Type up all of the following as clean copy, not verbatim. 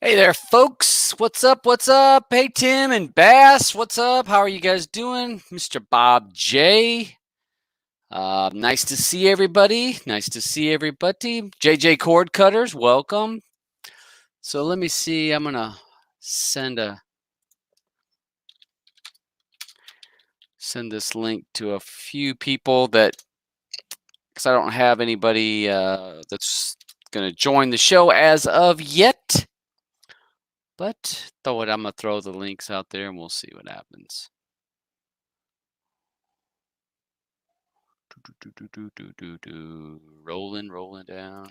Hey there, folks. What's up? What's up? Hey, Tim and Bass. What's up? How are you guys doing? Mr. Bob J. Nice to see everybody. Nice to see everybody. JJ Cord Cutters, welcome. So let me see. I'm gonna send this link to a few people because I don't have anybody that's gonna join the show as of yet. But I'm gonna throw the links out there and we'll see what happens. Rolling down.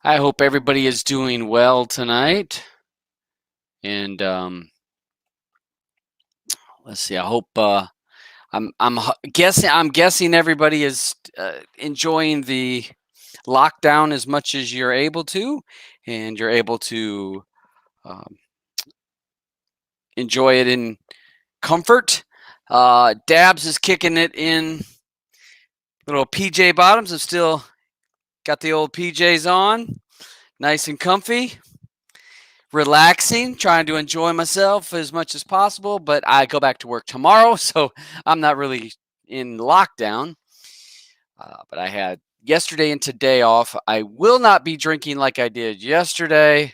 I hope everybody is doing well tonight. And let's see. I hope I'm guessing everybody is enjoying the lockdown as much as you're able to, and you're able to enjoy it in comfort. Dabs is kicking it in little PJ bottoms. I've still got the old PJs on, nice and comfy, relaxing, trying to enjoy myself as much as possible. But I go back to work tomorrow, so I'm not really in lockdown. But I had yesterday and today off. I will not be drinking like I did yesterday.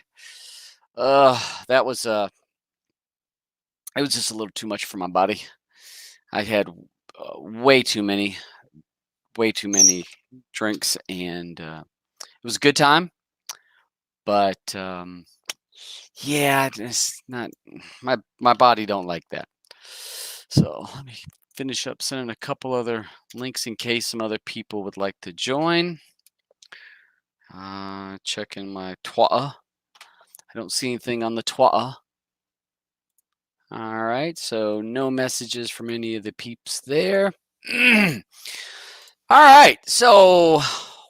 That was it was just a little too much for my body. I had way too many drinks, and it was a good time. But yeah, it's not my body don't like that. So let me finish up sending a couple other links in case some other people would like to join. Checking my Twitter. I don't see anything on the Twitter. All right, so no messages from any of the peeps there. All right, so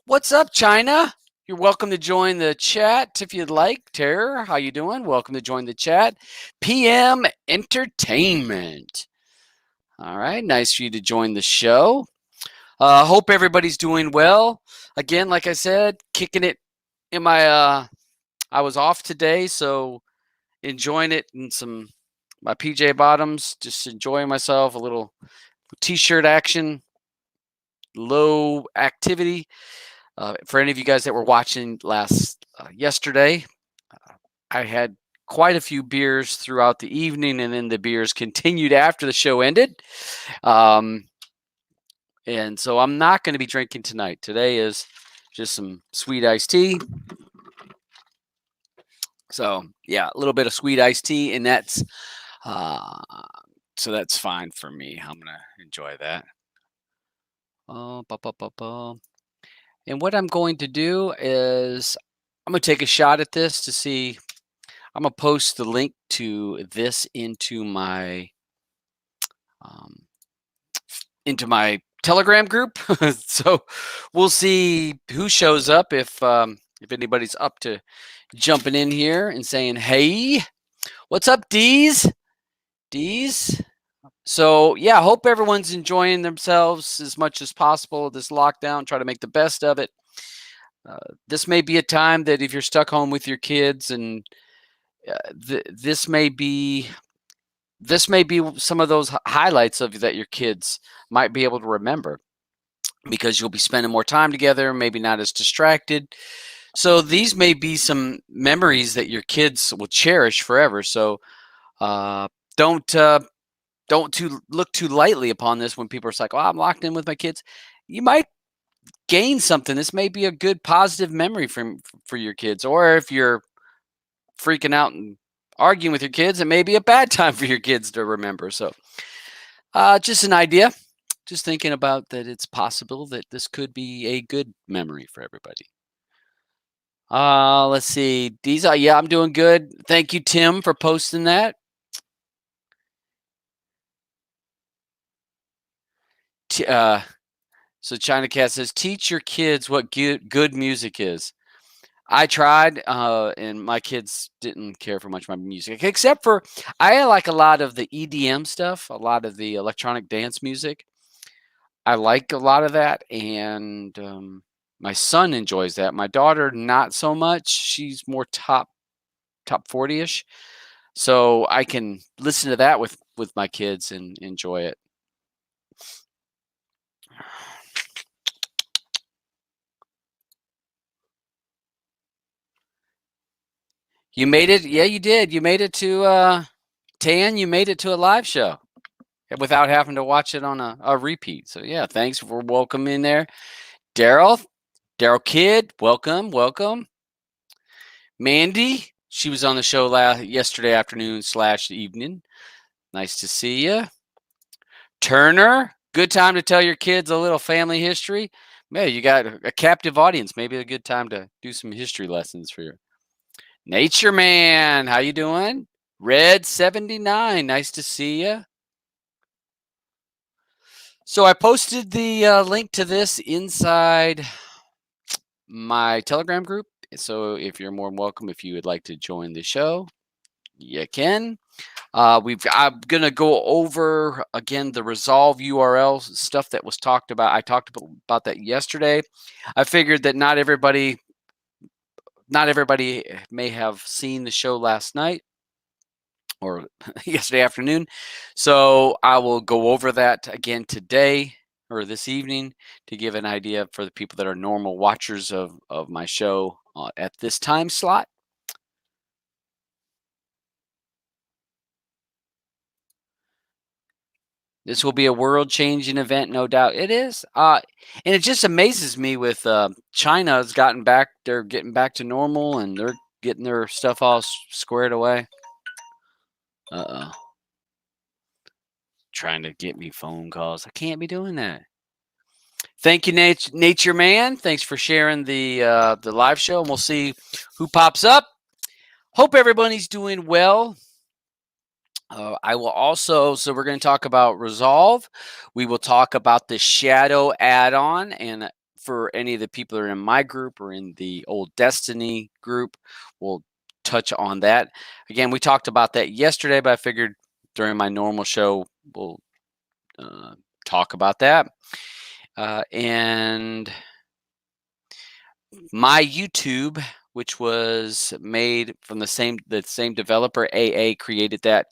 what's up, China? You're welcome to join the chat if you'd like. Terror, how you doing? Welcome to join the chat. PM Entertainment. All right, nice for you to join the show. Hope everybody's doing well. Again, like I said, kicking it in my I was off today, so enjoying it in my PJ bottoms, just enjoying myself, a little t-shirt action, low activity. For any of you guys that were watching yesterday, I had quite a few beers throughout the evening, and then the beers continued after the show ended. And so I'm not going to be drinking tonight. Today is just some sweet iced tea. So yeah, a little bit of sweet iced tea, and that's so that's fine for me. I'm gonna enjoy that. And what I'm going to do is I'm gonna take a shot at this to see. I'm gonna post the link to this into my Telegram group. So we'll see who shows up if anybody's up to jumping in here and saying, "Hey, what's up, D's?" So yeah, hope everyone's enjoying themselves as much as possible this lockdown. Try to make the best of it. This may be a time that if you're stuck home with your kids, and this may be some of those highlights of that your kids might be able to remember, because you'll be spending more time together, maybe not as distracted. So these may be some memories that your kids will cherish forever. So don't look too lightly upon this when people are like, "Oh, I'm locked in with my kids." You might gain something. This may be a good positive memory for your kids. Or if you're freaking out and arguing with your kids, it may be a bad time for your kids to remember. So just an idea. Just thinking about that, it's possible that this could be a good memory for everybody. Let's see. Yeah, I'm doing good. Thank you, Tim, for posting that. So China Cat says, teach your kids what good music is. I tried, and my kids didn't care for much of my music, except for I like a lot of the EDM stuff, a lot of the electronic dance music. I like a lot of that, and My son enjoys that. My daughter, not so much. She's more top 40-ish. So I can listen to that with my kids and enjoy it. You made it. Yeah, you did. You made it to Tan. You made it to a live show without having to watch it on a repeat. So yeah, thanks for welcoming there, Daryl. Daryl Kidd, welcome, welcome. Mandy, she was on the show yesterday afternoon / evening. Nice to see you. Turner, good time to tell your kids a little family history. Man, you got a captive audience. Maybe a good time to do some history lessons for your Nature Man. How you doing? Red 79, nice to see you. So I posted the link to this inside my Telegram group. So if you're more than welcome, if you would like to join the show, you can. I'm gonna go over again the Resolve URL stuff that was talked about. I talked about that yesterday. I figured that not everybody may have seen the show last night or yesterday afternoon. So I will go over that again today or this evening to give an idea for the people that are normal watchers of my show at this time slot. This will be a world-changing event, no doubt. It is, and it just amazes me with China's gotten back. They're getting back to normal, and they're getting their stuff all squared away. Uh-oh. Trying to get me phone calls. I can't be doing that. Thank you, Nature Man. Thanks for sharing the live show, and we'll see who pops up. Hope everybody's doing well. I will also, so we're going to talk about Resolve. We will talk about the Shadow add-on, and for any of the people that are in my group or in the old Destiny group, we'll touch on that. Again, we talked about that yesterday, but I figured during my normal show, we'll talk about that. And MYyoutube, which was made from the same developer, AA created that,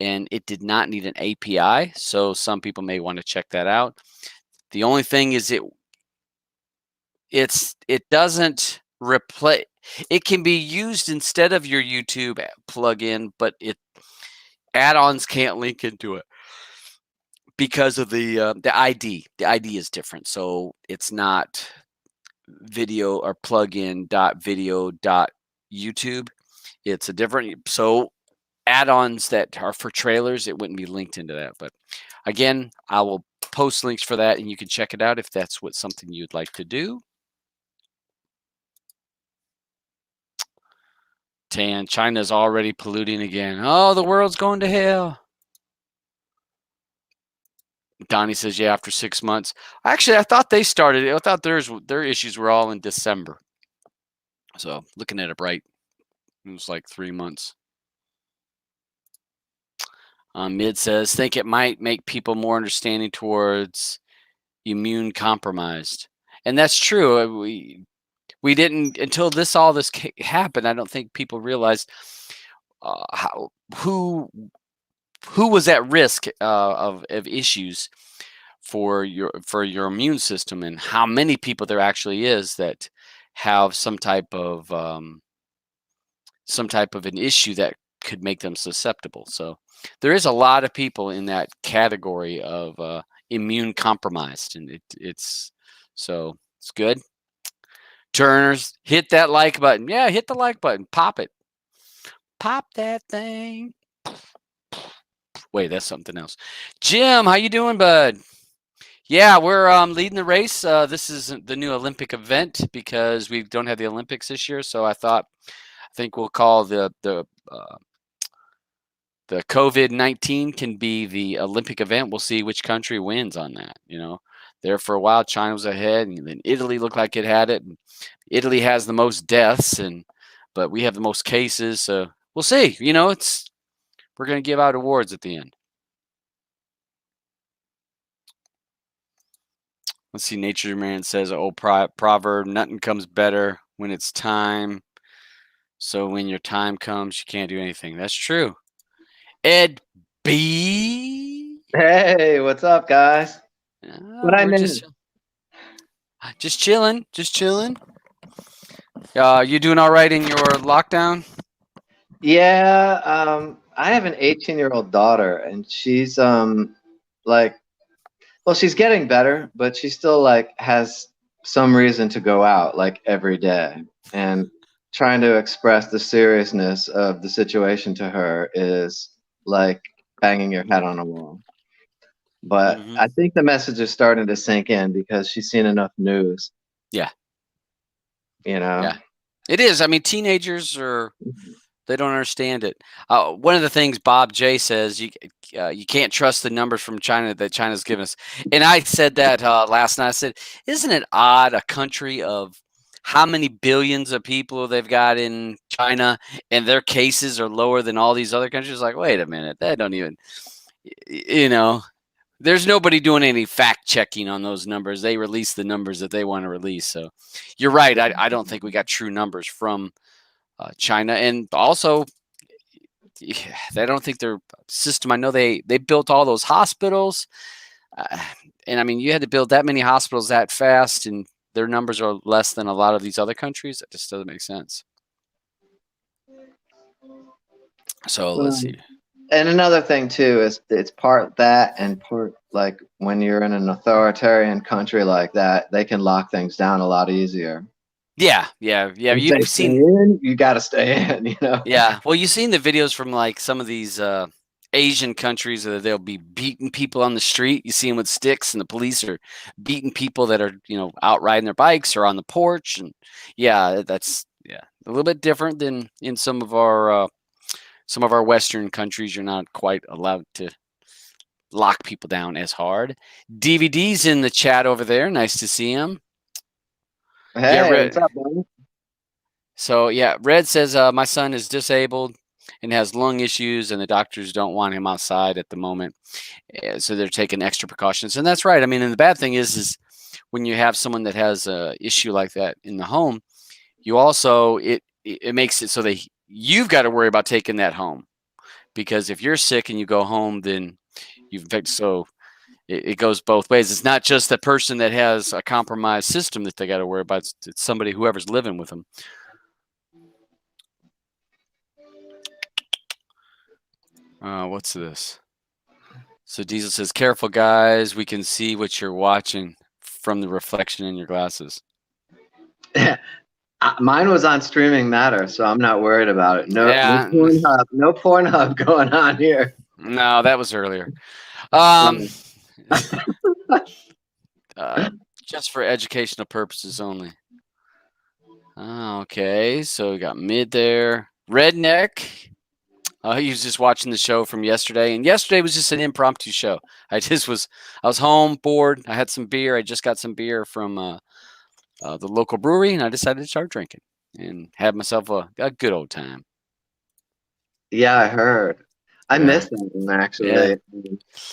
and it did not need an API. So some people may want to check that out. The only thing is it doesn't replace. It can be used instead of your YouTube plugin, but add-ons can't link into it because of the ID. The ID is different, so it's not video or plugin .video .youtube. It's a different. So add-ons that are for trailers, it wouldn't be linked into that. But again, I will post links for that, and you can check it out if that's something you'd like to do. Tan, China's already polluting again. Oh, the world's going to hell. Donnie says, yeah, after 6 months. Actually, I thought they started. I thought their issues were all in December. So looking at it right, it was like 3 months. Mid says, think it might make people more understanding towards immune compromised. And that's true. We didn't until all this happened. I don't think people realized who was at risk of issues for your immune system, and how many people there actually is that have some type of an issue that could make them susceptible. So there is a lot of people in that category of immune compromised, and it's good. Turners, hit that like button. Yeah, hit the like button. Pop it. Pop that thing. Wait, that's something else. Jim, how you doing, bud? Yeah, we're leading the race. This is the new Olympic event because we don't have the Olympics this year. So I think we'll call the COVID-19 can be the Olympic event. We'll see which country wins on that. There for a while, China was ahead, and then Italy looked like it had it. And Italy has the most deaths, but we have the most cases. So we'll see. We're going to give out awards at the end. Let's see. Nature Man says, "Old proverb: nothing comes better when it's time. So when your time comes, you can't do anything." That's true. Ed B. Hey, what's up, guys? What I We're miss? just chilling, just chilling. You doing all right in your lockdown? Yeah, I have an 18-year-old daughter, and she's like, well, she's getting better, but she still like has some reason to go out like every day. And trying to express the seriousness of the situation to her is like banging your head on a wall. But Mm-hmm. I think the message is starting to sink in because she's seen enough news, Yeah, you know. yeah. It is. I mean, teenagers they don't understand it. One of the things Bob J says, you can't trust the numbers from China that China's given us. And I said that last night. I said, isn't it odd, a country of how many billions of people they've got in China, and their cases are lower than all these other countries? Like, wait a minute, they don't even, you know, there's nobody doing any fact checking on those numbers. They release the numbers that they want to release. So you're right. I don't think we got true numbers from China. And also, yeah, they don't think their system. I know they built all those hospitals, uh, and I mean, you had to build that many hospitals that fast, and their numbers are less than a lot of these other countries. That just doesn't make sense. So let's see. And another thing too is it's part that and part like when you're in an authoritarian country like that, they can lock things down a lot easier. Yeah, yeah, yeah. If they You've stay seen, in, you got to stay in, you know. yeah. Well, you've seen the videos from like some of these Asian countries that they'll be beating people on the street. You see them with sticks, and the police are beating people that are out riding their bikes or on the porch. And yeah, that's a little bit different than in some of our Western countries. You're not quite allowed to lock people down as hard. DVD's in the chat over there. Nice to see him. Yeah, Hey, what's up, buddy? So yeah, Red says my son is disabled and has lung issues, and the doctors don't want him outside at the moment. So they're taking extra precautions, and that's right. I mean, and the bad thing is when you have someone that has a issue like that in the home, you also it makes it so that you've got to worry about taking that home, because if you're sick and you go home, then you've infected. So it goes both ways. It's not just the person that has a compromised system that they got to worry about. It's somebody, whoever's living with them. What's this? So Diesel says, "Careful, guys. We can see what you're watching from the reflection in your glasses." Mine was on Streaming Matter, so I'm not worried about it. No, Yeah. No Pornhub going on here. No, that was earlier. Just for educational purposes only. Okay, so we got Mid there. Redneck. He was just watching the show from yesterday, and yesterday was just an impromptu show. I was home, bored. I had some beer. I just got some beer from the local brewery, and I decided to start drinking and have myself a good old time. Yeah, I heard. I Yeah. missed that one actually.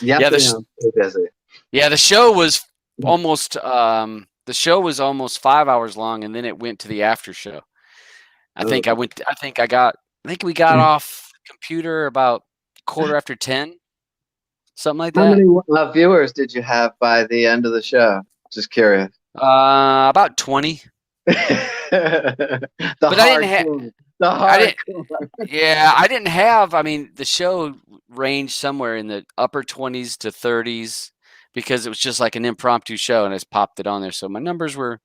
Yeah, I'm too busy. Yeah, the show was almost 5 hours long, and then it went to the after show. I think we got off computer about 10:15, something like How that. many viewers did you have by the end of the show? Just curious. About 20. The I mean, the show ranged somewhere in the upper 20s to 30s because it was just like an impromptu show, and I just popped it on there. So my numbers were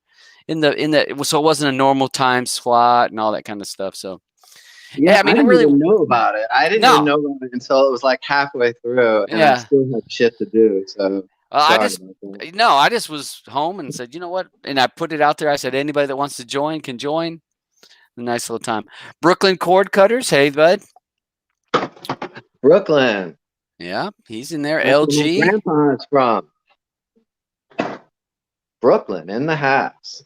so it wasn't a normal time slot and all that kind of stuff. So yeah, I mean, I didn't even know about it. I didn't even know about it until it was like halfway through, and I still had shit to do. So I just was home and said, you know what? And I put it out there. I said, anybody that wants to join can join. A nice little time. Brooklyn Cord Cutters. Hey, bud. Brooklyn. Yeah, he's in there. That's LG. where my grandpa is from. Brooklyn in the house.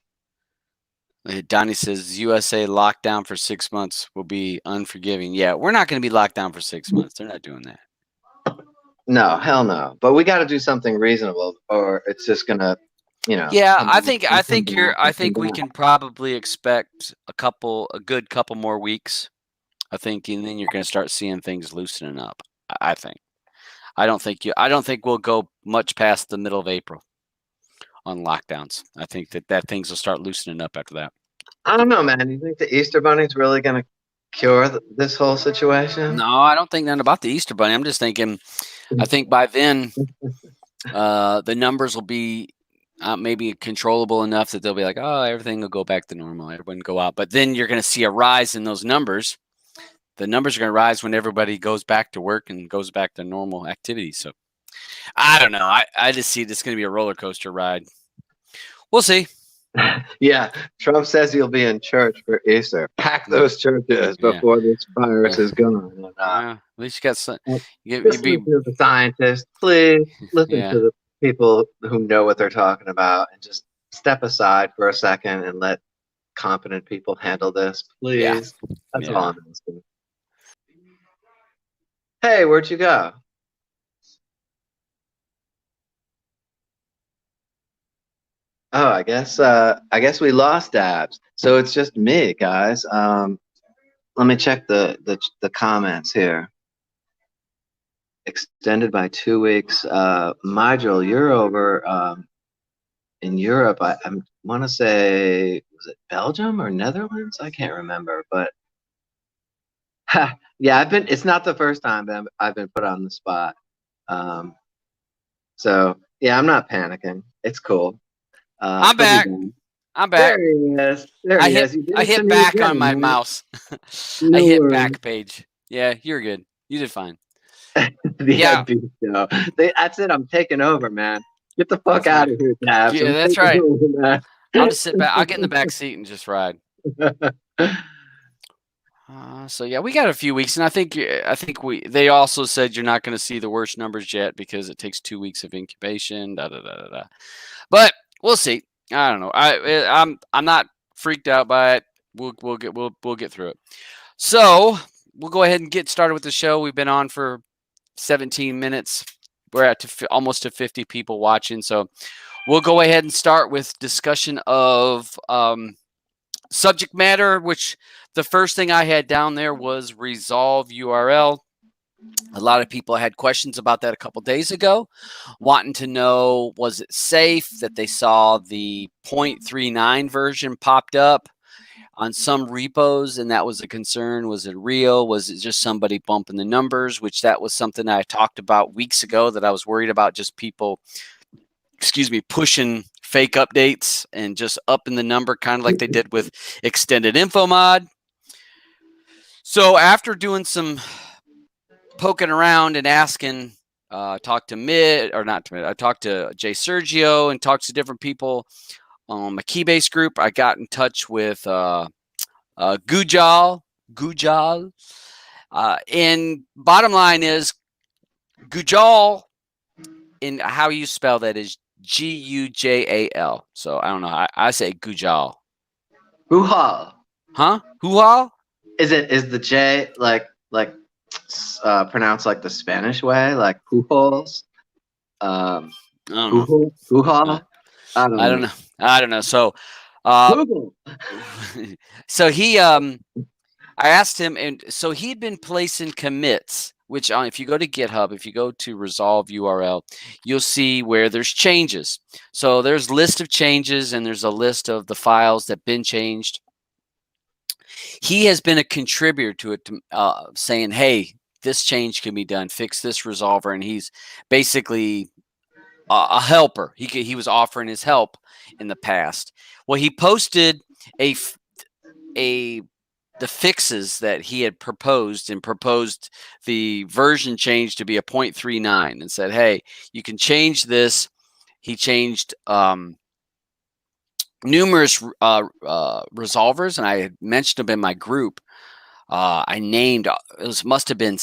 Donnie says USA locked down for 6 months will be unforgiving. Yeah, we're not going to be locked down for 6 months. They're not doing that. No, hell no. But we got to do something reasonable, or it's just gonna Yeah, come I back think and I come think back you're I and come think we back. can probably expect a good couple more weeks. I think, and then you're going to start seeing things loosening up. I think. I don't think we'll go much past the middle of April on lockdowns. I think that things will start loosening up after that. I don't know, man. You think the Easter Bunny's really gonna cure this whole situation? No, I don't think nothing about the Easter Bunny. I'm just thinking. I think by then, the numbers will be maybe controllable enough that they'll be like, oh, everything will go back to normal. Everyone go out, but then you're going to see a rise in those numbers. The numbers are going to rise when everybody goes back to work and goes back to normal activities. So I don't know. I just see this going to be a roller coaster ride. We'll see. Yeah, Trump says he'll be in church for Easter. Pack those churches Yeah. before this virus Yeah. is gone. And, At least you got some. You just be. listen to the scientists, please. Listen Yeah. to the people who know what they're talking about, and just step aside for a second and let competent people handle this, Yeah. please. That's all Yeah. I'm asking. Hey, where'd you go? Oh, I guess we lost Dabs. So it's just me, guys. Let me check the comments here. Extended by 2 weeks. Nigel, you're over in Europe. I want to say, was it Belgium or Netherlands? I can't remember, but yeah, it's not the first time that I've been put on the spot. Um, so yeah, I'm not panicking. It's cool. I'm He'll be back. back. I'm There back. he is. There he is. You did I it to hit me back on again, my man. mouse. I No hit worries. back page. Yeah, you're good. You did fine. The Yeah, beast show. That's it. I'm taking over, man. Get the fuck that's right. out of here, Tabs. Yeah, I'm that's taking right. over, I'll just sit back. I'll get in the back seat and just ride. man. So yeah, we got a few weeks, and I think they also said you're not going to see the worst numbers yet because it takes 2 weeks of incubation. Da da da da da. But we'll see. I don't know. I'm not freaked out by it. We'll get through it. So we'll go ahead and get started with the show. We've been on for 17 minutes. We're at almost to 50 people watching. So we'll go ahead and start with discussion of subject matter, which the first thing I had down there was ResolveURL. A lot of people had questions about that a couple days ago, wanting to know, was it safe, that they saw the 0.39 version popped up on some repos, and that was a concern. Was it real? Was it just somebody bumping the numbers? Which that was something I talked about weeks ago, that I was worried about, just people, pushing fake updates and just upping the number, kind of like they did with extended info mod. So after doing some poking around and asking, talked to I talked to Jay Sergio and talked to different people on my Keybase group. I got in touch with Gujal. And bottom line is, Gujal, in how you spell that, is Gujal. So I don't know. I say Gujal. Hoo-ha. Huh? Hoo-ha? Is the J pronounced like the Spanish way, like hoo-holes? I don't know. Hoo-ha? I don't I don't know. know. I don't know. So, Google. so I asked him, and so he'd been placing commits, which if you go to GitHub, if you go to ResolveURL, you'll see where there's changes. So there's list of changes, and there's a list of the files that been changed. He has been a contributor to it, saying, hey, this change can be done, fix this resolver, and he's basically a helper. He was offering his help in the past. Well, he posted the fixes that he had proposed, and proposed the version change to be a 0.39, and said, hey, you can change this. He changed numerous resolvers, and I had mentioned them in my group. I named, must have been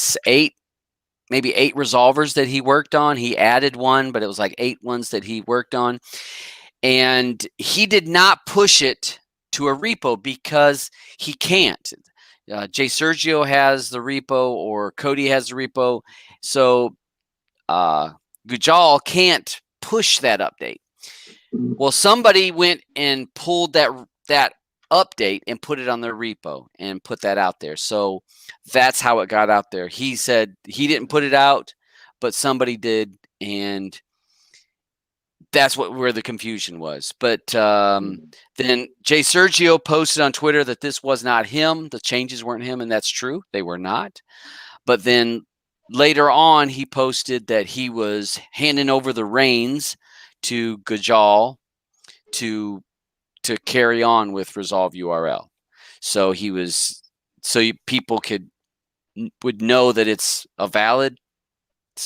maybe eight resolvers that he worked on. He added one, but it was like 8 ones that he worked on. And he did not push it to a repo because he can't. Jay Sergio has the repo, or Cody has the repo. So Gujal can't push that update. Well, somebody went and pulled that update and put it on their repo and put that out there. So that's how it got out there. He said he didn't put it out, but somebody did, and that's where the confusion was. But then Jay Sergio posted on Twitter that this was not him. The changes weren't him, and that's true. They were not. But then later on, he posted that he was handing over the reins to Gajal to carry on with ResolveURL. So he was people would know that this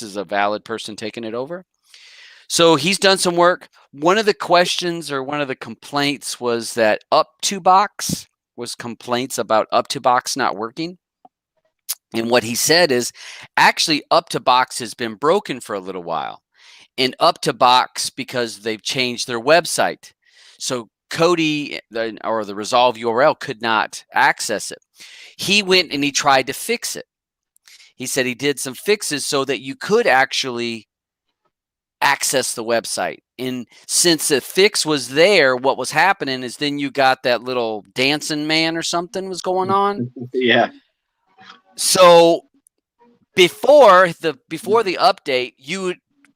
is a valid person taking it over. So he's done some work. One of the questions or one of the complaints was that up2box was complaints about up2box not working. And what he said is actually up2box has been broken for a little while. And up2box, because they've changed their website. So Cody or the ResolveURL could not access it. He went and he tried to fix it. He said he did some fixes so that you could actually access the website. And since the fix was there, what was happening is then you got that little dancing man or something was going on. Yeah. So before the update,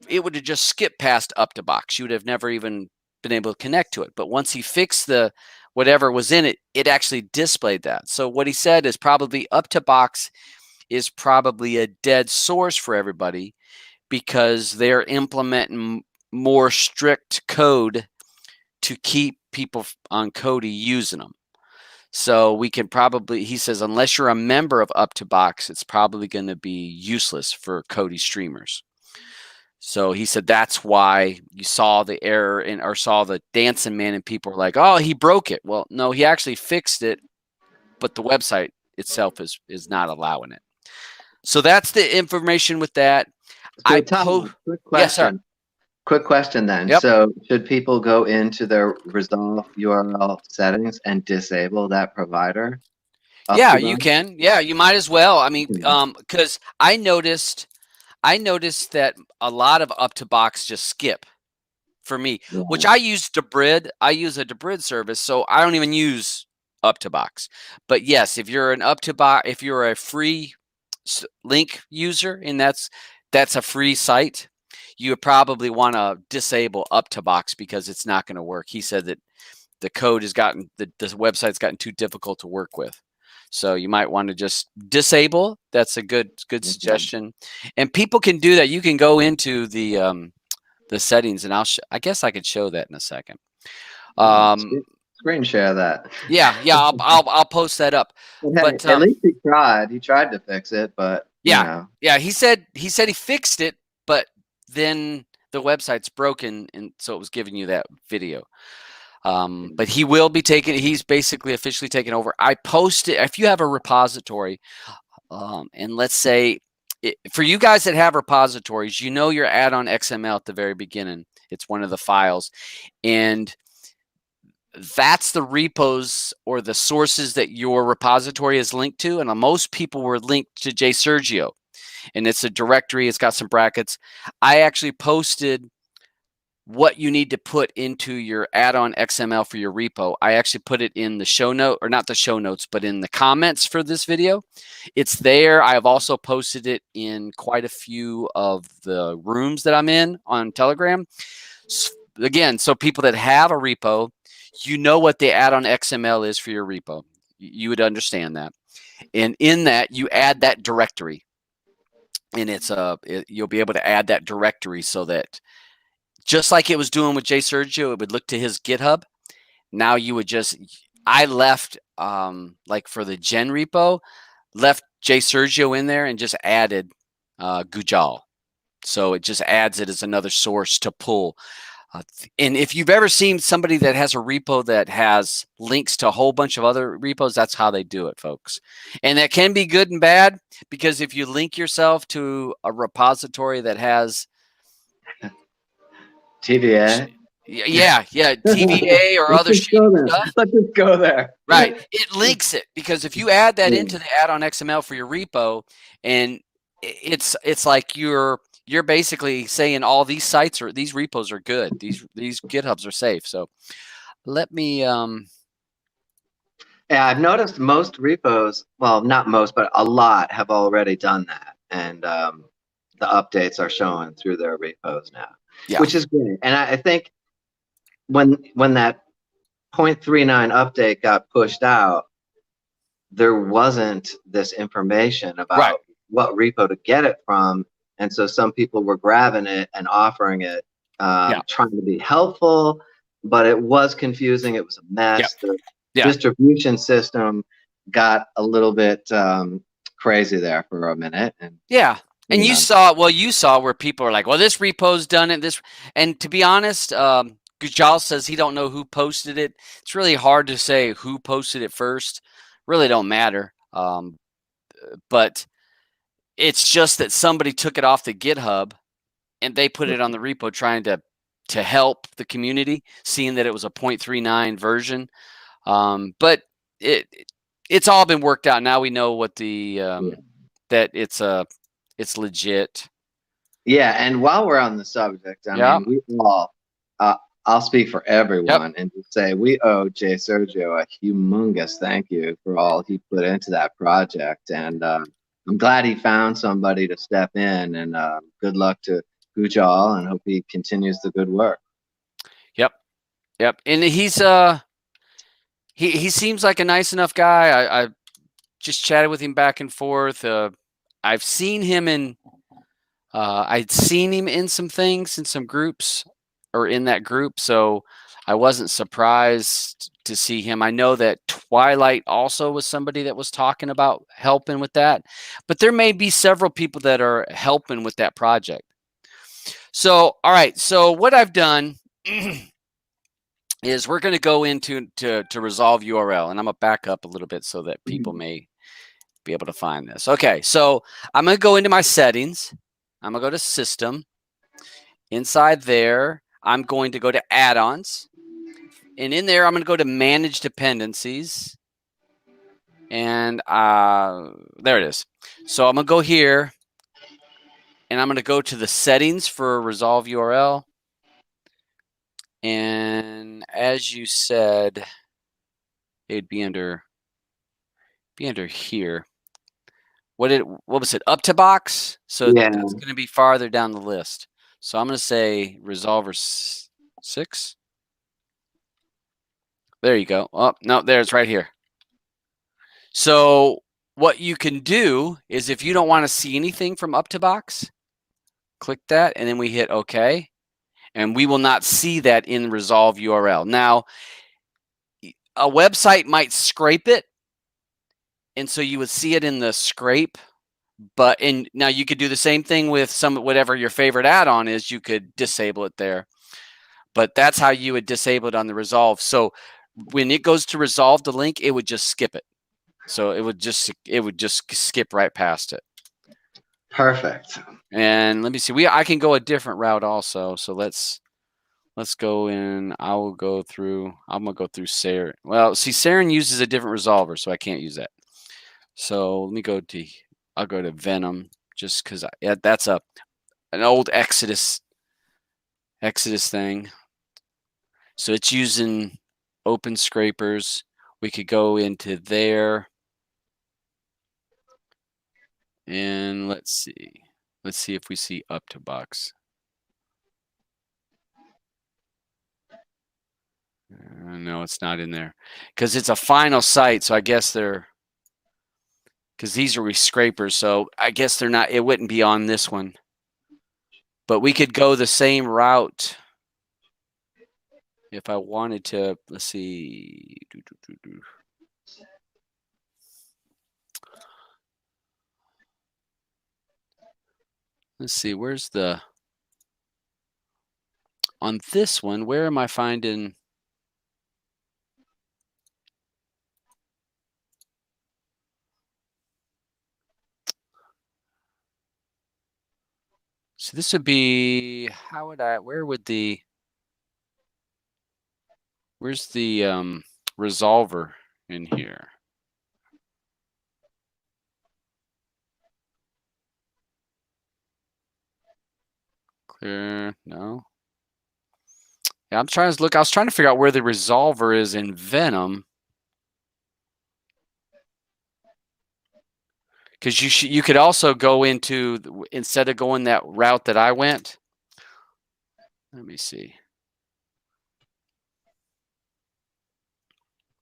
it would have just skipped past up2box. You would have never even been able to connect to it. But once he fixed the whatever was in it, it actually displayed that. So what he said is probably up2box is probably a dead source for everybody because they're implementing more strict code to keep people on Kodi using them. So we can probably, he says, unless you're a member of up2box, it's probably going to be useless for Kodi streamers. So he said that's why you saw the error or saw the dancing man and people were like, oh, he broke it. Well, no, he actually fixed it, but the website itself is not allowing it. So that's the information with that. So Tom, quick question. Yes, sir. Quick question then. Yep. So should people go into their ResolveURL settings and disable that provider? Yeah, you can. Yeah, you might as well. I mean, because I noticed that a lot of up2box just skip for me, which I use Debrid. I use a Debrid service, so I don't even use up2box. But yes, if you're an up2box, if you're a free link user, and that's a free site, you would probably want to disable up2box because it's not going to work. He said that the code has gotten the website's gotten too difficult to work with. So you might want to just disable. That's a good suggestion. And people can do that. You can go into the settings, and I guess I could show that in a second. Screen share that. Yeah, I'll post that up. But at least he tried. He tried to fix it, but yeah. He said he fixed it, but then the website's broken, and so it was giving you that video. But he will be he's basically officially taken over. I posted, if you have a repository, and let's say for you guys that have repositories, you know your addon XML at the very beginning. It's one of the files, and that's the repos or the sources that your repository is linked to. And most people were linked to Jay Sergio, and it's a directory. It's got some brackets. I actually posted what you need to put into your addon XML for your repo. I actually put it in the show note, or not the show notes, but in the comments for this video. It's there. I have also posted it in quite a few of the rooms that I'm in on Telegram. Again, so people that have a repo, you know what the addon XML is for your repo. You would understand that. And in that, you add that directory. And you'll be able to add that directory so that just like it was doing with Jay Sergio, it would look to his GitHub. Now you would I left, like for the gen repo, left Jay Sergio in there and just added Gujal. So it just adds it as another source to pull. And if you've ever seen somebody that has a repo that has links to a whole bunch of other repos, that's how they do it, folks. And that can be good and bad, because if you link yourself to a repository that has TVA. Yeah, TVA or other shady stuff. Let's just go there. Right. It links it, because if you add that into the addon XML for your repo, and it's like you're you're basically saying all these sites or these repos are good. These GitHubs are safe. So let me Yeah, I've noticed most repos, well, not most, but a lot have already done that. And the updates are showing through their repos now, yeah. which is great. And I think when that 0.39 update got pushed out, there wasn't this information Right. about what repo to get it from. And so some people were grabbing it and offering it, Yeah. trying to be helpful, but it was confusing. It was a mess. The Yeah. distribution system got a little bit crazy there for a minute. And Yeah. And you you know, saw where people are like, well, this repo's done it. And to be honest, Gujal says he don't know who posted it. It's really hard to say who posted it first. Really don't matter. But it's just that somebody took it off the GitHub and they put it on the repo trying to help the community, seeing that it was a 0.39 version. But it's all been worked out. Now we know what the that it's legit. yeah. And while we're on the subject, I mean, we all, I'll speak for everyone and just say we owe Jay Sergio a humongous thank you for all he put into that project. And I'm glad he found somebody to step in. And good luck to Gujal, and hope he continues the good work. Yep. And he's he seems like a nice enough guy. I just chatted with him back and forth. I've seen him in I'd seen him in some things in some groups or in that group, so I wasn't surprised to see him. I know that Twilight also was somebody that was talking about helping with that, but there may be several people that are helping with that project. So, all right. So what I've done is we're going to go into to resolve URL, and I'm going to back up a little bit so that people may be able to find this. Okay, so I'm going to go into my settings. I'm going to go to System. Inside there, I'm going to go to Add-ons. And in there, I'm going to go to Manage Dependencies. And there it is. So I'm going to go here, and I'm going to go to the settings for Resolve URL. And as you said, it'd be under here. What was it? Up to box? So Yeah. that's going to be farther down the list. So I'm going to say Resolver 6. There you go. Oh, no, there it's right here. So what you can do is if you don't want to see anything from up to box, click that, and then we hit OK. And we will not see that in Resolve URL. Now, a website might scrape it, and so you would see it in the scrape. But now you could do the same thing with whatever your favorite add-on is. You could disable it there. But that's how you would disable it on the Resolve. So when it goes to resolve the link, it would just skip it. So it would just skip right past it. Perfect. And let me see. I can go a different route also. So let's go in. I'm gonna go through Saren. Well, see, Saren uses a different resolver, so I can't use that. So let me go to I'll go to Venom just because that's an old Exodus thing. So it's using open scrapers. We could go into there. And let's see. Let's see if we see up to box. No, it's not in there because it's a final site. So I guess because these are scrapers. So I guess they're not, it wouldn't be on this one. But we could go the same route if I wanted to. Let's see. Let's see. Where's on this one, where am I finding? So this would be, where's the resolver in here? Clear. No. Yeah, I'm trying to look. I was trying to figure out where the resolver is in Venom. Because you could also go into, instead of going that route that I went. Let me see.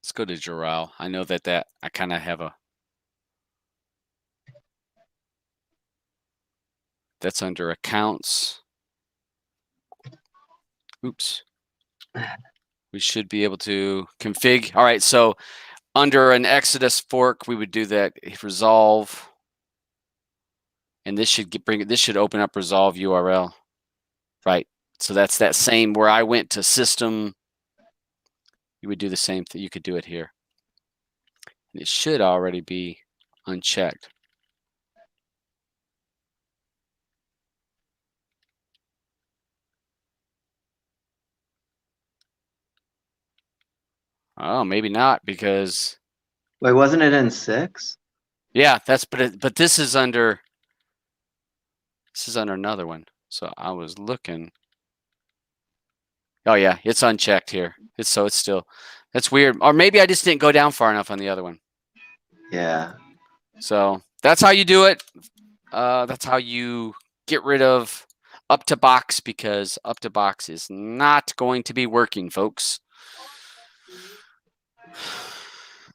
Let's go to Joral. I know that I kind of have a. That's under accounts. Oops. We should be able to config. All right, so under an Exodus fork, we would do that resolve, and this should this should open up resolve URL, right? So that's that same where I went to system. You would do the same thing. You could do it here, and it should already be unchecked. Oh, maybe not, because Wait, wasn't it in 6? yeah, that's but this is under another one. So I was looking. Oh yeah, it's unchecked here. It's still, that's weird. Or maybe I just didn't go down far enough on the other one. Yeah. So that's how you do it. That's how you get rid of up to box, because up to box is not going to be working, folks.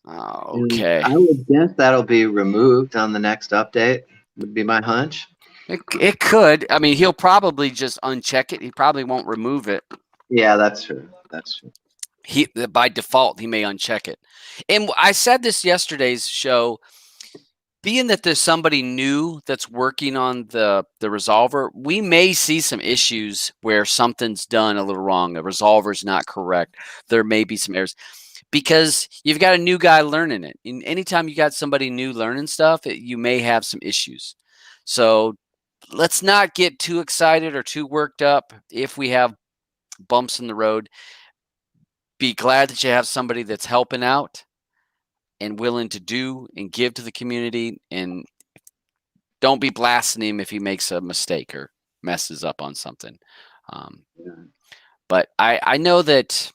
Okay. I would guess that'll be removed on the next update, would be my hunch. It could. I mean, he'll probably just uncheck it. He probably won't remove it. Yeah, that's true. That's true. He, by default, he may uncheck it. And I said this yesterday's show, being that there's somebody new that's working on the resolver, we may see some issues where something's done a little wrong. The resolver's not correct. There may be some errors because you've got a new guy learning it. And anytime you got somebody new learning stuff, you may have some issues. So let's not get too excited or too worked up if we have bumps in the road. Be glad that you have somebody that's helping out and willing to do and give to the community, and don't be blasting him if he makes a mistake or messes up on something. But I know that,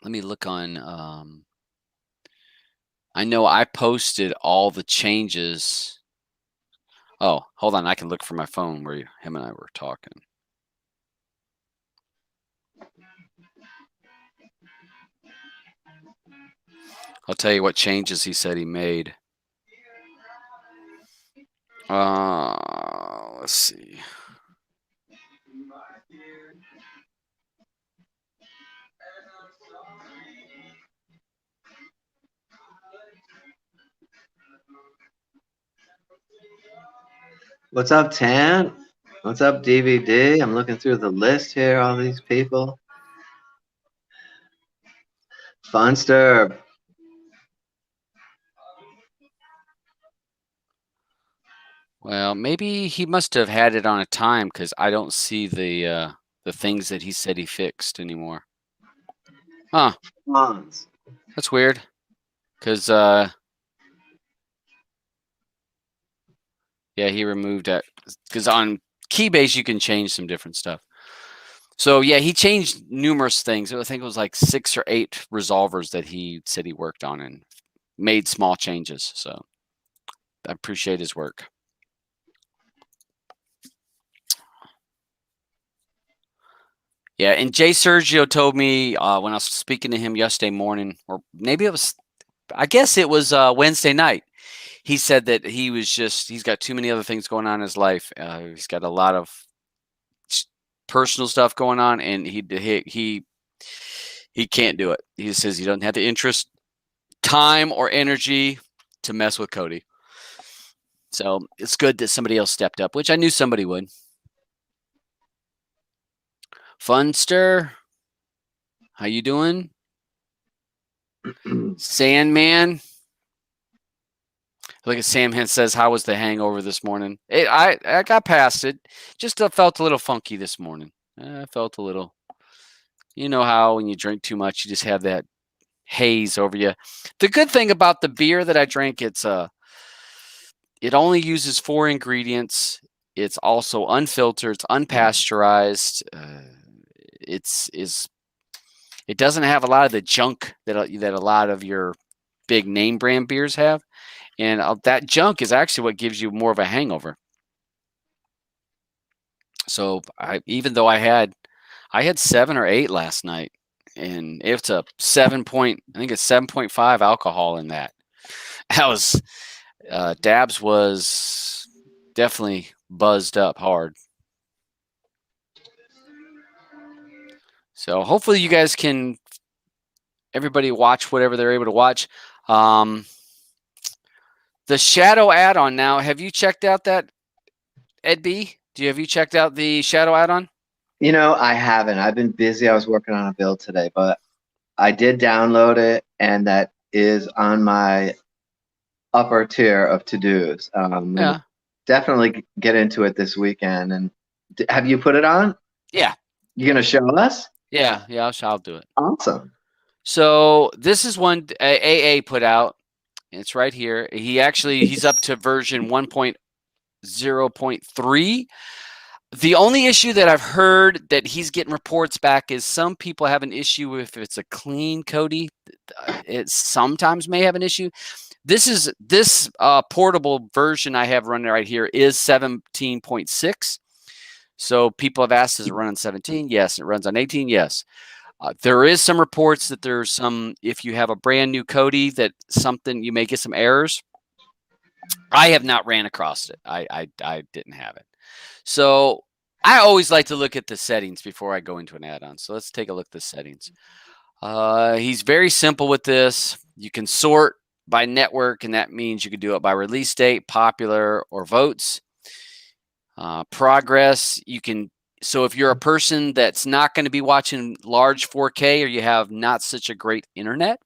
let me look on, I know I posted all the changes. Oh, hold on. I can look for my phone where him and I were talking. I'll tell you what changes he said he made. Let's see. What's up, Tan? What's up, DVD? I'm looking through the list here, all these people. Funster. Well, maybe he must have had it on a time, because I don't see the things that he said he fixed anymore. Huh. Fonz. That's weird. Because yeah, he removed that. Because on Keybase you can change some different stuff. So yeah, he changed numerous things. I think it was like 6 or 8 resolvers that he said he worked on and made small changes. So I appreciate his work. Yeah, and Jay Sergio told me when I was speaking to him yesterday morning, or maybe it was, I guess it was Wednesday night. He said that he's got too many other things going on in his life. He's got a lot of personal stuff going on, and he can't do it. He says he doesn't have the interest, time, or energy to mess with Cody. So it's good that somebody else stepped up, which I knew somebody would. Funster, how you doing? Sandman. Look at Sam says, how was the hangover this morning? I got past it. Just felt a little funky this morning. I felt a little, you know how when you drink too much, you just have that haze over you. The good thing about the beer that I drank, it only uses 4 ingredients. It's also unfiltered. It's unpasteurized. It doesn't have a lot of the junk that a lot of your big name brand beers have, and that junk is actually what gives you more of a hangover. So even though I had 7 or 8 last night, and it's a 7.5 alcohol in that. That was Dabs was definitely buzzed up hard. So hopefully you guys can, everybody watch whatever they're able to watch. The Shadow add-on now, have you checked out that, Ed B? Have you checked out the Shadow add-on? You know, I haven't. I've been busy. I was working on a build today, but I did download it, and that is on my upper tier of to-dos. Yeah. Definitely get into it this weekend. And have you put it on? Yeah. You gonna show us? Yeah, I'll do it. Awesome. So this is one AA put out. It's right here. He's up to version 1.0.3. The only issue that I've heard that he's getting reports back is some people have an issue if it's a clean Cody. It sometimes may have an issue. This portable version I have running right here is 17.6. So people have asked, does it run on 17? Yes. It runs on 18? Yes. There is some reports that there's some, if you have a brand new Cody, that you may get some errors. I have not ran across it. I didn't have it. So I always like to look at the settings before I go into an add-on. So let's take a look at the settings. He's very simple with this. You can sort by network, and that means you can do it by release date, popular, or votes. Progress, so if you're a person that's not going to be watching large 4K, or you have not such a great internet,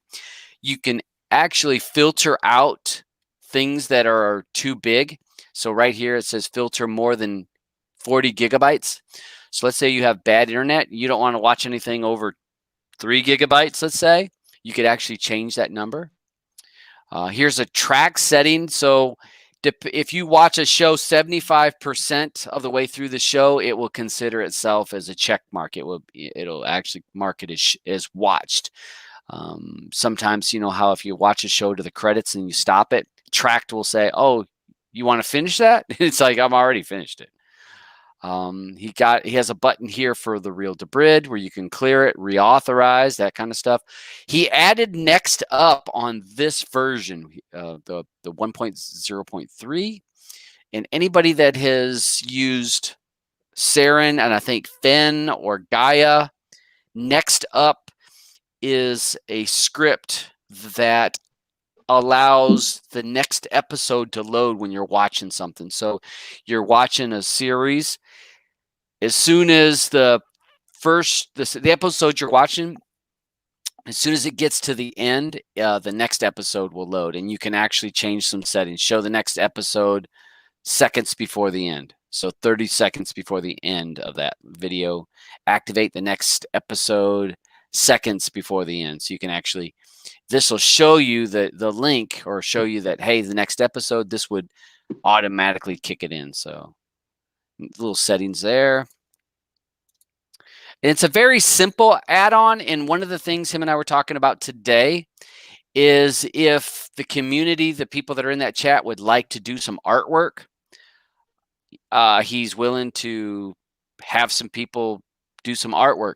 you can actually filter out things that are too big. So right here it says filter more than 40 gigabytes. So let's say you have bad internet, you don't want to watch anything over 3 gigabytes, let's say. You could actually change that number. Here's a track setting. So if you watch a show 75% of the way through the show, it will consider itself as a check mark. It'll actually mark it as watched. Sometimes, you know how if you watch a show to the credits and you stop it, Tracked will say, "Oh, you want to finish that?" It's like, I'm already finished it. He has a button here for the reel to brid where you can clear it, reauthorize, that kind of stuff. He added next up on this version, the 1.0.3, and anybody that has used Saren and I think Fen or Gaia, next up is a script that allows the next episode to load when you're watching something. So you're watching a series. As soon as the episode you're watching, as soon as it gets to the end, the next episode will load, and you can actually change some settings. Show the next episode seconds before the end. So 30 seconds before the end of that video. Activate the next episode seconds before the end. So you can actually, this will show you the link, or show you that, hey, the next episode, this would automatically kick it in. So little settings there. And it's a very simple add-on. And one of the things him and I were talking about today is if the community, the people that are in that chat, would like to do some artwork, he's willing to have some people do some artwork.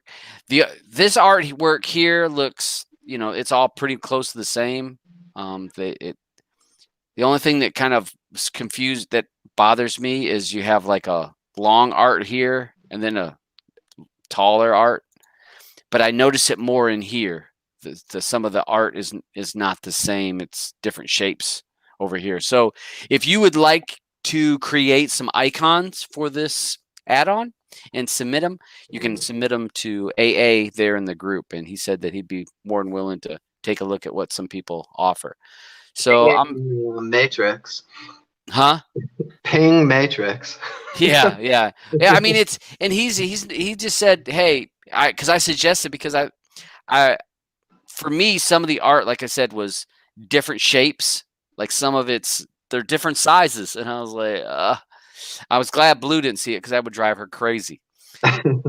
This artwork here looks, it's all pretty close to the same. The only thing that kind of confused, that bothers me, is you have like a long art here and then a taller art, but I notice it more in here. Some of the art is not the same. It's different shapes over here. So if you would like to create some icons for this add-on and submit them, you can submit them to AA there in the group. And he said that he'd be more than willing to take a look at what some people offer. So I'm Matrix. Huh? Ping Matrix. Yeah. I mean, he just said, hey, because I suggested, because for me, some of the art, like I said, was different shapes. Like some of they're different sizes, and I was like, I was glad Blue didn't see it because that would drive her crazy.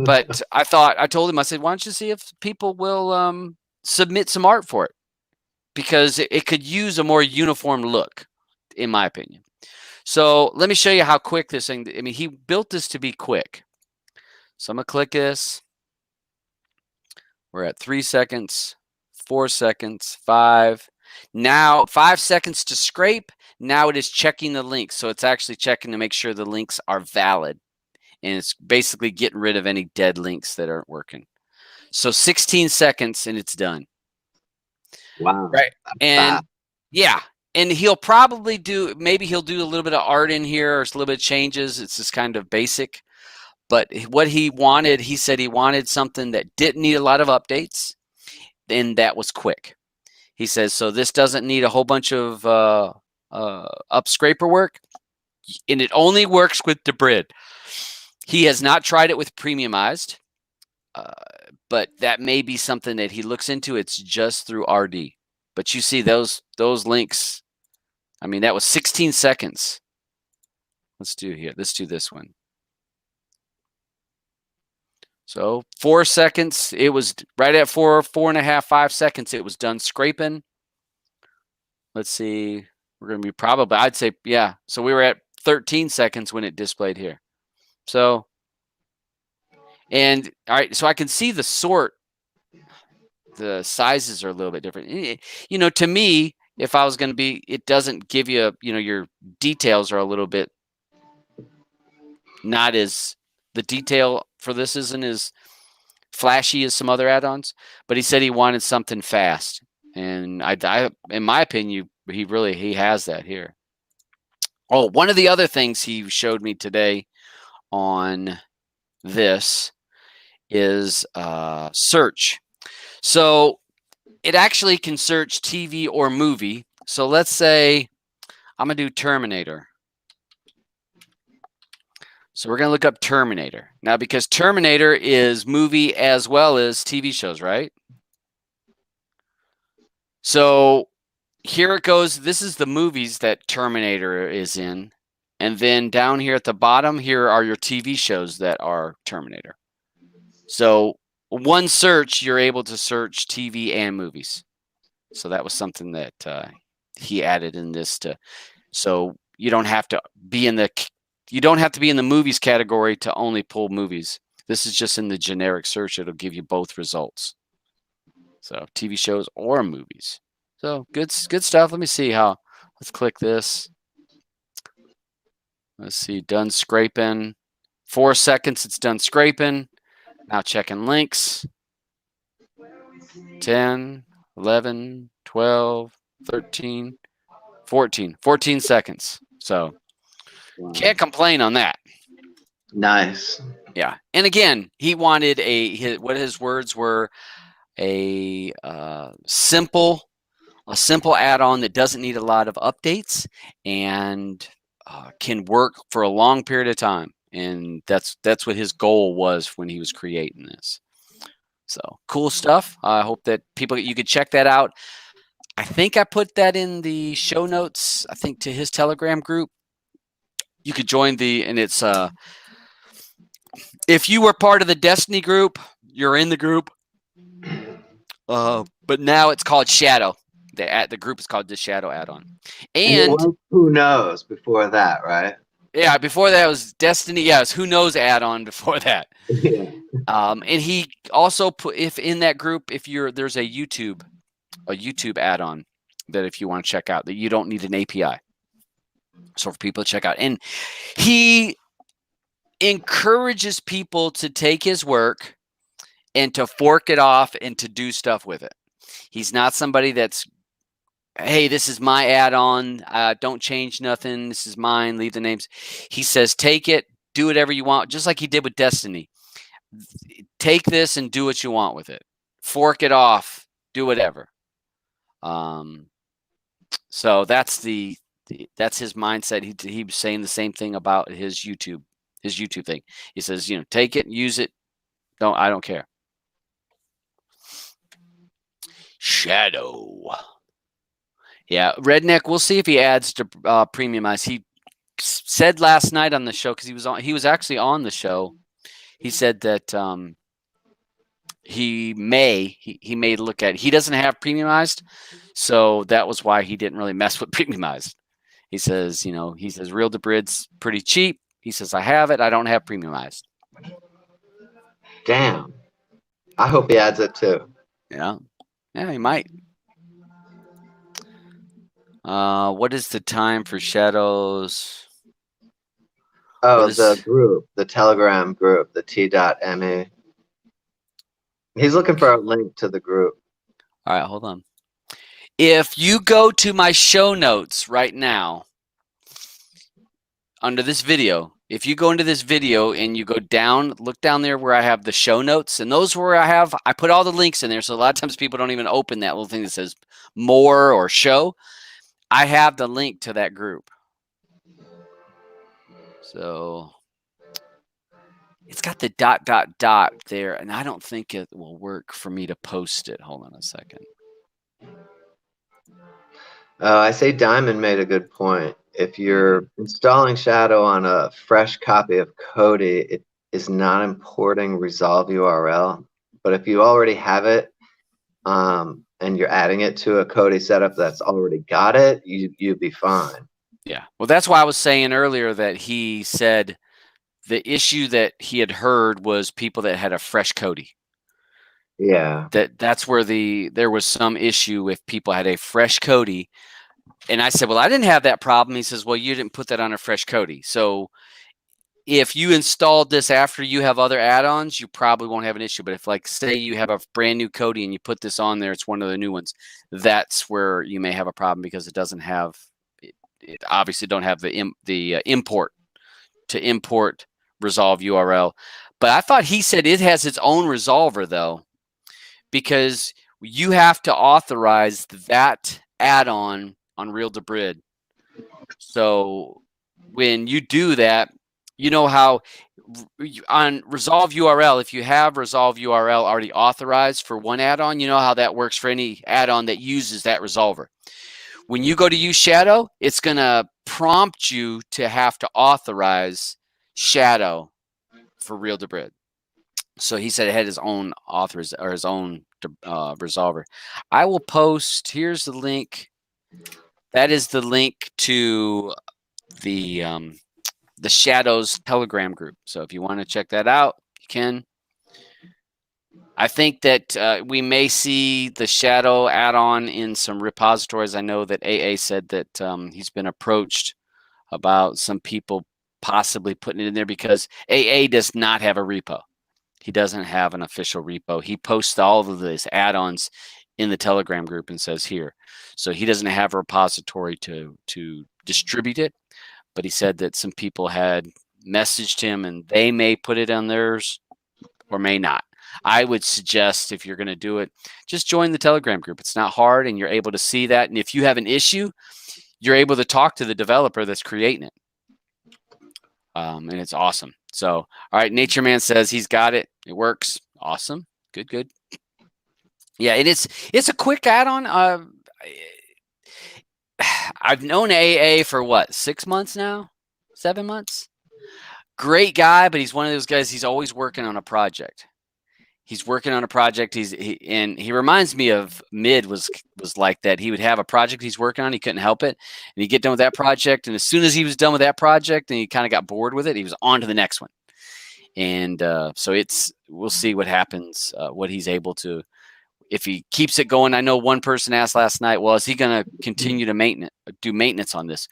But I told him, I said, why don't you see if people will submit some art for it? Because it could use a more uniform look, in my opinion. So let me show you how quick this thing, I mean, he built this to be quick. So I'm going to click this. We're at 3 seconds, 4 seconds, 5. Now 5 seconds to scrape. Now it is checking the links. So it's actually checking to make sure the links are valid. And it's basically getting rid of any dead links that aren't working. So 16 seconds and it's done. Wow. Right. And yeah. And he'll probably maybe he'll do a little bit of art in here or a little bit of changes. It's just kind of basic. But what he wanted, he said he wanted something that didn't need a lot of updates and that was quick. He says, so this doesn't need a whole bunch of up scraper work, and it only works with the Debrid. He has not tried it with premiumized, but that may be something that he looks into. It's just through RD. But you see those links. I mean, that was 16 seconds. Let's do here. Let's do this one. So 4 seconds. It was right at 4.5, 5 seconds. It was done scraping. Let's see. We're going to be probably, I'd say, yeah. So we were at 13 seconds when it displayed here. So, and all right, so I can see the sort. The sizes are a little bit different. You know, to me, if I was going to be, it doesn't give you, you know, your details are a little bit not as, the detail for this isn't as flashy as some other add-ons, but he said he wanted something fast. And I in my opinion, he has that here. Oh, one of the other things he showed me today on this is search. So it actually can search TV or movie. So let's say I'm going to do Terminator. So we're going to look up Terminator. Now, because Terminator is movie as well as TV shows, right? So here it goes. This is the movies that Terminator is in. And then down here at the bottom, here are your TV shows that are Terminator. So one search, you're able to search TV and movies. So that was something that he added in this so you don't have to be in the movies category to only pull movies. This is just in the generic search. It'll give you both results. So TV shows or movies. So good stuff. Let me see how. Let's click this. Let's see. Done scraping. 4 seconds. It's done scraping. Now checking links. 10, 11, 12, 13, 14. 14 seconds. So can't complain on that. Nice. Yeah. And again, he wanted what his words were, a simple add-on that doesn't need a lot of updates and can work for a long period of time. And that's what his goal was when he was creating this. So cool stuff. I hope that you could check that out. I think I put that in the show notes, I think, to his Telegram group. You could join and it's if you were part of the Destiny group, you're in the group. But now it's called Shadow. The group is called the Shadow Add-on. And who knows before that, right? Yeah, before that was Destiny. Yes, who knows add-on before that. Yeah. And he also put, if in that group, there's a YouTube add-on that if you want to check out, that you don't need an API. So for people to check out. And he encourages people to take his work and to fork it off and to do stuff with it. He's not somebody that's, hey, this is my add-on. Don't change nothing. This is mine. Leave the names. He says, take it, do whatever you want, just like he did with Destiny. Take this and do what you want with it. Fork it off. Do whatever. So that's his mindset. He was saying the same thing about his YouTube thing. He says, take it, use it. I don't care. Shadow. Yeah, Redneck, we'll see if he adds to premiumize. He said last night on the show, because he was actually on the show. He said that he may look at it. He doesn't have premiumized, so that was why he didn't really mess with premiumized. He says, Real Debrid's pretty cheap. He says, I have it. I don't have premiumized. Damn. I hope he adds it too. Yeah, he might. What is the time for shadows? Oh, the group, the Telegram group, the t.me. He's looking for a link to the group. All right, hold on. If you go to my show notes right now, under this video, if you go into this video and you go down, look down there where I have the show notes, and those where I put all the links in there. So a lot of times people don't even open that little thing that says more or show. I have the link to that group. So it's got the ... there, and I don't think it will work for me to post it. Hold on a second. I say Diamond made a good point. If you're installing Shadow on a fresh copy of Kodi, it is not importing ResolveURL. But if you already have it, and you're adding it to a Kodi setup that's already got it, you'd be fine. Yeah. Well, that's why I was saying earlier that he said the issue that he had heard was people that had a fresh Kodi. Yeah. That's where there was some issue if people had a fresh Kodi. And I said, well, I didn't have that problem. He says, well, you didn't put that on a fresh Kodi. So if you installed this after you have other add-ons, you probably won't have an issue. But if, like, say you have a brand new Kodi and you put this on there, it's one of the new ones, that's where you may have a problem because it doesn't have it obviously don't have the import to import ResolveURL. But I thought he said it has its own resolver, though, because you have to authorize that add-on on Real Debrid. So when you do that, you know how on ResolveURL, if you have ResolveURL already authorized for one add-on, you know how that works for any add-on that uses that resolver. When you go to use Shadow, it's going to prompt you to have to authorize Shadow for Real Debrid. So he said it had his own his own resolver. I will post. Here's the link. That is the link to the Shadows Telegram group. So if you want to check that out, you can. I think that we may see the Shadow add-on in some repositories. I know that AA said that he's been approached about some people possibly putting it in there because AA does not have a repo. He doesn't have an official repo. He posts all of these add-ons in the Telegram group and says here. So he doesn't have a repository to distribute it, but he said that some people had messaged him and they may put it on theirs or may not. I would suggest if you're going to do it, just join the Telegram group. It's not hard and you're able to see that. And if you have an issue, you're able to talk to the developer that's creating it. And it's awesome. So, all right, Nature Man says he's got it. It works. Awesome. Good. Yeah, it's a quick add-on. I've known AA for what, 6 months now? 7 months? Great guy, but he's one of those guys, he's always working on a project. He's working on a project. He reminds me of Mid was like that. He would have a project he's working on. He couldn't help it. And he'd get done with that project. And as soon as he was done with that project and he kind of got bored with it, he was on to the next one. And so we'll see what happens, what he's able to, if he keeps it going. I know one person asked last night, well, is he going to continue to do maintenance on this?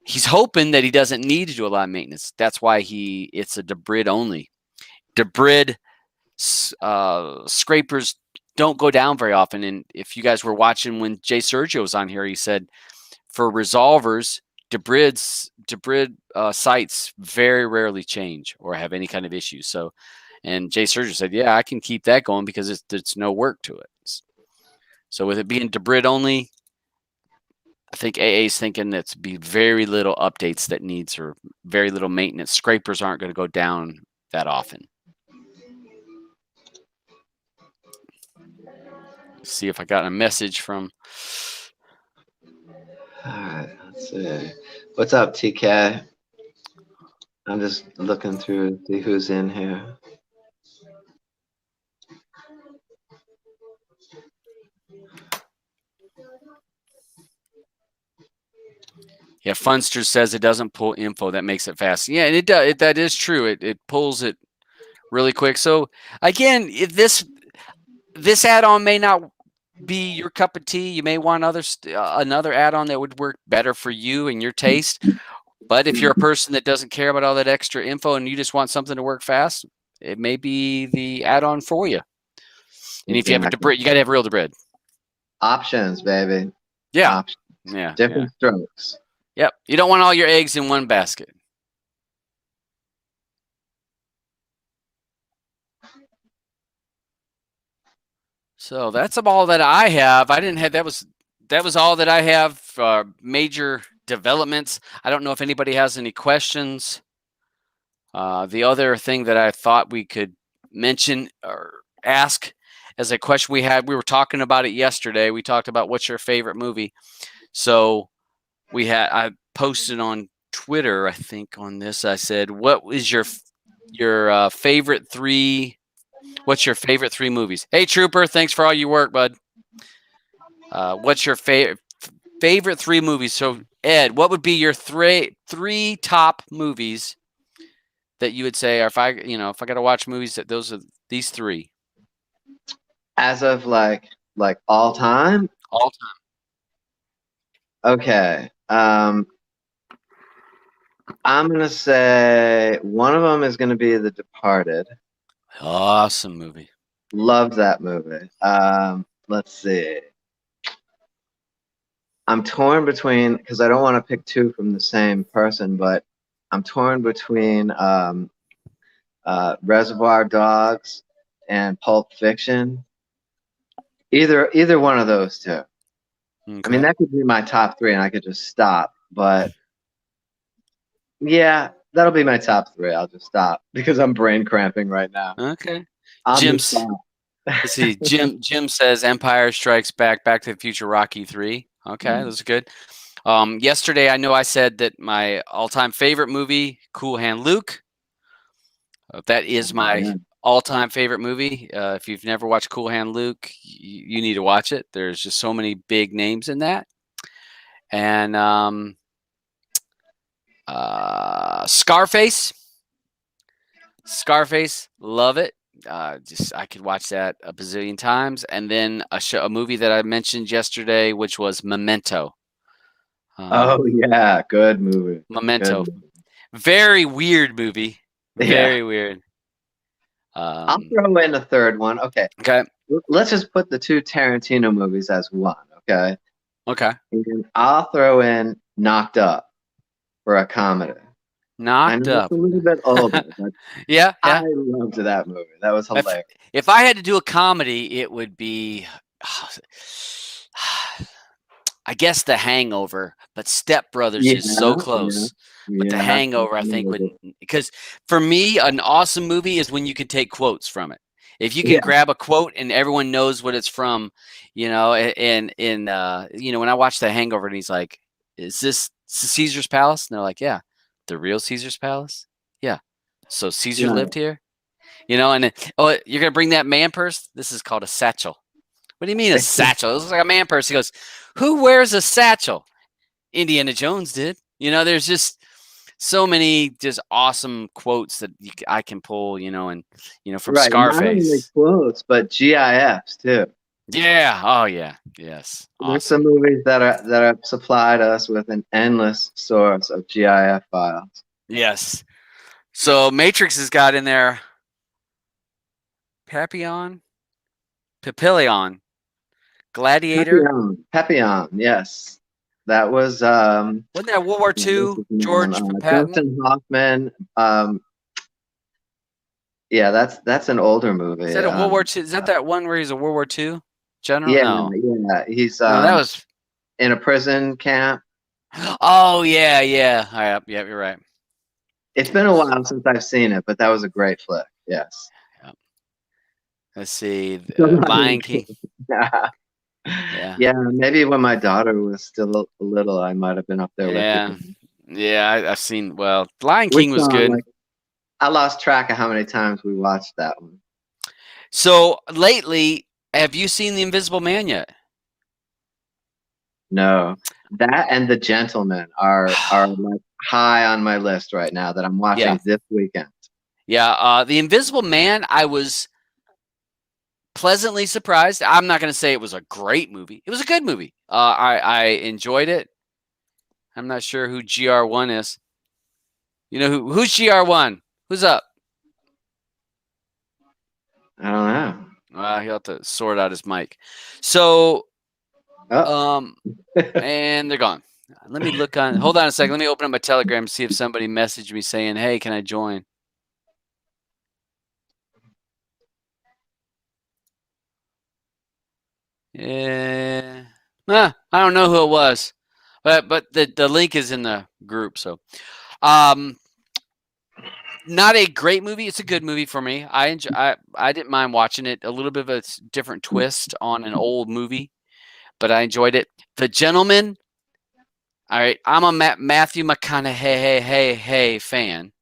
He's hoping that he doesn't need to do a lot of maintenance. That's why it's a Debrid only. Debrid scrapers don't go down very often. And if you guys were watching when Jay Sergio was on here, he said for resolvers, Debrid sites very rarely change or have any kind of issues. So, and Jay Sergio said, yeah, I can keep that going because it's no work to it. So with it being Debrid only, I think AA is thinking that's be very little updates that needs or very little maintenance. Scrapers aren't going to go down that often. See if I got a message from. All right, let's see. What's up, TK? I'm just looking through to see who's in here. Yeah, Funster says it doesn't pull info. That makes it fast. Yeah, and it does. That is true. It pulls it really quick. So again, if this add-on may not be your cup of tea. You may want another add-on that would work better for you and your taste. But if you're a person that doesn't care about all that extra info and you just want something to work fast, it may be the add-on for you. And if you have a debrid, you got to have real debrid. Options, baby. Yeah. Options. Yeah. Different strokes. Yep. You don't want all your eggs in one basket. So that's all that I have. I didn't have that was all that I have. Major developments. I don't know if anybody has any questions. The other thing that I thought we could mention or ask as a question we were talking about it yesterday. We talked about what's your favorite movie. So I posted on Twitter, I think on this, I said, what is your favorite three? What's your favorite three movies? Hey, Trooper, thanks for all your work, bud. What's your favorite three movies? So, Ed, what would be your three top movies that you would say, or if I got to watch movies, that those are these three? As of like all time? All time. Okay. I'm gonna say one of them is gonna be The Departed. Awesome movie. Love that movie. Let's see. I'm torn between, because I don't want to pick two from the same person, but I'm torn between Reservoir Dogs and Pulp Fiction. Either one of those two. Okay. I mean, that could be my top three, and I could just stop. But yeah, that'll be my top three. I'll just stop because I'm brain cramping right now. Okay. Let's see. Jim says Empire Strikes Back, Back to the Future, Rocky 3. Okay, those are good. Yesterday, I know I said that my all-time favorite movie, Cool Hand Luke. That is my all-time favorite movie. If you've never watched Cool Hand Luke, you need to watch it. There's just so many big names in that. And Scarface, love it. I could watch that a bazillion times. And then a movie that I mentioned yesterday, which was Memento. Oh yeah, good movie. Memento, good movie. Very weird movie. Very weird. I'll throw in a third one. Okay. Let's just put the two Tarantino movies as one. Okay. And I'll throw in Knocked Up for a comedy. Knocked Up. It's a little bit older, but yeah. I loved that movie. That was hilarious. If I had to do a comedy, it would be, I guess, The Hangover. But Step Brothers is so close. But The Hangover, I think, would, because for me, an awesome movie is when you can take quotes from it. If you can grab a quote and everyone knows what it's from, when I watch The Hangover and he's like, "Is this Caesar's Palace?" And they're like, "Yeah." The real Caesar's Palace? Yeah. So Caesar lived here? And then, you're going to bring that man purse? This is called a satchel. What do you mean a satchel? It looks like a man purse. He goes, who wears a satchel? Indiana Jones did. There's just so many just awesome quotes that I can pull, from Scarface. Not only quotes, but GIFs too. Yeah. Oh yeah. Yes. Awesome. There's some movies that have supplied us with an endless source of GIF files. Yes. So Matrix has got in there Papillon, Gladiator. Papillon. Yes, that was. Wasn't that World War II? George Patton. Dustin Hoffman. Yeah, that's an older movie. Is that a World War II? Is that one where he's a World War II general? Yeah. He's that was in a prison camp. Oh yeah. All right, yeah, you're right. It's been a while since I've seen it, but that was a great flick. Yes. Yep. Let's see, Lion King. Yeah, maybe when my daughter was still little, I might have been up there with it. Yeah, I've seen. Well, Lion Which King was song? good. Like, I lost track of how many times we watched that one. So lately, have you seen The Invisible Man yet? No, that and The Gentleman are like high on my list right now that I'm Yeah, watching this weekend. yeah. The Invisible Man, I was pleasantly surprised. I'm not going to say it was a great movie. It was a good movie. I enjoyed it. I'm not sure who GR1 is. You know who's GR1? Who's up? I don't know. He'll have to sort out his mic. So, Oh, um, and they're gone. Let me look on. Hold on a second. Let me open up my Telegram and see if somebody messaged me saying, "Hey, can I join?" Yeah. I don't know who it was, but the link is in the group. So, um, not a great movie. It's a good movie for me. I didn't mind watching it. A little bit of a different twist on an old movie, but I enjoyed it. The Gentleman. All right, I'm a Matthew McConaughey fan.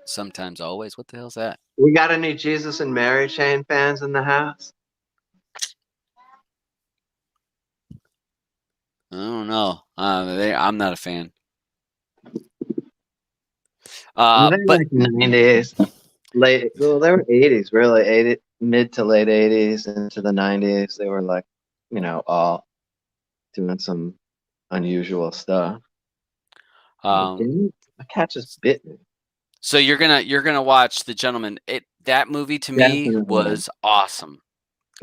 Sometimes, always. What the hell's that? we got any Jesus and Mary Chain fans in the house? I don't know. I'm not a fan. Were they But like 90s, late? Well, they were 80s, really, 80, mid to late 80s into the 90s. They were like, all doing some unusual stuff. um, My cat just bit me. so you're gonna watch The Gentleman. That movie to me Definitely. was awesome.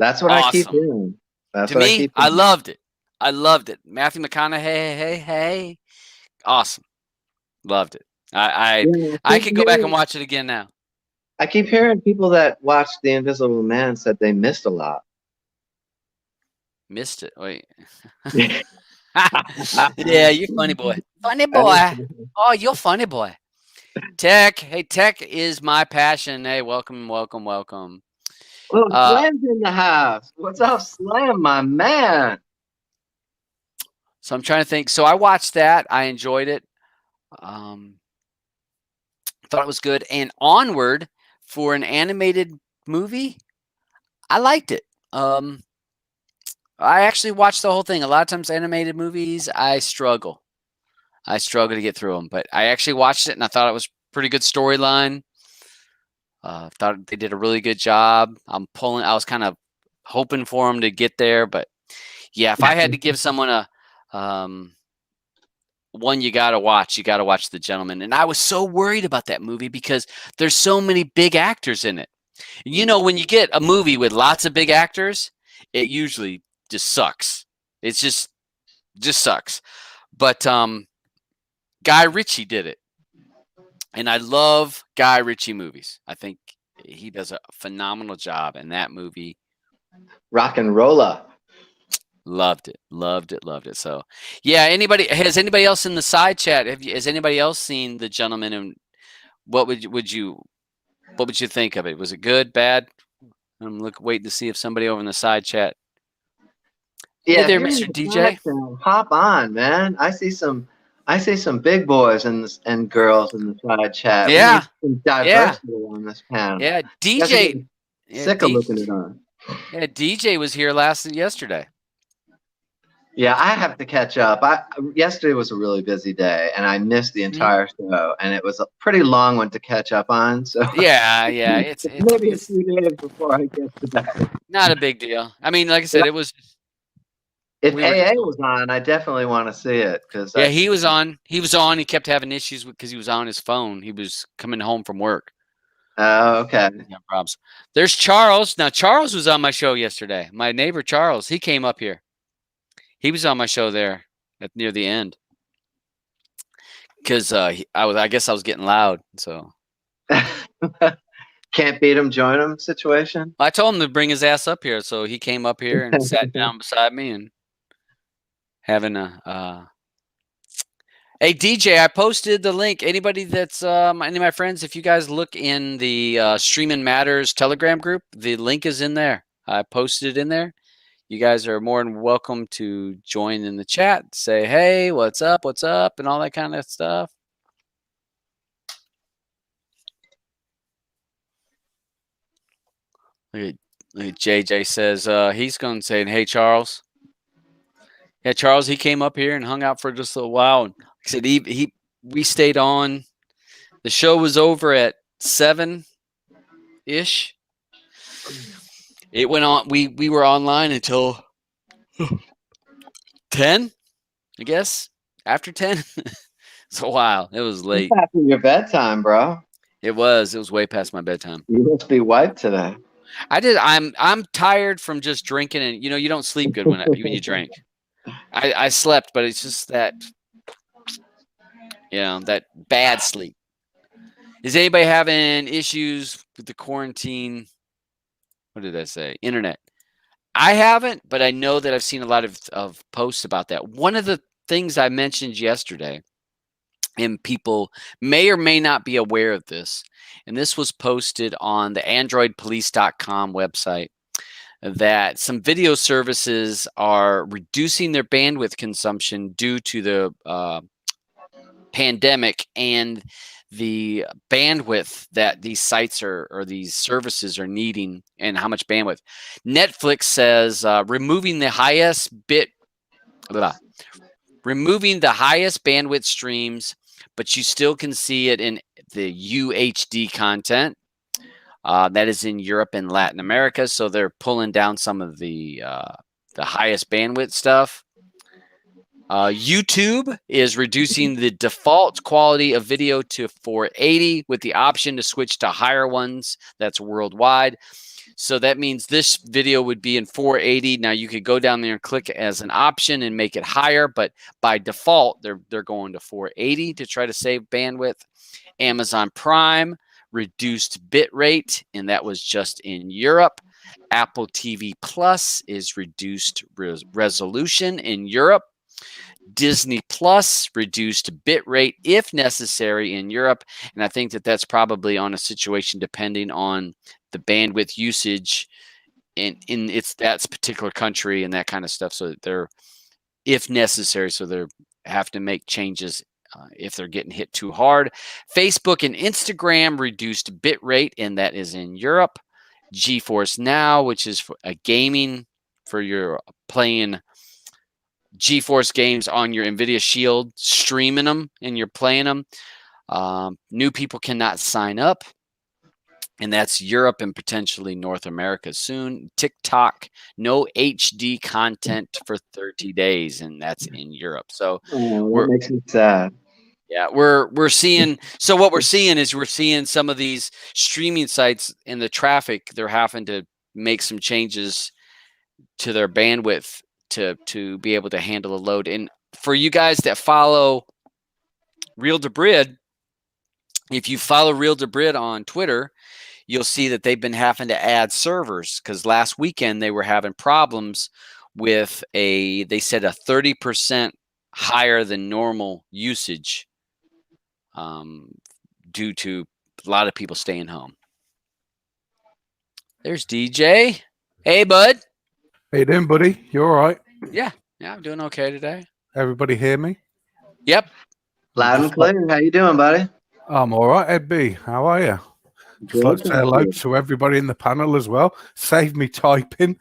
That's what I keep Awesome. hearing. That's To what I me, keep I hearing. loved it. I loved it. Matthew McConaughey, hey, awesome. Loved it. I Yeah, I could go back and watch it again now. I keep hearing people that watched The Invisible Man said they missed a lot. Missed it. Wait. I Yeah, you're funny boy. Funny boy. Oh, you're funny boy. Tech. Hey, tech is my passion. Hey, welcome, welcome, welcome. Oh, Uh, Slam's in the house. What's up, Slam, my man? so I'm trying to think. So I watched that. I enjoyed it. Um, thought it was good. And Onward, for an animated movie, I liked it. I actually watched the whole thing. A lot of times, animated movies, I struggle. I struggle to get through them. But I actually watched it, and I thought it was pretty good storyline. Thought they did a really good job. I was kind of hoping for them to get there, but yeah, if I had to give someone a one you got to watch, The Gentleman. And I was so worried about that movie because there's so many big actors in it. You know, when you get a movie with lots of big actors, it usually just sucks. It's just sucks. But Guy Ritchie did it. And I love Guy Ritchie movies. I think he does a phenomenal job in that movie. Rock and roller. Loved it, loved it, loved it. So, yeah. Has anybody else in the side chat? Has anybody else seen The Gentleman? And what what would you think of it? Was it good, bad? I'm waiting to see if somebody over in the side chat. Hey Yeah, if there, you're in Mr. the DJ. side channel, hop on, man. I see some big boys and girls in the side chat. We Yeah, need some yeah, diversity on this panel. yeah. You guys are DJ, getting yeah, sick of looking it on. yeah. DJ was here yesterday. Yeah, I have to catch up. Yesterday was a really busy day, and I missed the Mhm. entire show, and it was a pretty long one to catch up on. So Yeah, yeah. It's maybe a it's few days before I get to that. not a big deal. I mean, like I said, it was. If We were AA just was on, I definitely want to see it because Yeah, he was on. He was on. He kept having issues because he was on his phone. He was coming home from work. Okay. Yeah, problems. There's Charles. Now Charles was on my show yesterday. My neighbor Charles. He came up here. He was on my show there at near the end because I guess I was getting loud. So Can't beat him, join him situation. I told him to bring his ass up here. So he came up here and sat down beside me and having a. Hey DJ, I posted the link. Anybody that's any of my friends, if you guys look in the Streaming Matters Telegram group, the link is in there. I posted it in there. You guys are more than welcome to join in the chat, say, hey, what's up, and all that kind of stuff. Look at JJ says he's going to say, hey, Charles. Yeah, Charles, he came up here and hung out for just a little while. And like I said, we stayed on. The show was over at 7-ish. It went on. We were online until 10, I guess. After 10. It's a while. It was late. It's after your bedtime, bro. It was way past my bedtime. You must be wiped today. I'm tired from just drinking, and you don't sleep good when you drink. I slept, but it's just that that bad sleep. Is anybody having issues with the quarantine? What did I say? Internet. I haven't, but I know that I've seen a lot of posts about that. One of the things I mentioned yesterday, and people may or may not be aware of this, and this was posted on the androidpolice.com website, that some video services are reducing their bandwidth consumption due to the pandemic and the bandwidth that these sites or these services are needing and how much bandwidth. Netflix says removing the highest bandwidth streams, but you still can see it in the UHD content. That is in Europe and Latin America, so they're pulling down some of the highest bandwidth stuff. YouTube is reducing the default quality of video to 480 with the option to switch to higher ones. That's worldwide. So that means this video would be in 480. Now you could go down there and click as an option and make it higher, but by default, they're going to 480 to try to save bandwidth. Amazon Prime reduced bit rate, and that was just in Europe. Apple TV Plus is reduced resolution in Europe. Disney Plus reduced bit rate if necessary in Europe, and I think that that's probably on a situation depending on the bandwidth usage in that particular country and that kind of stuff. So they're, if necessary, so they have to make changes if they're getting hit too hard. Facebook and Instagram reduced bit rate, and that is in Europe. GeForce Now, which is for a gaming for your playing GeForce games on your NVIDIA Shield, streaming them and you're playing them. New people cannot sign up, and that's Europe and potentially North America soon. TikTok, no HD content for 30 days, and that's in Europe. So that makes me sad. Yeah, we're seeing. So what we're seeing is we're seeing some of these streaming sites in the traffic. They're having to make some changes to their bandwidth to be able to handle the load. And for you guys that follow Real Debrid, if you follow Real Debrid on Twitter, you'll see that they've been having to add servers because last weekend they were having problems with they said a 30% higher than normal usage due to a lot of people staying home. There's DJ. Hey, bud. How you doing, buddy? You all right? Yeah, I'm doing okay today. Everybody hear me? Yep. Loud and clear. How you doing, buddy? I'm all right, Ed B. How are you? Just like to say hello to everybody in the panel as well. Save me typing.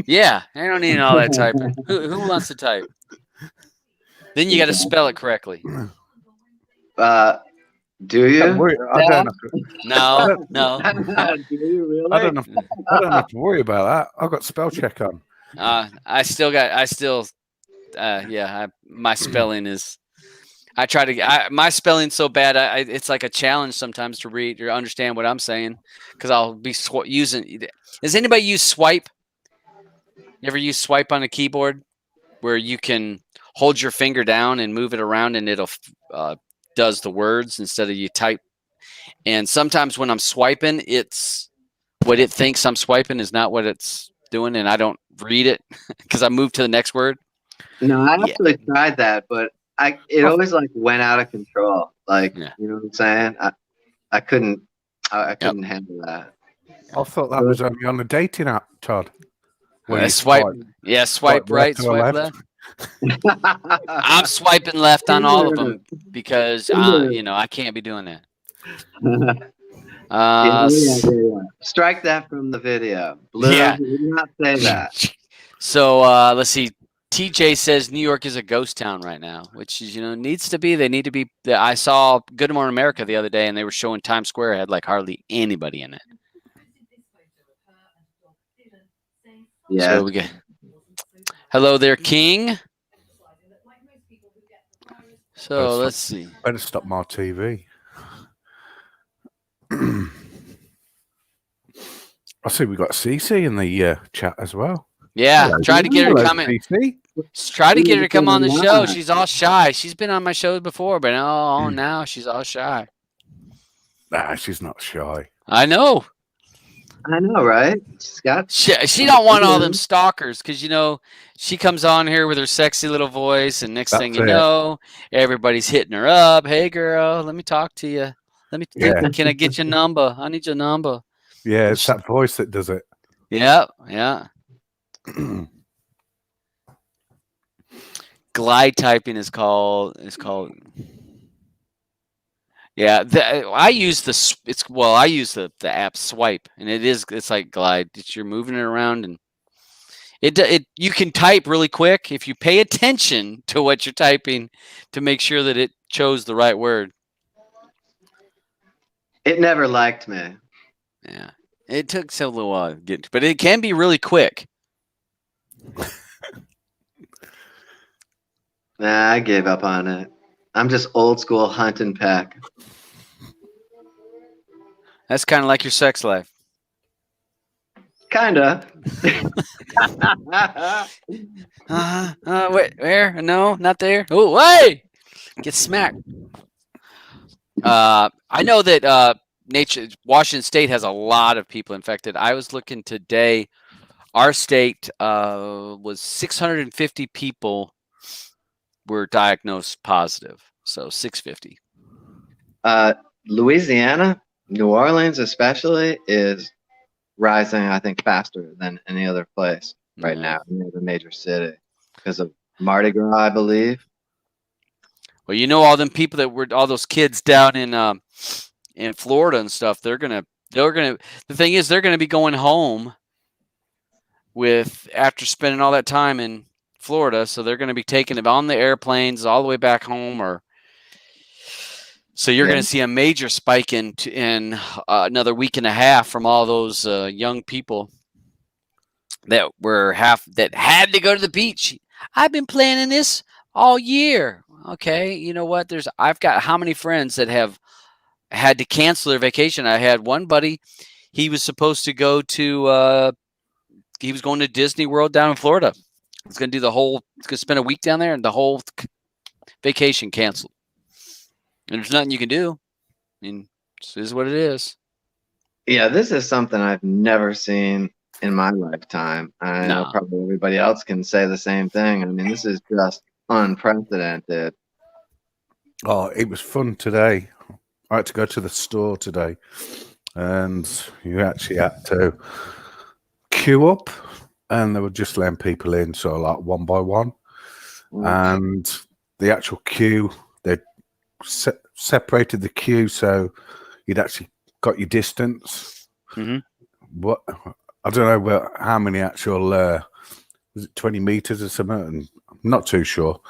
Yeah, I don't need all that typing. Who wants to type? Then you got to spell it correctly. Do you? I don't have to, No. Do you really? I don't have to worry about that. I've got spell check on. My spelling is. My spelling's so bad. It's like a challenge sometimes to read or understand what I'm saying because I'll be using. Does anybody use swipe? You ever use swipe on a keyboard where you can hold your finger down and move it around and it'll does the words instead of you type? And sometimes when I'm swiping, it's what it thinks I'm swiping is not what it's doing, and I don't read it because I moved to the next word. No, I actually tried that, but it always like went out of control. Like, you know what I'm saying? I couldn't handle that. I thought that was only on a dating app, Todd. Where you Swipe. Yeah, swipe right, to a swipe left. I'm swiping left on all of them because I can't be doing that. Strike that from the video. Blue, Yeah. we do not say that. So let's see. TJ says New York is a ghost town right now, which is needs to be. They need to be. I saw Good Morning America the other day, and they were showing Times Square had like hardly anybody in it. Yeah. So we get. Hello there, King. So let's see. Better stop my TV. I see we got CC in the chat as well. Yeah, try to get her to come in. CC. Try to get her to come on the show. She's all shy. She's been on my shows before, but now she's all shy. Nah, she's not shy. I know. I know, right? She don't want all them stalkers because she comes on here with her sexy little voice, and next thing you know, everybody's hitting her up. Hey, girl, let me talk to you. Can I get your number? I need your number. Yeah, it's that voice that does it. Yeah. Glide typing is called. Yeah, I use the app Swipe, and it's like Glide. You're moving it around, and you can type really quick if you pay attention to what you're typing to make sure that it chose the right word. It never liked me. Yeah, it took a little while to get, but it can be really quick. Nah, I gave up on it. I'm just old school hunt and peck. That's kind of like your sex life. Kinda. Wait, where? No, not there. Oh, hey! Get smacked. I know that Washington State has a lot of people infected. I was looking today. Our state was 650 people were diagnosed positive. So 650. Louisiana, New Orleans especially, is rising, I think, faster than any other place right now in the major city because of Mardi Gras, I believe. Well, all them people that were all those kids down in Florida and stuff. They're gonna. The thing is, they're gonna be going home after spending all that time in Florida, so they're gonna be taking them on the airplanes all the way back home, so you're going to see a major spike in another week and a half from all those young people that had to go to the beach. I've been planning this all year. Okay, you know what? I've got how many friends that have had to cancel their vacation. I had one buddy. He was supposed to go to. He was going to Disney World down in Florida. He's going to do he's going to spend a week down there, and the whole vacation canceled. And there's nothing you can do. I mean, this is what it is. Yeah, this is something I've never seen in my lifetime. I know probably everybody else can say the same thing. I mean, this is just unprecedented. Oh, it was fun today. I had to go to the store today, and you actually had to queue up, and they were just letting people in, so like one by one. And the actual queue, they separated the queue so you'd actually got your distance. What I don't know how many actual was it 20 meters or something? I'm not too sure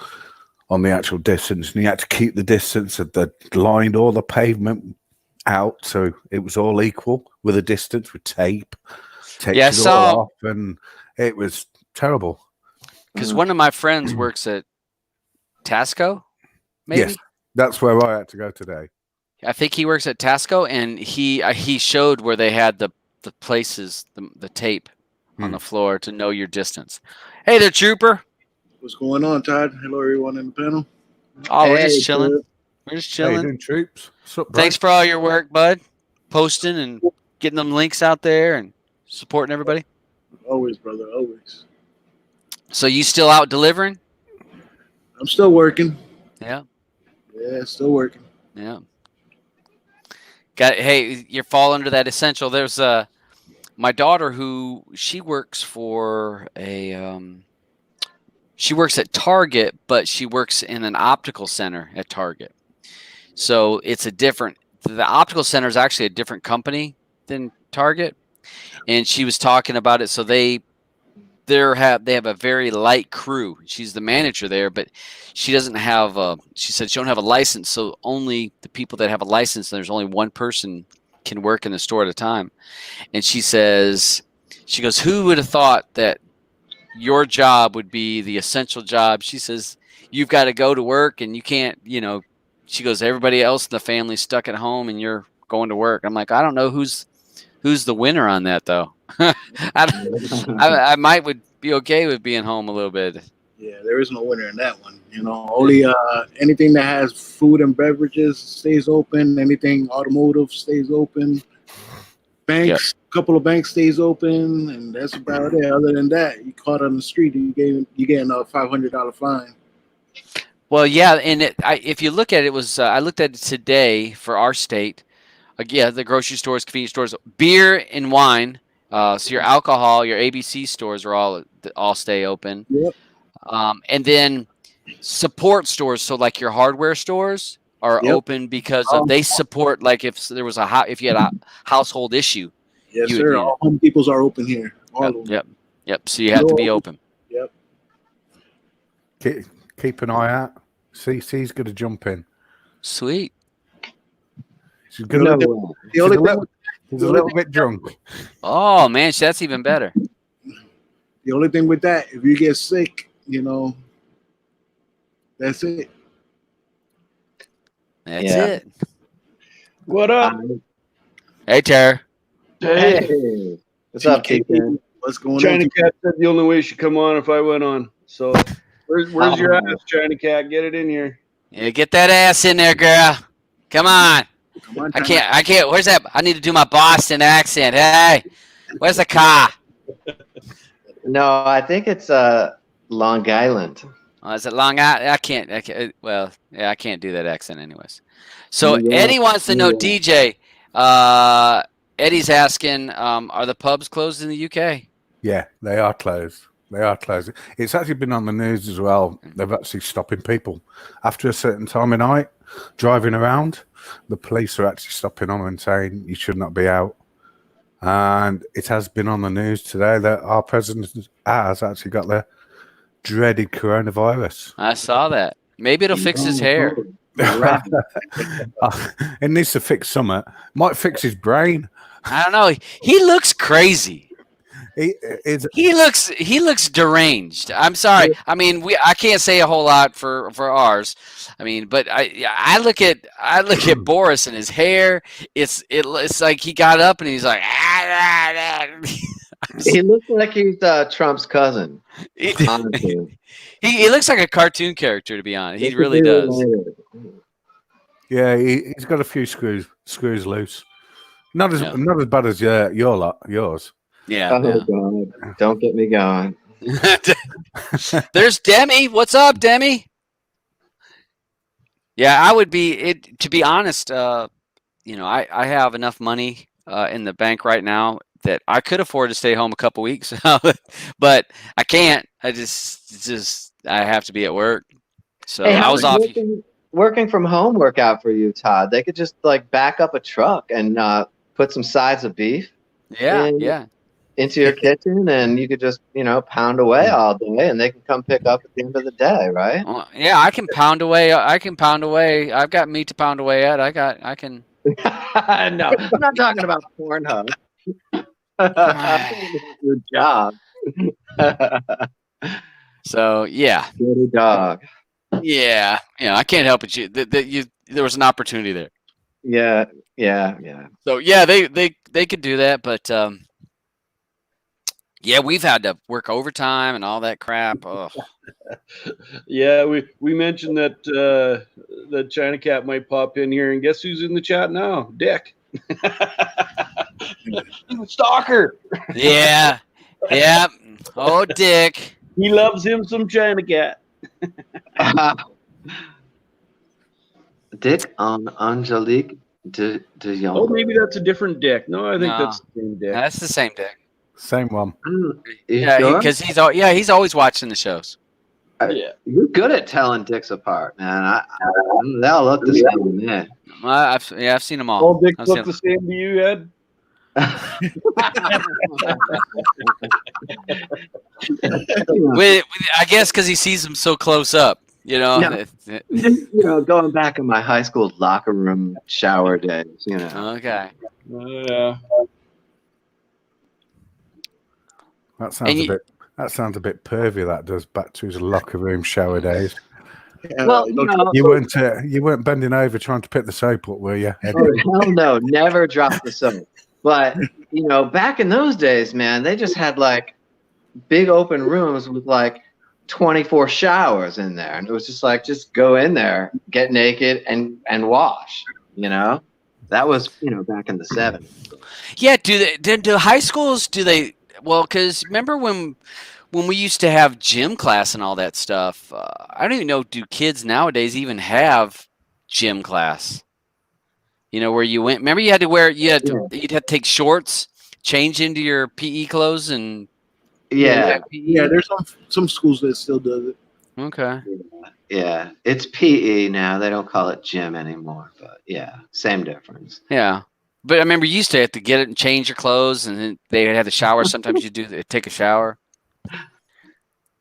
on the actual distance, and you had to keep the distance. They lined all the pavement out so it was all equal with a distance with tape. Yeah, I saw off, and it was terrible. Because one of my friends works at Tasco, maybe. Yes, that's where I had to go today. I think he works at Tasco, and he showed where they had the places, the tape on the floor to know your distance. Hey there, Trooper. What's going on, Todd? Hello, everyone in the panel. Oh, we're just chilling. We're just chilling. How you doing, troops? Thanks for all your work, bud. Posting and getting them links out there and supporting everybody. Always, brother. Always. So you still out delivering? I'm still working. Yeah. Yeah, still working. Yeah. Hey, you fall under that essential. There's my daughter, who she works for she works at Target, but she works in an optical center at Target. So it's the optical center is actually a different company than Target. And she was talking about it. So they have a very light crew. She's the manager there, but she doesn't have she said she don't have a license. So only the people that have a license, there's only one person can work in the store at a time. And she goes, who would have thought that your job would be the essential job? She says, you've got to go to work and you can't, she goes, everybody else in the family's stuck at home and you're going to work. I'm like, I don't know who's the winner on that though. I would be okay with being home a little bit. Yeah, there is no winner in that one. Only anything that has food and beverages stays open. Anything automotive stays open. Banks, a couple of banks stays open, and that's about it. Other than that, you caught on the street, you getting a $500 fine. Well, yeah, and if you look at it, I looked at it today for our state. Yeah, the grocery stores, convenience stores, beer and wine. So your alcohol, your ABC stores are all stay open. Yep. And then support stores, so like your hardware stores are open because they support. Like if there was if you had a household issue. Yes, sir. All Home Depots are open here. All of them. Yep. So you have to be open. Yep. Keep an eye out. CC's going to jump in. Sweet. She's going to. He's a little bit drunk. Oh man, that's even better. The only thing with that, if you get sick, that's it. That's it. What up? Hey, Tara. Hey. What's up, Keaton? What's going China on? Cat said the only way she come on if I went on. So where's your ass, China Cat? Get it in here. Yeah, get that ass in there, girl. Come on. I can't. Where's that? I need to do my Boston accent. Hey, where's the car? No, I think it's Long Island. Oh, is it Long Island? I can't. Well, yeah, I can't do that accent anyways. So Eddie wants to know, DJ. Eddie's asking, are the pubs closed in the UK? Yeah, they are closed. They are closed. It's actually been on the news as well. They've actually stopping people after a certain time of night driving around. The police are actually stopping them and saying you should not be out. And it has been on the news today that our president has actually got the dreaded coronavirus. I saw that. Maybe it'll fix his hair. It needs to fix something. Might fix his brain. I don't know. He looks crazy. He looks deranged. I'm sorry. I mean, I can't say a whole lot for ours. I mean, but I look at Boris and his hair. It's like he got up and he's like. He looks like he's Trump's cousin. He looks like a cartoon character, to be honest. He really does. Yeah, he's got a few screws loose. Not as bad as yours. Yeah. Oh God! Don't get me going. There's Demi. What's up, Demi? Yeah, I would be. To be honest, I have enough money in the bank right now that I could afford to stay home a couple weeks, but I can't. I have to be at work. So Hey, I was off. Working from home work out for you, Todd? They could just like back up a truck and put some sides of beef. Yeah. Into your kitchen, and you could just pound away all day, and they can come pick up at the end of the day, right? Well, yeah, I can pound away. I've got meat to pound away at. I can. No, I'm not talking about Pornhub. Your job. So yeah. Dirty dog. Yeah, I can't help it. There was an opportunity there. Yeah. So yeah, they could do that, but yeah, we've had to work overtime and all that crap. Ugh. Yeah, we mentioned that the China Cat might pop in here, and guess who's in the chat now? Dick. Stalker. Yeah. Oh, Dick. He loves him some China Cat. Dick on Angelique Do Oh, y'all? maybe that's a different dick. No, I think No. that's the same dick. That's the same dick. Same one. You Yeah, sure? because he's always watching the shows. Yeah. You're good at telling dicks apart, man. They all look the same to me. I've seen them all. All dicks I've seen look the same to you, Ed? I guess because he sees them so close up. You know. No. Going back in my high school locker room shower days, Okay. Yeah. That sounds a bit pervy. That does, back to his locker room shower days. Well, You weren't bending over trying to pick the soap up, were you? Oh, hell no, never dropped the soap. But back in those days, man, they just had like big open rooms with like 24 showers in there, and it was just like, just go in there, get naked, and wash. That was back in the 70s. Yeah. Do high schools? Do they? Well, because remember when we used to have gym class and all that stuff. I don't even know. Do kids nowadays even have gym class? Where you went. Remember, you'd have to take shorts, change into your PE clothes, and Yeah. There's some schools that still does it. Okay. Yeah, it's PE now. They don't call it gym anymore, but yeah, same difference. Yeah. But I remember you used to have to get it and change your clothes, and then they would have the shower. Sometimes you take a shower.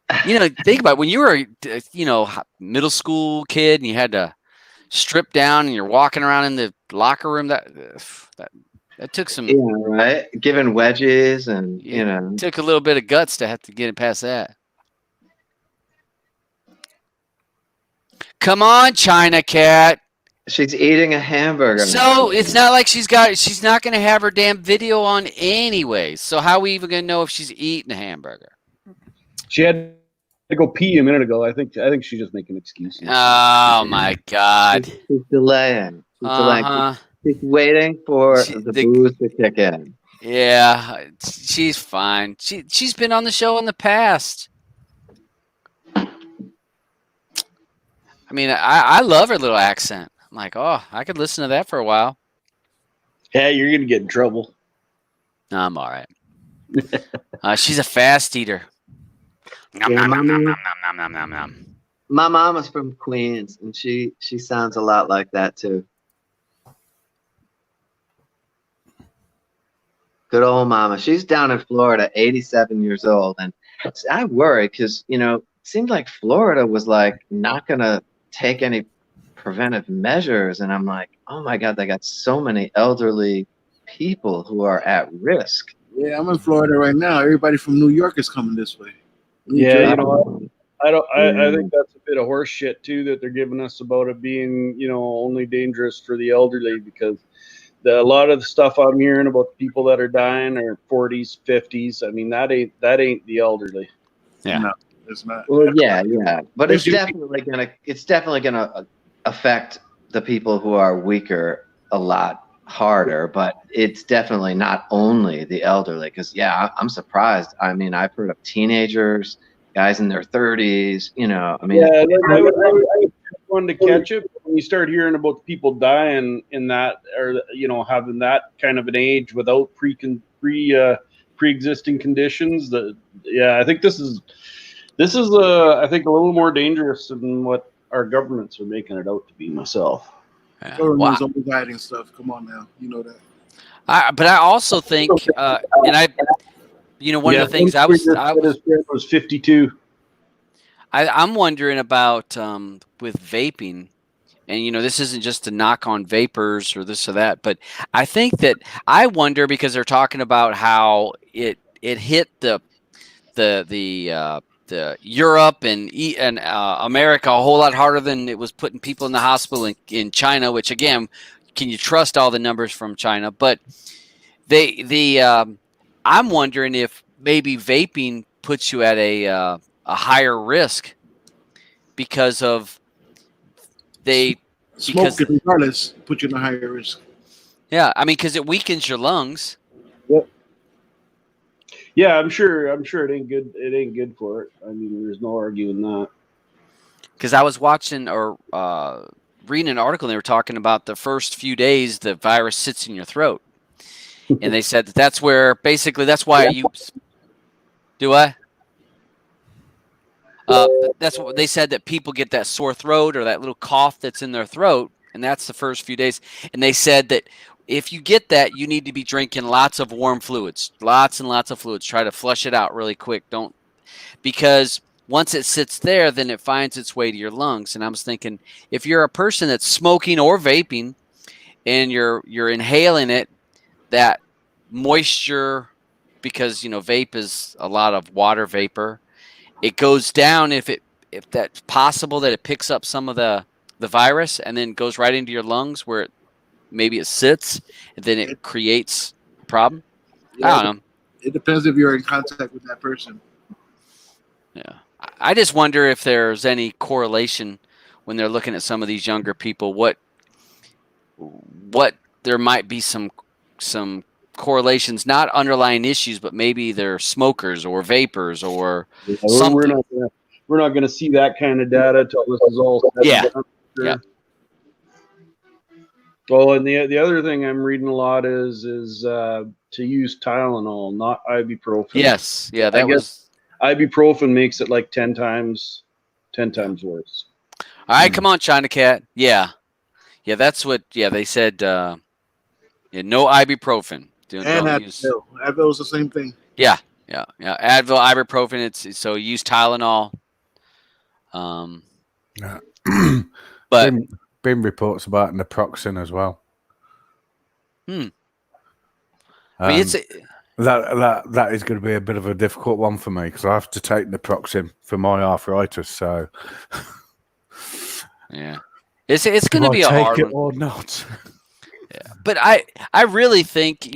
Think about it, when you were, middle school kid, and you had to strip down, and you're walking around in the locker room. That took some. Yeah, right. Giving wedges, and took a little bit of guts to have to get it past that. Come on, China Cat. She's eating a hamburger. So it's not like she's not going to have her damn video on anyways. So how are we even going to know if she's eating a hamburger? She had to go pee a minute ago. I think she's just making excuses. Oh my God. She's delaying. She's waiting for the booze to kick in. Yeah, she's fine. She's been on the show in the past. I mean, I love her little accent. I'm like, oh, I could listen to that for a while. Yeah, you're gonna get in trouble. No, I'm all right. She's a fast eater. My mama's from Queens, and she sounds a lot like that too. Good old mama. She's down in Florida, 87 years old, and I worry because it seemed like Florida was like not gonna take any preventive measures, and I'm like, oh my God, they got so many elderly people who are at risk. Yeah, I'm in Florida right now. Everybody from New York is coming this way. Yeah, I think that's a bit of horse shit too that they're giving us about it being only dangerous for the elderly, because a lot of the stuff I'm hearing about the people that are dying are 40s, 50s. I mean, that ain't the elderly. Yeah, no, it's not. Well, yeah, but it's definitely gonna affect the people who are weaker a lot harder. But it's definitely not only the elderly, because I'm surprised. I mean, I've heard of teenagers, guys in their 30s. I mean, I would want to catch it. When you start hearing about the people dying in that, or having that kind of an age without pre-existing conditions, I think this is I think a little more dangerous than what our governments are making it out to be. Myself, government's always hiding stuff. Come on now, you know that. But I also think, and I, one of the things I was 52. I'm wondering about with vaping, and this isn't just a knock on vapors or this or that, but I think that I wonder, because they're talking about how it hit the Europe and America a whole lot harder than it was putting people in the hospital in China. Which, again, can you trust all the numbers from China? But I'm wondering if maybe vaping puts you at a higher risk because of smoking regardless put you in a higher risk. Yeah, I mean, because it weakens your lungs. Yep. Yeah, I'm sure it ain't good. It ain't good for it. I mean, there's no arguing that. Because I was watching reading an article and they were talking about the first few days the virus sits in your throat. And they said that that's where basically that's why you do I. That's what they said, that people get that sore throat or that little cough that's in their throat, and that's the first few days. And they said that if you get that, you need to be drinking lots of warm fluids, lots and lots of fluids. Try to flush it out really quick. Don't, because once it sits there, then it finds its way to your lungs. And I was thinking, if you're a person that's smoking or vaping and you're inhaling it, that moisture, because vape is a lot of water vapor. It goes down if that's possible, that it picks up some of the virus and then goes right into your lungs where maybe it sits and then it creates a problem. Yeah, I don't know. It depends if you're in contact with that person. Yeah. I just wonder if there's any correlation when they're looking at some of these younger people, what there might be some correlations, not underlying issues, but maybe they're smokers or vapors or something. We're not gonna see that kind of data till this is all said and done. Sure. Yeah. Well, and the other thing I'm reading a lot is to use Tylenol, not ibuprofen. Yes. Yeah. That was ibuprofen makes it like 10 times worse. all right. Come on, China Cat. Yeah. Yeah. That's what. Yeah. They said. No ibuprofen. And Advil. Advil's the same thing. Yeah. Advil, ibuprofen. It's so use Tylenol. But been reports about naproxen as well. I mean, that is going to be a bit of a difficult one for me because I have to take naproxen for my arthritis. So yeah, it's going to be a hard one or not. Yeah, but I really think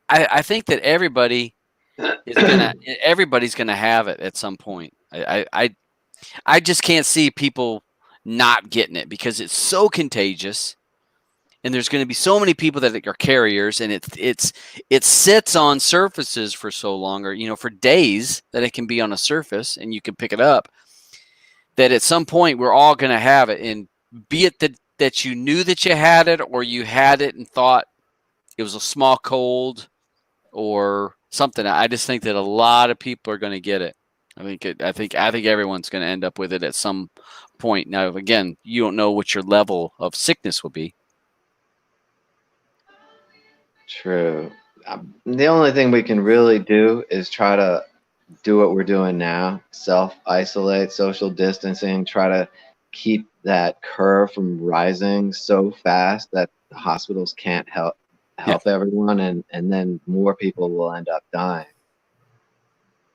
I think that everybody's gonna have it at some point. I just can't see people not getting it because it's so contagious, and there's going to be so many people that are carriers, and it sits on surfaces for so long, or for days, that it can be on a surface and you can pick it up. That at some point we're all going to have it, and be it that you knew that you had it, or you had it and thought it was a small cold or something. I just think that a lot of people are going to get it. I think everyone's going to end up with it at some point. Now, again, you don't know what your level of sickness will be. True. The only thing we can really do is try to do what we're doing now: self-isolate, social distancing, try to keep that curve from rising so fast that the hospitals can't help everyone, and then more people will end up dying.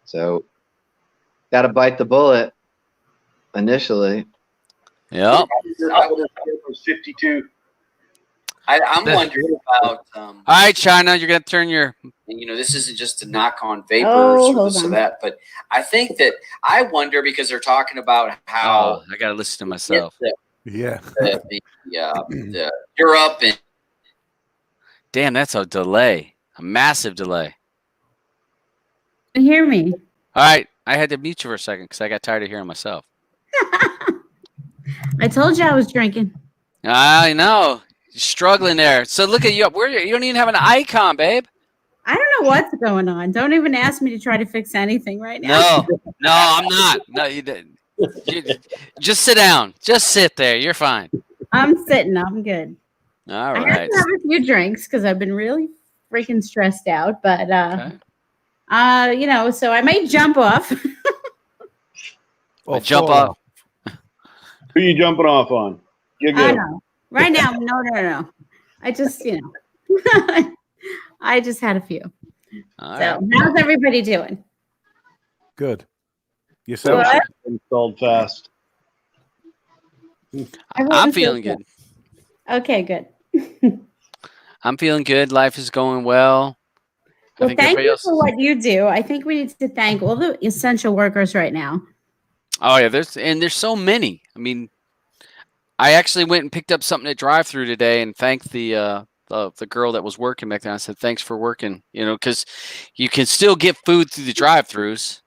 So got to bite the bullet initially. Yeah. 52. I'm wondering about. All right, China, you're going to turn your. This isn't just to knock on vapors or this or that, but I think that I wonder, because they're talking about how I got to listen to myself. The Europe and. Damn, that's a delay, a massive delay. You hear me? All right, I had to mute you for a second because I got tired of hearing myself. I told you I was drinking. I know. You're struggling there. So look at you. You don't even have an icon, babe. I don't know what's going on. Don't even ask me to try to fix anything right now. No, I'm not. No, you didn't. Just sit down. Just sit there. You're fine. I'm sitting. I'm good. All I have right. to have a few drinks because I've been really freaking stressed out. But Okay. So I may jump off. Jump off. Who are you jumping off on? You're good. No. Right now, no. I just, I just had a few. All So right. how's everybody doing? Good. Yourself? What? Installed fast. I'm feeling good. Okay, good. I'm feeling good. Life is going well. Well, thank you for what you do. I think we need to thank all the essential workers right now. Oh yeah, there's so many. I mean, I actually went and picked up something at drive-through today and thanked the girl that was working back there. I said, "Thanks for working," because you can still get food through the drive-throughs,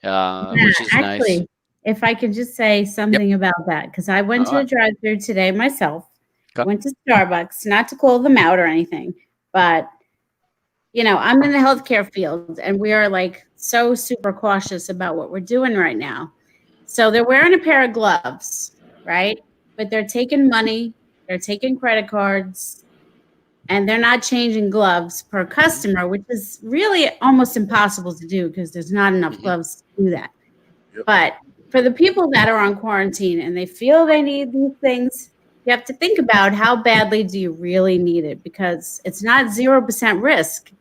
which is actually, nice. if I could just say something about that, because I went to a drive-through today myself. Okay. Went to Starbucks, not to call them out or anything, but you know, I'm in the healthcare field, and we are like so super cautious about what we're doing right now. So they're wearing a pair of gloves, right? But they're taking money, they're taking credit cards, and they're not changing gloves per customer, which is really almost impossible to do because there's not enough gloves to do that. Yep. But for the people that are on quarantine and they feel they need these things, you have to think about how badly do you really need it, because it's not 0% risk.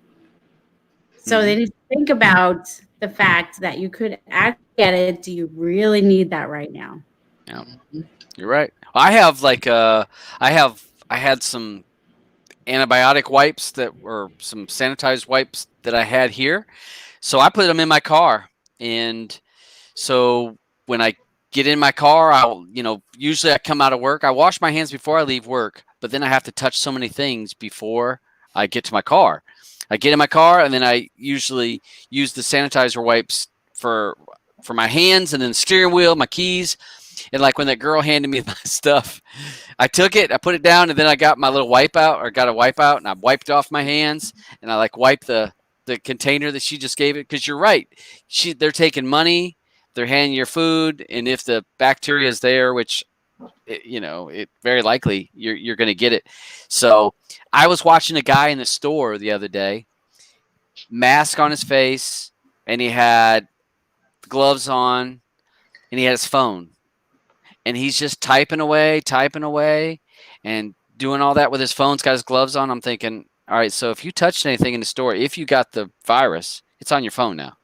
So they need to think about the fact that you could actually get it. Do you really need that right now? Yeah, you're right. I have like I had some antibiotic wipes that were some sanitized wipes that I had here, so I put them in my car, and so when I get in my car, I'll usually I come out of work, I wash my hands before I leave work, but then I have to touch so many things before I get to my car. I get in my car, and then I usually use the sanitizer wipes for my hands, and then the steering wheel, my keys. And like when that girl handed me my stuff, I took it, I put it down, and then I got my little wipe out, or got a wipe out, and I wiped off my hands, and I like wiped the container that she just gave it. Because you're right, they're taking money, they're handing your food, and if the bacteria is there, which it very likely you're going to get it. So I was watching a guy in the store the other day, mask on his face, and he had gloves on, and he had his phone, and he's just typing away, and doing all that with his phone. He's got his gloves on. I'm thinking, all right, so if you touched anything in the store, if you got the virus, it's on your phone now.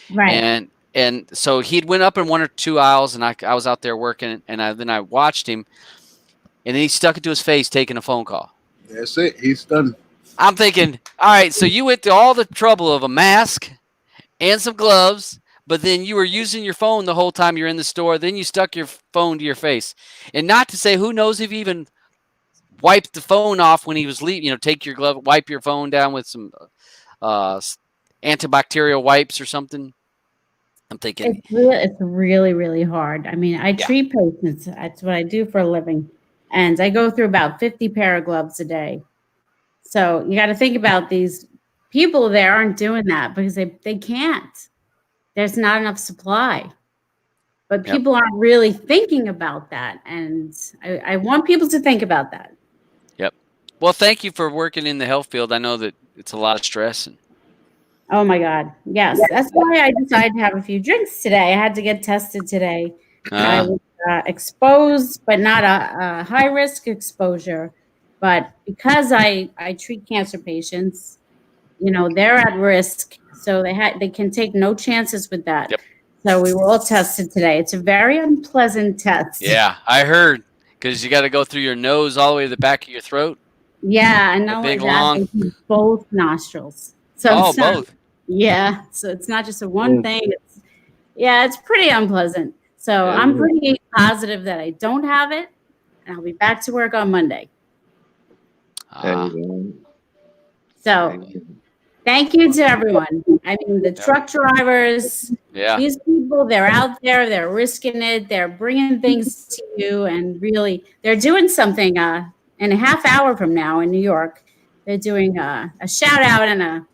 Right. And so he'd went up in one or two aisles, and I was out there working, and then I watched him, and then he stuck it to his face taking a phone call. That's it. He's done. I'm thinking, all right, so you went to all the trouble of a mask and some gloves, but then you were using your phone the whole time you're in the store. Then you stuck your phone to your face. And not to say, who knows if he even wiped the phone off when he was leaving. Take your glove, wipe your phone down with some antibacterial wipes or something. I'm thinking it's really, really hard. I mean, I treat patients. That's what I do for a living. And I go through about 50 pair of gloves a day. So you got to think about these people there aren't doing that because they can't. There's not enough supply. But people aren't really thinking about that. And I want people to think about that. Yep. Well, thank you for working in the health field. I know that it's a lot of stress. Oh my God. Yes. That's why I decided to have a few drinks today. I had to get tested today. I was exposed, but not a high risk exposure. But because I treat cancer patients, they're at risk. So they can take no chances with that. Yep. So we were all tested today. It's a very unpleasant test. Yeah, I heard, because you got to go through your nose all the way to the back of your throat. Yeah, and not big, only that, long. they do both nostrils. So both. Yeah, so it's not just a one thing. It's pretty unpleasant. So I'm pretty positive that I don't have it, and I'll be back to work on Monday. So thank you to everyone. I mean, the truck drivers, these people, they're out there, they're risking it, they're bringing things to you, and really, they're doing something in a half hour from now in New York. They're doing a shout out and a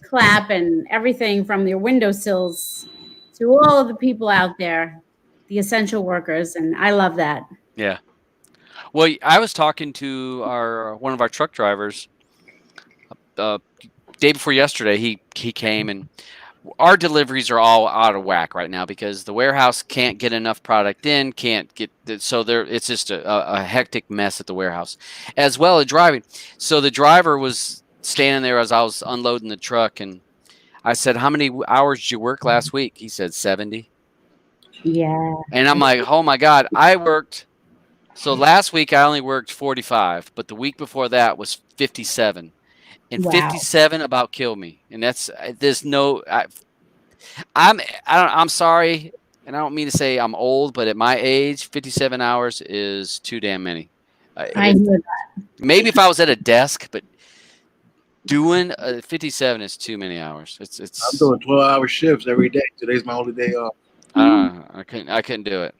clap and everything from their windowsills to all of the people out there, the essential workers, and I love that. Yeah. Well, I was talking to one of our truck drivers day before yesterday. He came, and our deliveries are all out of whack right now because the warehouse can't get enough product in, it's just a hectic mess at the warehouse, as well as driving. So the driver was standing there as I was unloading the truck, and I said, how many hours did you work last week? He said 70. Yeah. And I'm like, oh my God, so last week I only worked 45, but the week before that was 57. And 57 about killed me. And I'm sorry, and I don't mean to say I'm old, but at my age, 57 hours is too damn many. I hear that. Maybe if I was at a desk, but doing 57 is too many hours. I'm doing 12-hour shifts every day. Today's my only day off. I couldn't do it.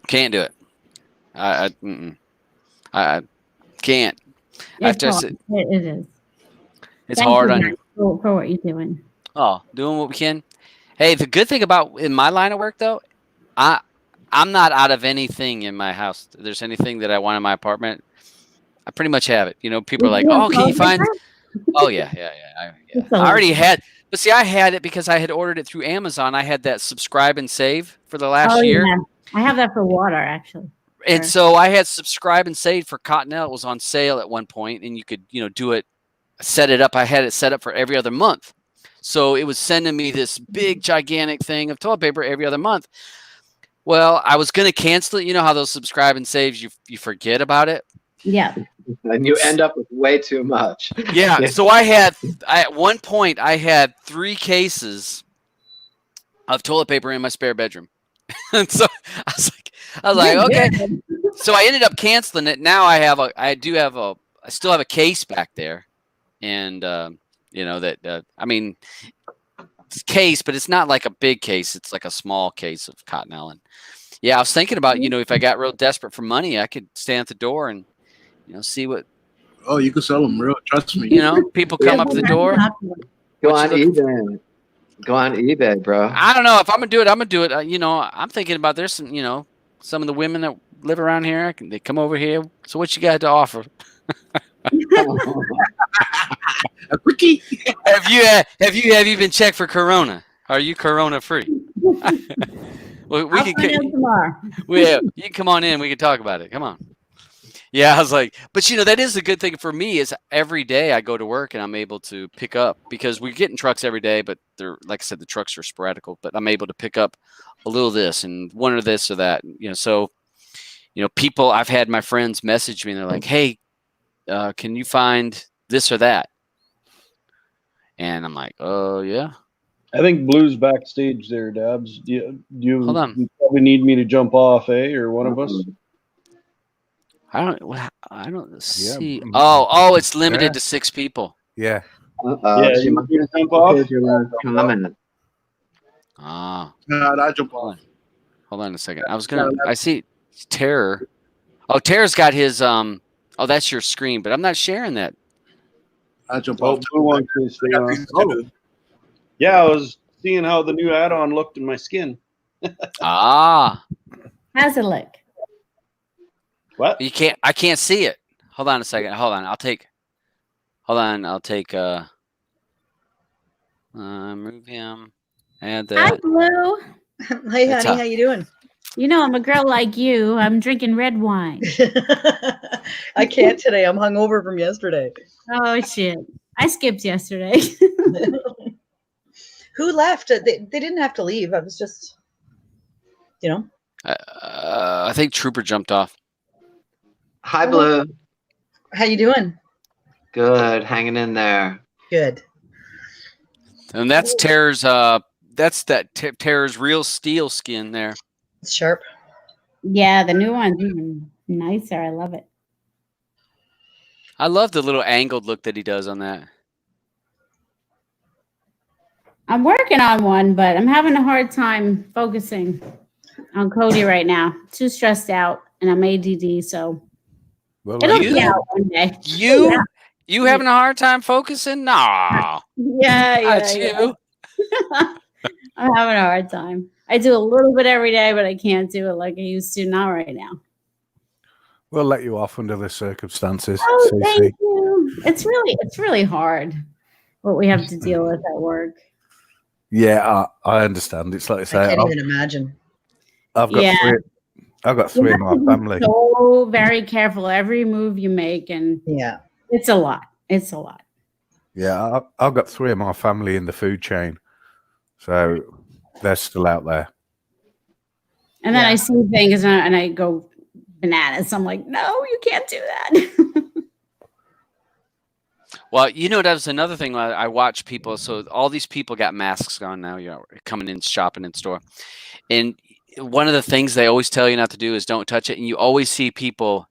Can't do it. I can't. It is. It's hard on you. For what you're doing. Oh, doing what we can. Hey, the good thing about in my line of work though, I'm not out of anything in my house. If there's anything that I want in my apartment, I pretty much have it. You know, people are like, "Oh, can you find?" Oh yeah. I already had, but see, I had it because I had ordered it through Amazon. I had that subscribe and save for the last year. Yeah. I have that for water actually. And so I had subscribe and save for Cottonelle. It was on sale at one point, and you could, do it, set it up. I had it set up for every other month. So it was sending me this big, gigantic thing of toilet paper every other month. Well, I was going to cancel it. You know how those subscribe and saves, you forget about it. Yeah. And you end up with way too much. Yeah. So at one point, I had 3 cases of toilet paper in my spare bedroom. And so I was like, okay. So I ended up canceling it. Now I still have a case back there. And, it's a case, but it's not like a big case. It's like a small case of Cottonelle. And yeah, I was thinking about, if I got real desperate for money, I could stand at the door and, see what. Oh, you could sell them real. Trust me. People come up to the door. Go on eBay. Go on eBay, bro. I don't know if I'm gonna do it. I'm gonna do it. I'm thinking about there's some of the women that live around here. They come over here. So what you got to offer? A quickie. Have you been checked for Corona? Are you Corona free? Well, we can tomorrow. You can come on in. We can talk about it. Come on. Yeah, I was like, but that is a good thing for me is every day I go to work and I'm able to pick up because we're getting trucks every day, but they're, like I said, the trucks are sporadical, but I'm able to pick up a little this and one or this or that, so, people, I've had my friends message me and they're like, hey, can you find this or that? And I'm like, oh yeah. I think Blue's backstage there, Dabs. Do you Hold on. You probably need me to jump off, or one of us? I don't see. Yeah. Oh, it's limited to 6 people. Yeah. Yeah, you jump off. I jump off. Hold on a second. I see Terror. Oh, Terror's got his that's your screen, but I'm not sharing that. I jump off. Yeah, I was seeing how the new add-on looked in my skin. How's it look? What? I can't see it. Hold on a second. Hold on. I'll take move him. Add that. Hi, Blue. Hey, honey, how you doing? I'm a girl like you. I'm drinking red wine. I can't today. I'm hungover from yesterday. Oh shit. I skipped yesterday. Who left? They didn't have to leave. I was just, I think Trooper jumped off. Hi, Blue. How you doing? Good, hanging in there. Good. And that's Terror's. Terror's real steel skin there. It's sharp. Yeah, the new one's even nicer. I love it. I love the little angled look that he does on that. I'm working on one, but I'm having a hard time focusing on Cody right now. Too stressed out, and I'm ADD, so it'll be out one day. You having a hard time focusing? No. Yeah. You. I'm having a hard time. I do a little bit every day, but I can't do it like I used to. Not right now. We'll let you off under the circumstances. Oh, thank you. It's really hard what we have to deal with at work. Yeah, I understand. It's like I say, I can't even imagine. I've got 3 in my family. So very careful every move you make, and yeah, it's a lot. It's a lot. Yeah, I've got 3 of my family in the food chain, so they're still out there. And then I see things and I go bananas. I'm like, no, you can't do that. Well, that was another thing. I watch people. So all these people got masks on now. Coming in, shopping in store, and one of the things they always tell you not to do is don't touch it. And you always see people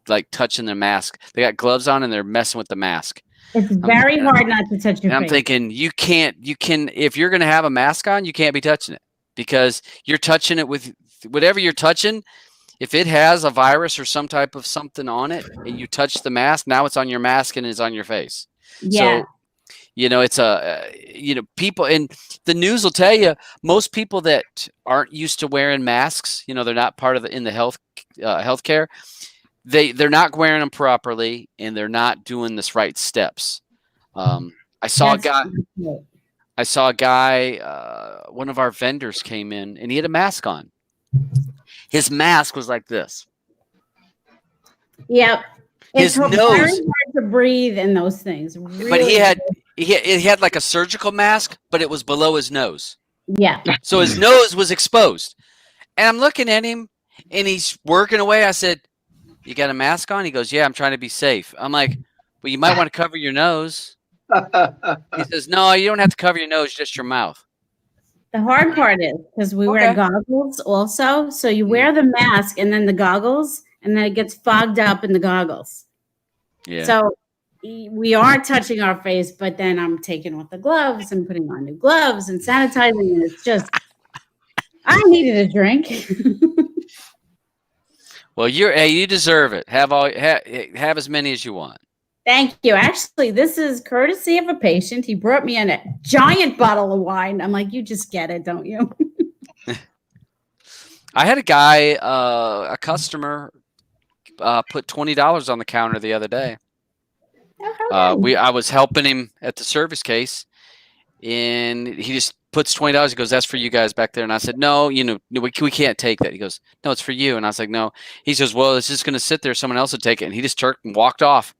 like touching their mask. They got gloves on and they're messing with the mask. It's very hard not to touch your face. I'm thinking you can if you're going to have a mask on, you can't be touching it. because you're touching it with whatever you're touching. If it has a virus or some type of something on it and you touch the mask, now it's on your mask and it's on your face. Yeah. So, it's people, and the news will tell you most people that aren't used to wearing masks, they're not part of in the healthcare. They're not wearing them properly and they're not doing this right steps. I saw a guy, one of our vendors came in and he had a mask on. His mask was like this. Yep. His it's nose, very hard to breathe in those things. Really, but he had like a surgical mask, but it was below his nose. Yeah. So his nose was exposed. And I'm looking at him and he's working away. I said, "You got a mask on?" He goes, "Yeah, I'm trying to be safe." I'm like, "Well, you might want to cover your nose." He says, "No, you don't have to cover your nose, just your mouth." The hard part is because we wear goggles also. So you wear the mask and then the goggles, and then it gets fogged up in the goggles. Yeah. So we are touching our face, but then I'm taking off the gloves and putting on new gloves and sanitizing. And it's just, I needed a drink. Well, you deserve it. Have as many as you want. Thank you. Actually, this is courtesy of a patient. He brought me in a giant bottle of wine. I'm like, you just get it, don't you? I had a guy, a customer, put $20 on the counter the other day. I was helping him at the service case, and he just puts $20. He goes, "That's for you guys back there." And I said, "No, we can't take that." He goes, "No, it's for you." And I was like, "No." He says, "Well, it's just going to sit there. Someone else will take it." And he just turned and walked off.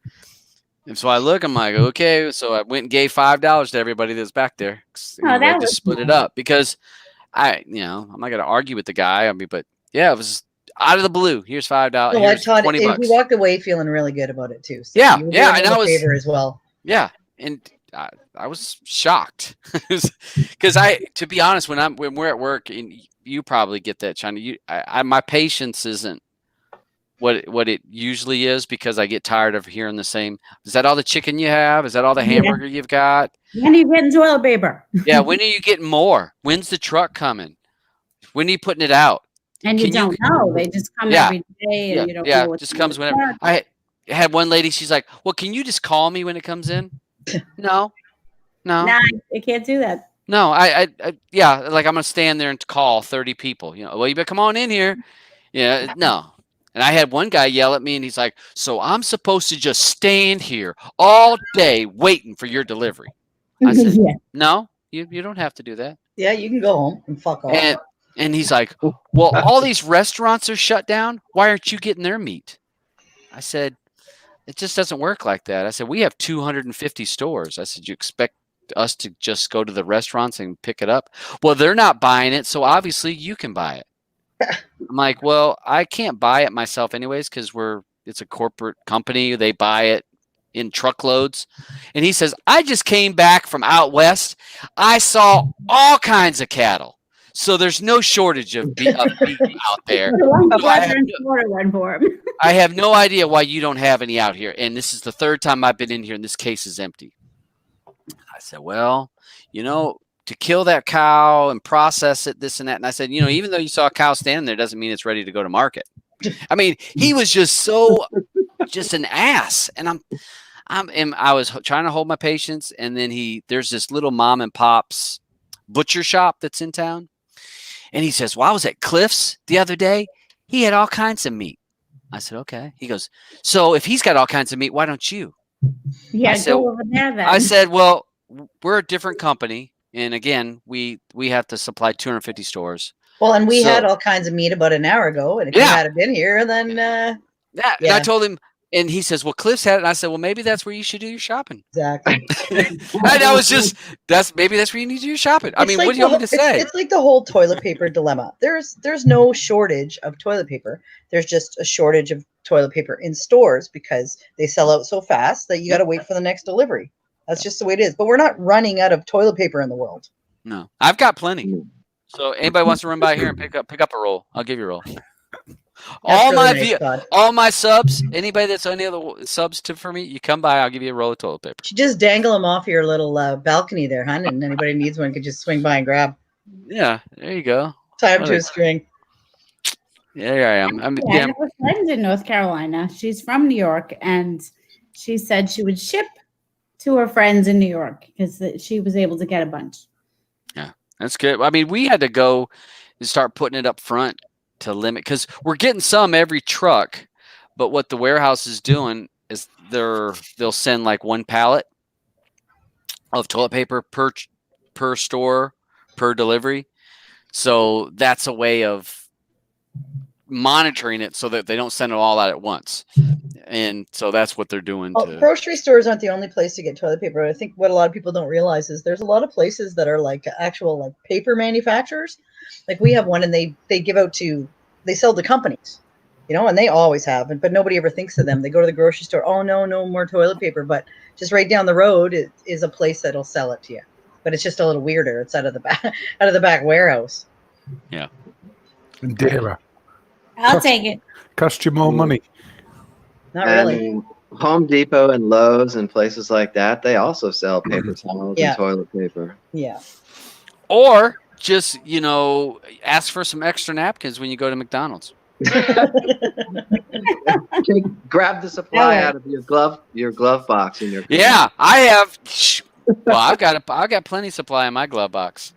And so I look, I'm like, okay. So I went and gave $5 to everybody that's back there. I just split it up because I'm not going to argue with the guy. I mean, but yeah, it was out of the blue. Here's $5. Well, here's $20. He walked away feeling really good about it too. So Yeah, you yeah, and I was favor as well. Yeah, and I was shocked because to be honest, when we're at work, and you probably get that, China. My patience isn't what it usually is because I get tired of hearing the same. Is that all the chicken you have? Is that all the hamburger you've got? When are you getting toilet paper? Yeah, when are you getting more? When's the truck coming? When are you putting it out? And you don't know. They just come every day, and you don't know. It just comes whenever. I had one lady. She's like, "Well, can you just call me when it comes in?" No. Nah, I can't do that. No, like I'm gonna stand there and call 30 people. Well, you better come on in here. Yeah, no. And I had one guy yell at me, and he's like, "So I'm supposed to just stand here all day waiting for your delivery?" I said, "No, you don't have to do that." Yeah, you can go home and fuck off. And he's like, "Well, all these restaurants are shut down. Why aren't you getting their meat?" I said, "It just doesn't work like that." I said, "We have 250 stores." I said, "You expect us to just go to the restaurants and pick it up?" "Well, they're not buying it, so obviously you can buy it." I'm like, "Well, I can't buy it myself anyways because it's a corporate company. They buy it in truckloads." And he says, "I just came back from out west. I saw all kinds of cattle. So there's no shortage of beef out there. I have no idea why you don't have any out here. And this is the third time I've been in here, and this case is empty." I said, "Well, to kill that cow and process it, this and that." And I said, "Even though you saw a cow standing there, doesn't mean it's ready to go to market." I mean, he was just an ass. And I was trying to hold my patience. And then there's this little mom and pop's butcher shop that's in town. And he says, "Well, I was at Cliff's the other day. He had all kinds of meat." I said, "Okay." He goes, "So if he's got all kinds of meat, why don't you?" Yeah, go over there then. I said, "Well, we're a different company. And again, we have to supply 250 stores." Well, and we had all kinds of meat about an hour ago. And if you had been here, then And I told him, and he says, "Well, Cliff's had it." And I said, "Well, maybe that's where you should do your shopping." Exactly. And I was just, maybe that's where you need to do your shopping. I mean, what do you want me to say? It's like the whole toilet paper dilemma. There's no shortage of toilet paper. There's just a shortage of toilet paper in stores because they sell out so fast that you got to wait for the next delivery. That's just the way it is. But we're not running out of toilet paper in the world. No, I've got plenty. So anybody wants to run by here and pick up a roll, I'll give you a roll. All my subs, anybody that's any other subs for me, you come by, I'll give you a roll of toilet paper. You just dangle them off your little balcony there, hon, and anybody needs one could just swing by and grab. Yeah, there you go. Tie him What to a- a string. Yeah, here I am. I'm, Yeah, I yeah, have a friend in North Carolina. She's from New York, and she said she would ship to her friends in New York because she was able to get a bunch. that's good. I mean, we had to go and start putting it up front to limit because we're getting some every truck, but what the warehouse is doing is they'll send like one pallet of toilet paper per store per delivery. So that's a way of monitoring it so that they don't send it all out at once. And so that's what they're doing. Well, grocery stores aren't the only place to get toilet paper. I think what a lot of people don't realize is there's a lot of places that are like actual like paper manufacturers. Like we have one, and they give out to they sell to companies, you know, and they always have, but nobody ever thinks of them. They go to the grocery store. Oh no more toilet paper, but just right down the road is a place that'll sell it to you. But it's just a little weirder. It's out of the back warehouse. Yeah. And dearer. I'll take it. Cost you more money. Not really. And Home Depot and Lowe's and places like that, they also sell paper towels and toilet paper. Yeah. Or just, ask for some extra napkins when you go to McDonald's. Grab the supply out of your glove box in your Yeah, I have. Well, I've got plenty of supply in my glove box.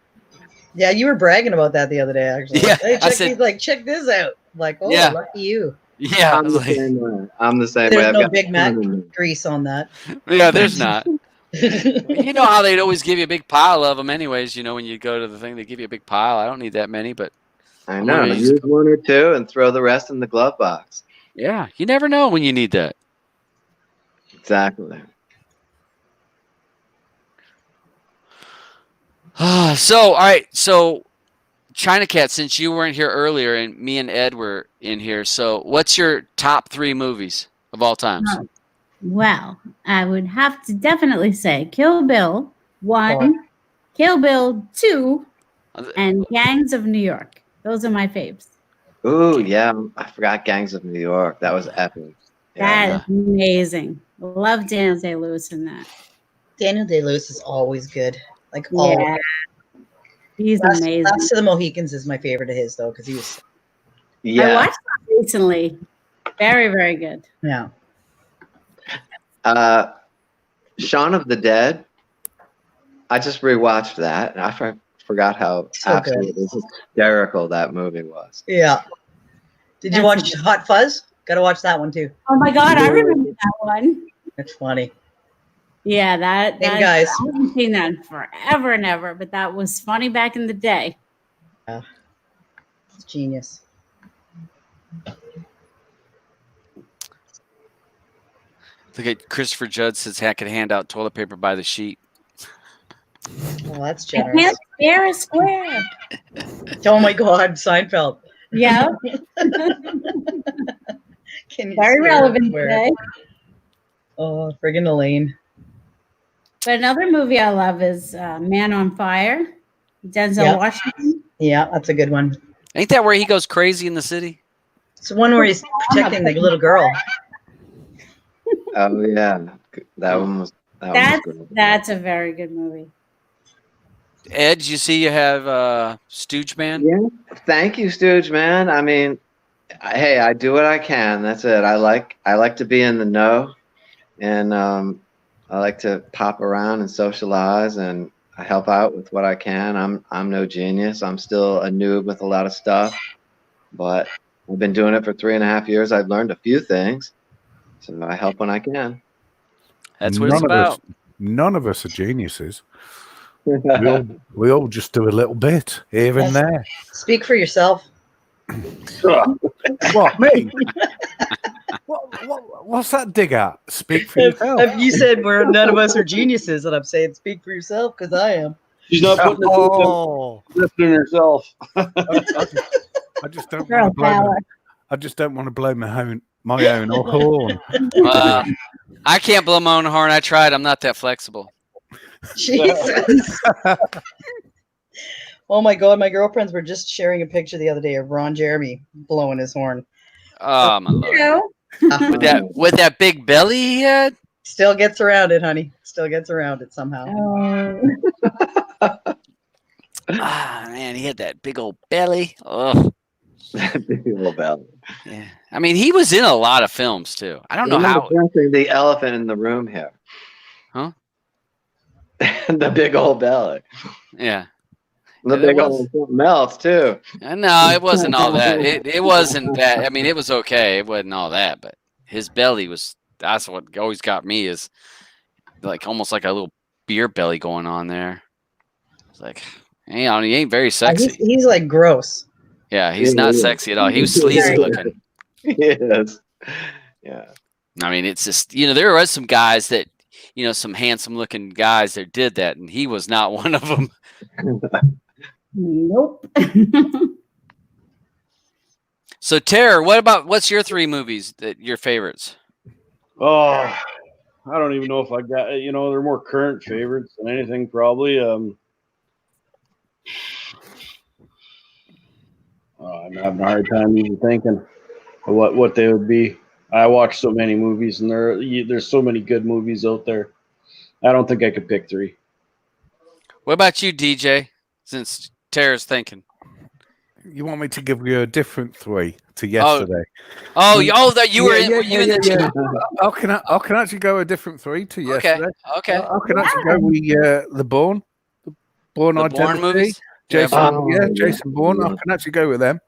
Yeah, you were bragging about that the other day, actually. Yeah, hey, I said, check this out. Like, oh, yeah. lucky you. Yeah, I'm the same way. I'm the same way. There's I've no got Big Mac grease on that. Yeah, there's not. You know how they'd always give you a big pile of them, anyways. When you go to the thing, they give you a big pile. I don't need that many, but I know. Use one or two and throw the rest in the glove box. Yeah, you never know when you need that. Exactly. So, all right. So, China Cat, since you weren't here earlier and me and Ed were in here, so what's your top 3 movies of all times? Well, I would have to definitely say Kill Bill 1, Kill Bill 2, and Gangs of New York. Those are my faves. Ooh, yeah. I forgot Gangs of New York. That was epic. Yeah. That is amazing. Love Daniel Day-Lewis in that. Daniel Day-Lewis is always good. Like, always. He's amazing. Last of the Mohicans is my favorite of his, though, because he was. Yeah. I watched that recently. Very, very good. Yeah. Shaun of the Dead. I just rewatched that, and I forgot how absolutely hysterical that movie was. Yeah. Did you watch Hot Fuzz? Got to watch that one too. Oh my God, I remember that one. It's funny. Yeah, that guys. I haven't seen that in forever and ever, but that was funny back in the day. Yeah. It's genius. Look at Christopher Judd says I could hand out toilet paper by the sheet. Well, that's I generous. can't spare a square. Oh my God, Seinfeld. Yeah. Very relevant today. Oh, friggin' Elaine. But another movie I love is Man on Fire. Denzel Washington. Yeah, that's a good one. Ain't that where he goes crazy in the city? It's the one where he's protecting the little girl. Oh yeah, that one was. That's a very good movie. Ed, you see you have Stooge Man? Yeah, thank you, Stooge Man. I mean, hey, I do what I can. That's it. I like to be in the know, and I like to pop around and socialize, and I help out with what I can. I'm no genius. I'm still a noob with a lot of stuff, but I've been doing it for 3.5 years. I've learned a few things, so I help when I can. That's what it's about. None of us are geniuses. we all just do a little bit here and there. Speak for yourself. What, me? What's that dig at? Speak for yourself. If you said none of us are geniuses, and I'm saying speak for yourself because I am. She's not putting in herself. I just don't want to blow. I just don't want to blow my own horn. I can't blow my own horn. I tried. I'm not that flexible. Jesus. Oh my God, my girlfriends were just sharing a picture the other day of Ron Jeremy blowing his horn. Oh my Lord. With that big belly he had? Still gets around it, honey. Still gets around it somehow. Man, he had that big old belly. Oh, Big old belly. yeah. I mean, he was in a lot of films too. I don't know You're not how. addressing the elephant in the room here. Huh? The big old belly. Yeah. The Yeah, there big was. old something else too. No, it wasn't all that. It wasn't that. I mean, it was okay. It wasn't all that, but his belly was. That's what always got me, is like almost like a little beer belly going on there. It's like, he ain't very sexy. He's like gross. Yeah, he's Yeah, not yeah. sexy at all. He was sleazy looking. Yes. Yeah. I mean, it's just, there was some guys that, some handsome looking guys that did that, and he was not one of them. Nope. So, Tara, what's your 3 movies that your favorites? Oh, I don't even know if I got. They're more current favorites than anything, probably. I'm having a hard time even thinking of what they would be. I watch so many movies, and there's so many good movies out there. I don't think I could pick 3. What about you, DJ? Since Tara's thinking. You want me to give you a different 3 to yesterday? That you were in. Yeah, Were you in the chat? I can actually go a different 3 to yesterday. Okay. I can actually go with the Bourne Identity. Movies. Jason Bourne. I can actually go with them.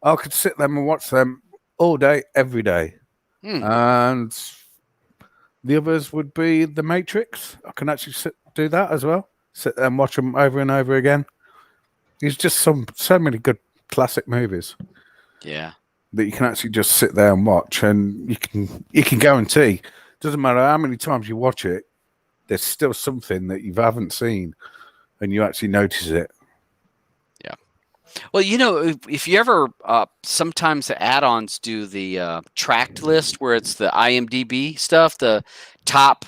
I could sit them and watch them all day, every day. And the others would be The Matrix. I can actually do that as well. Sit there and watch them over and over again. There's just so many good classic movies. Yeah. That you can actually just sit there and watch, and you can guarantee, doesn't matter how many times you watch it, there's still something that you haven't seen, and you actually notice it. Yeah. Well, if you ever, sometimes the add-ons do the tracked list where it's the IMDb stuff, the top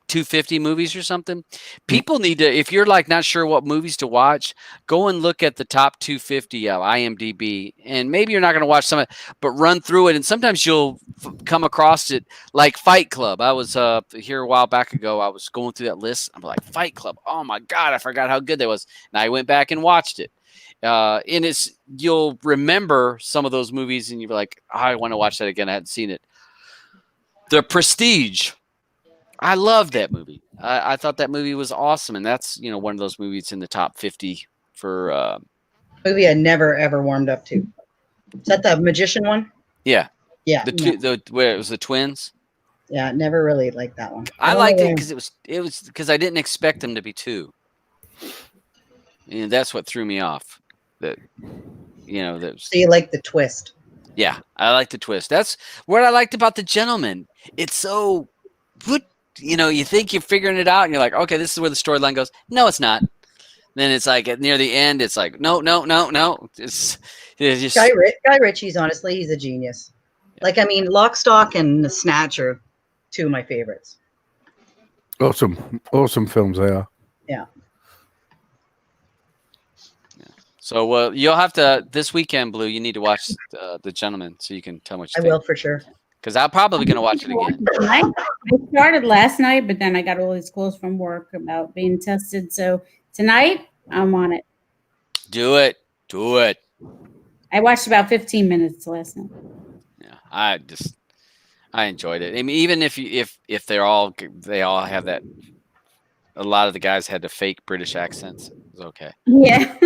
250 movies or something. People need to, if you're like not sure what movies to watch, go and look at the top 250 of IMDb, and maybe you're not going to watch some of it, but run through it, and sometimes you'll come across it, like Fight Club. I was here a while back ago. I was going through that list. I'm like, Fight Club. Oh my God, I forgot how good that was. And I went back and watched it. And you'll remember some of those movies, and you're like, I want to watch that again. I hadn't seen it. The Prestige. I love that movie. I thought that movie was awesome, and that's one of those movies in the top 50 for. Movie I never ever warmed up to. Is that the magician one? Yeah. Yeah. Where it was the twins. Yeah, never really liked that one. I liked it because it was because I didn't expect them to be 2. And that's what threw me off. That So you like the twist? Yeah, I like the twist. That's what I liked about The Gentleman. It's so good. You think you're figuring it out, and you're like, okay, this is where the storyline goes. No, it's not. Then it's like near the end, it's like, no. It's just Guy Ritchie's, honestly, he's a genius. Yeah. Like, I mean, Lock, Stock, and The Snatch are 2 of my favorites. Awesome films they are. Yeah. So you'll have to, this weekend, Blue, you need to watch The Gentleman so you can tell me what you think. I will, for sure. Because I'm probably going to watch it again. I started last night, but then I got all these calls from work about being tested. So tonight, I'm on it. Do it. I watched about 15 minutes last night. Yeah, I enjoyed it. I mean, even if they all have that. A lot of the guys had the fake British accents. It was okay. Yeah.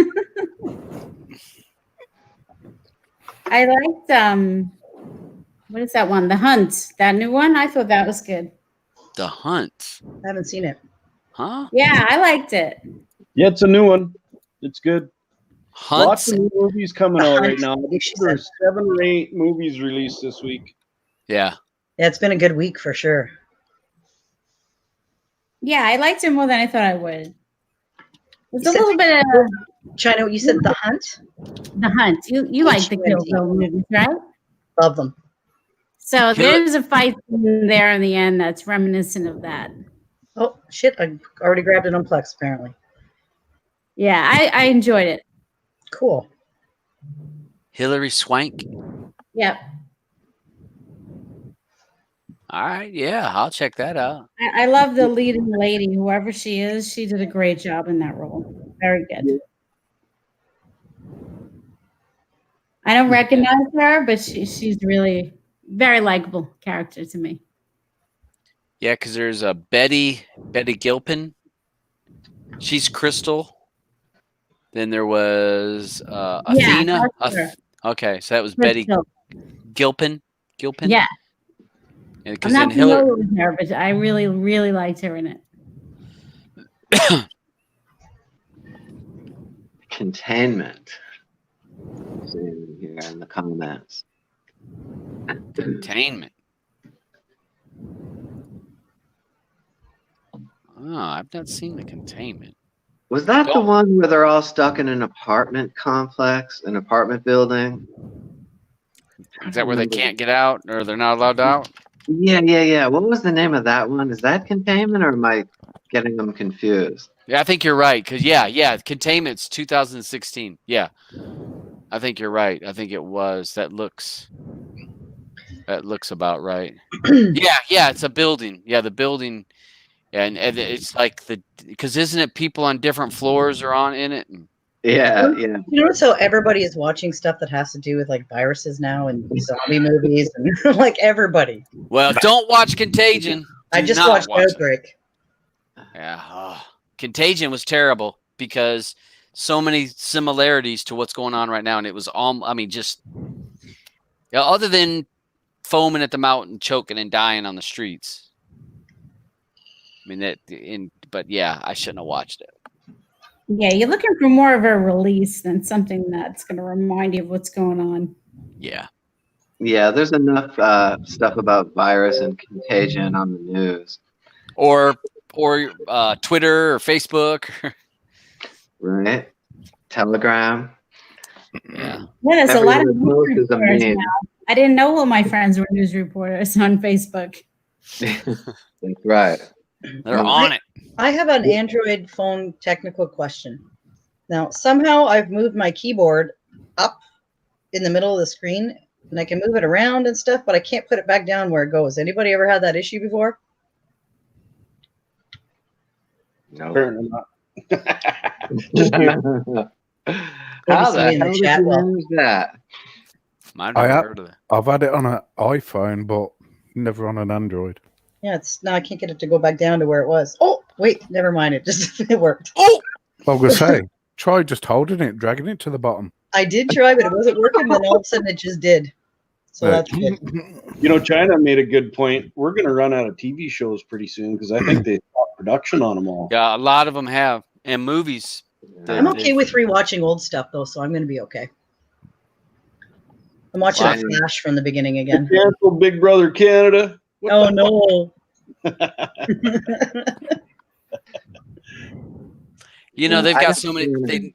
I liked what is that one? The Hunt. That new one? I thought that was good. The Hunt. I haven't seen it. Huh? Yeah, I liked it. Yeah, it's a new one. It's good. Hunt. Lots of new movies coming out right now. There's 7 or 8 movies released this week. Yeah. Yeah, it's been a good week for sure. Yeah, I liked it more than I thought I would. There's a little bit of China. You said The Hunt. The Hunt. You like the Kill Bill movies, right? Love them. So there's a fight in there in the end that's reminiscent of that. Oh shit! I already grabbed it on Plex apparently. Yeah, I enjoyed it. Cool. Hilary Swank. Yep. All right. Yeah, I'll check that out. I love the leading lady, whoever she is. She did a great job in that role. Very good. I don't recognize her, but she's really very likable character to me. Yeah, because there's a Betty Gilpin. She's Crystal. Then there was Athena. Okay, so that was Crystal. Betty Gilpin. Yeah. I'm not then Hillary. familiar with her, but I really, really liked her in it. Containment. Here in the comments. Containment. Oh, I've not seen the Containment. Was that the one where they're all stuck in an apartment complex, an apartment building? Is that where they can't get out, or they're not allowed out? Yeah. What was the name of that one? Is that Containment, or am I getting them confused? Yeah, I think you're right. Because Containment's 2016. Yeah, I think you're right. I think it was. That looks about right. Yeah, it's a building. Yeah, the building, and it's like because isn't it people on different floors are on in it? Yeah. You notice how everybody is watching stuff that has to do with like viruses now and zombie movies and like everybody. Well, don't watch Contagion. I just watched Outbreak. Yeah, Contagion was terrible because so many similarities to what's going on right now, and it was all. I mean, just other than foaming at the mouth and choking and dying on the streets. I mean but yeah, I shouldn't have watched it. Yeah, you're looking for more of a release than something that's going to remind you of what's going on. Yeah. Yeah, there's enough stuff about virus and contagion on the news. Or Twitter or Facebook. Right. Telegram. Yeah. Yeah, there's a lot of news reporters now. I didn't know all my friends were news reporters on Facebook. That's right. They're on it. I have an Android phone technical question. Now, somehow I've moved my keyboard up in the middle of the screen, and I can move it around and stuff, but I can't put it back down where it goes. Anybody ever had that issue before? No. Apparently not. How the hell did you manage that? I've never heard of that. I've had it on an iPhone, but never on an Android. Yeah, now I can't get it to go back down to where it was. Oh, wait, never mind. It worked. Oh, I was going to say, try just holding it, dragging it to the bottom. I did try, but it wasn't working. Then all of a sudden, it just did. So that's good. You know, China made a good point. We're going to run out of TV shows pretty soon because I think they stopped production on them all. Yeah, a lot of them have, and movies. I'm okay with rewatching old stuff though, so I'm going to be okay. I'm watching Flash from the beginning again. Cancel Big Brother Canada. Oh no. You know, they've got so many.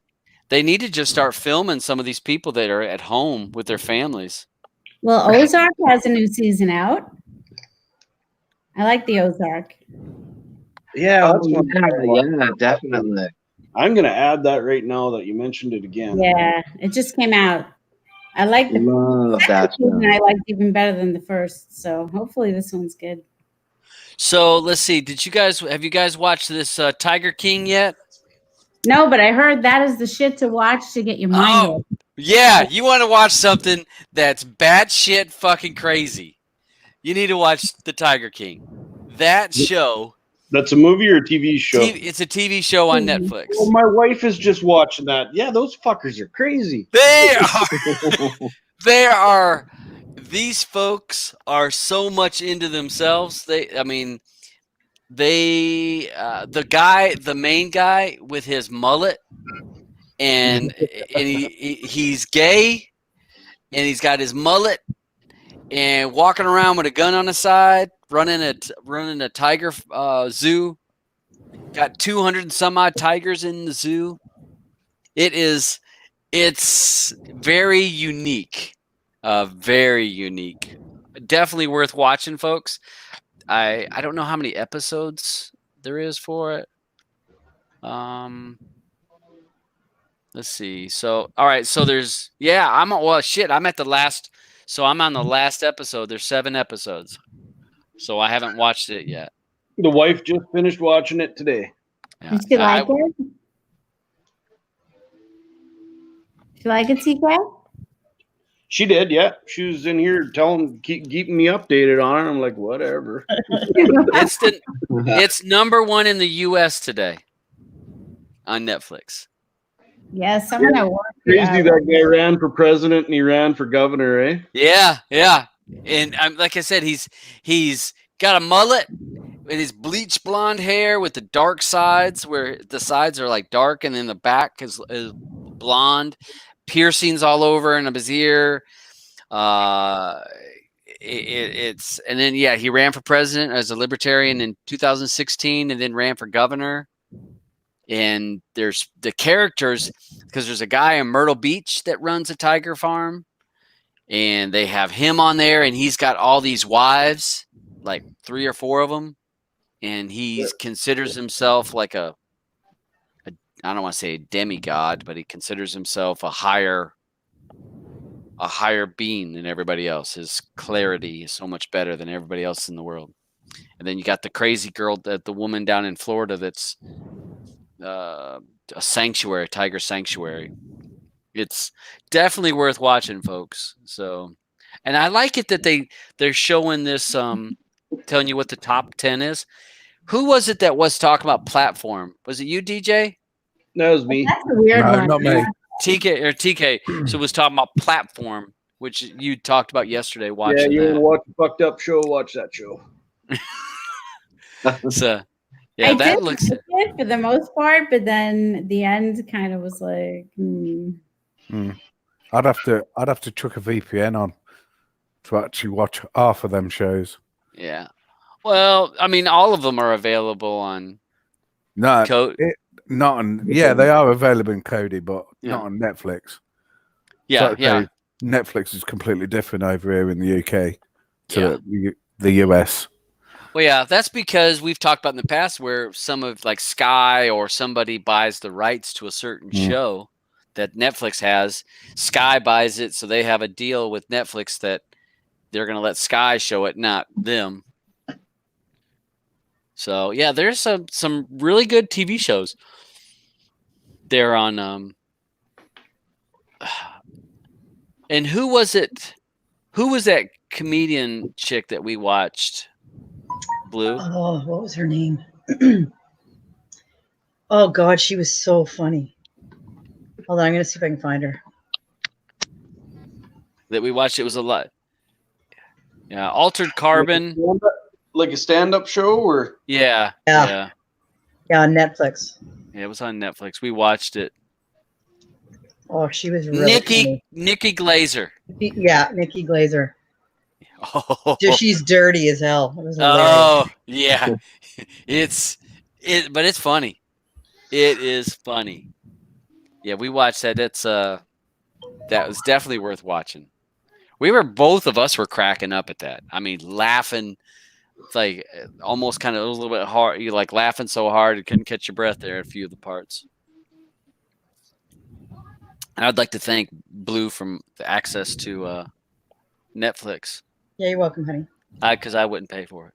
They need to just start filming some of these people that are at home with their families. Well, Ozark has a new season out. I like the Ozark. Yeah, yeah, definitely. I'm going to add that right now that you mentioned it again. Yeah, it just came out. I like the second season. I liked even better than the first. So hopefully this one's good. So let's see. Have you guys watched this Tiger King yet? No, but I heard that is the shit to watch to get your mind off. Yeah, you want to watch something that's batshit fucking crazy. You need to watch the Tiger King. That show. That's a movie or a TV show? It's a TV show on Netflix. Well, my wife is just watching that. Yeah, those fuckers are crazy. They are. These folks are so much into themselves. The main guy with his mullet, and he's gay, and he's got his mullet, and walking around with a gun on the side, running a tiger zoo. Got 200 and some odd tigers in the zoo. It's very unique. Very unique. Definitely worth watching, folks. I don't know how many episodes there is for it. Let's see. So, all right. So I'm at the last. So I'm on the last episode. There's 7 episodes. So I haven't watched it yet. The wife just finished watching it today. Yeah. Did you like it? Did you like it, TK? She did, yeah. She was in here keeping me updated on it. I'm like, whatever. It's number 1 in the U.S. today on Netflix. Yeah, someone at work. Crazy that guy ran for president and he ran for governor, eh? Yeah. And like I said, he's got a mullet with his bleach blonde hair with the dark sides, where the sides are like dark and then the back is blonde. Piercings all over in his ear. It's and then he ran for president as a libertarian in 2016 and then ran for governor. And there's the characters, because there's a guy in Myrtle Beach that runs a tiger farm, and they have him on there, and he's got all these wives, like 3 or 4 of them, and he considers himself like I don't want to say a demigod, but he considers himself a higher being than everybody else. His clarity is so much better than everybody else in the world. And then you got the crazy girl, the woman down in Florida that's a sanctuary, tiger sanctuary. It's definitely worth watching, folks. So, and I like it that they're showing this, telling you what the top 10 is. Who was it that was talking about platform? Was it you, DJ? That was me. That's a weird one. Not me. TK. So was talking about platform, which you talked about yesterday. Watching you that. want to watch a fucked up show? Watch that show. So, yeah, I that did looks. like it for the most part, but then the end kind of was like. I'd have to chuck a VPN on to actually watch half of them shows. Yeah. Well, I mean, all of them are available on. No, not on. Yeah, they are available in Kodi, but not on Netflix. Yeah, so Netflix is completely different over here in the UK to the US. Well, yeah, that's because we've talked about in the past where some of like Sky or somebody buys the rights to a certain show that Netflix has. Sky buys it, so they have a deal with Netflix that they're going to let Sky show it, not them. So, yeah, there's some really good TV shows. They're on and who was it? Who was that comedian chick that we watched? Blue? Oh, what was her name? Oh God, she was so funny. Hold on, I'm gonna see if I can find her. That we watched. It was a lot. Yeah, Altered Carbon. Like a stand-up show, or Yeah, on Netflix. Yeah, it was on Netflix. We watched it. Oh, she was really funny. Nikki Glazer. Yeah, Nikki Glazer. Oh, She's dirty as hell. It was hilarious. oh yeah, but it's funny. It is funny. Yeah, we watched that. That was definitely worth watching. Both of us were cracking up at that. I mean, laughing. It's like almost kind of a little bit hard. You like laughing so hard you couldn't catch your breath there at a few of the parts. And I'd like to thank Blue from the access to Netflix. Yeah, you're welcome, honey. Because I wouldn't pay for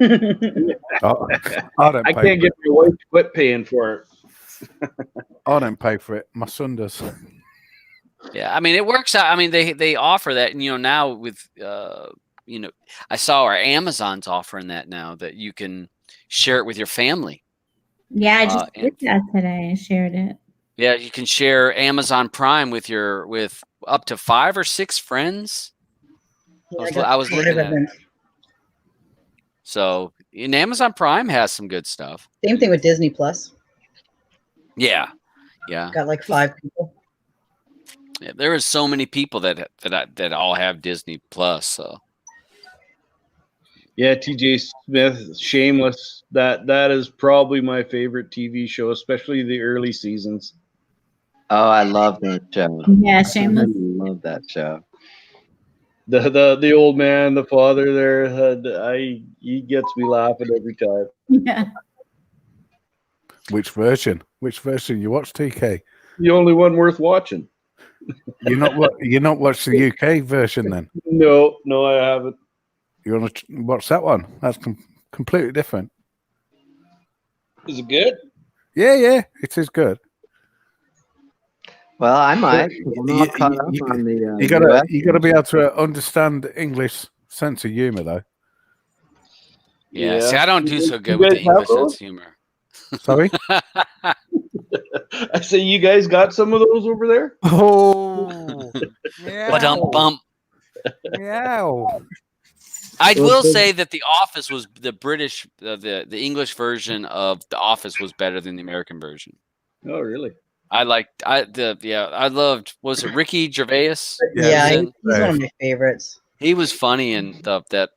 it. I can't get my wife to quit paying for it. I don't pay for it. My son does. Yeah, I mean it works out. I mean they offer that, and now with I saw our Amazon's offering that now, that you can share it with your family. Yeah, I just did that today. I shared it. Yeah, you can share Amazon Prime with up to 5 or 6 friends. Yeah, I was looking at it. So, Amazon Prime has some good stuff. Same thing with Disney Plus. Yeah. Got like 5 people. Yeah, there is so many people that all have Disney Plus. So. Yeah, TJ Smith, Shameless. That is probably my favorite TV show, especially the early seasons. Oh, I love that show. Yeah, Shameless. I love that show. The old man, the father there, he gets me laughing every time. Yeah. Which version? Which version you watch, TK? The only one worth watching. You're not watch the UK version then? No, I haven't. You want to watch that one? That's completely different. Is it good? Yeah, it is good. Well, I might. 'Cause I'm all caught up on the. You gotta be able to understand English sense of humor, though. Yeah. See, I don't do so good You with the guys have English sense those? of humor. Sorry. I say you guys got some of those over there. Oh, Bump. meow. I will say that The Office was the British, the English version of The Office was better than the American version. Oh, really? I loved. Was it Ricky Gervais? Yeah, was he's in? one of my favorites. He was funny in The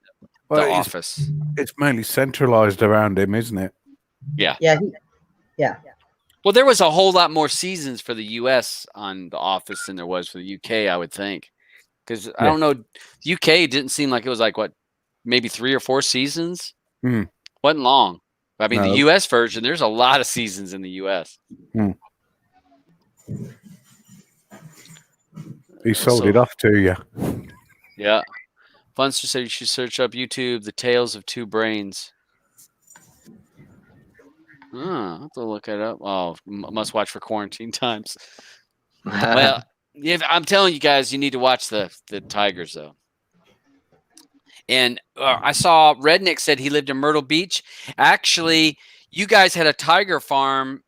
Office. It's mainly centralized around him, isn't it? Yeah. Yeah, Well, there was a whole lot more seasons for the U.S. on The Office than there was for the U.K., I would think. Because I don't know, the U.K. didn't seem like it was like, what, maybe 3 or 4 seasons? Mm. Wasn't long. I mean, No. the U.S. version, there's a lot of seasons in the U.S. Mm. He sold it off to you. Yeah. Funster said you should search up YouTube, The Tales of Two Brains. I'll have to look it up. Oh, must watch for quarantine times. Well, yeah, I'm telling you guys, you need to watch the Tigers, though. And I saw Redneck said he lived in Myrtle Beach. Actually, you guys had a tiger farm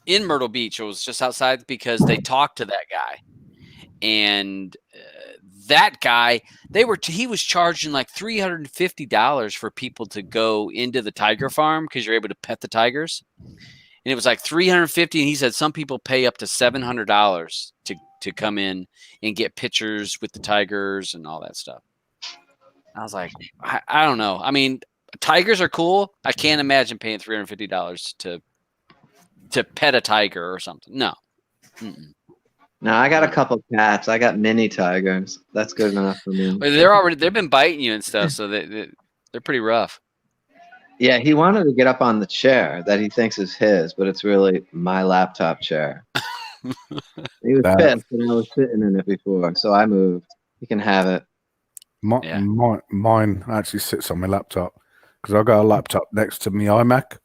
in Myrtle Beach. It was just outside because they talked to that guy. And that guy, he was charging like $350 for people to go into the tiger farm because you're able to pet the tigers. And it was like $350, and he said some people pay up to $700 to come in and get pictures with the tigers and all that stuff. I was like, I don't know. I mean, tigers are cool. I can't imagine paying $350 to pet a tiger or something. No. Mm-mm. No, I got a couple cats. I got mini tigers. That's good enough for me. But they've been biting you and stuff, so they're pretty rough. Yeah, he wanted to get up on the chair that he thinks is his, but it's really my laptop chair. He was pissed that I was sitting in it before, so I moved. He can have it. Mine actually sits on my laptop because I've got a laptop next to my iMac,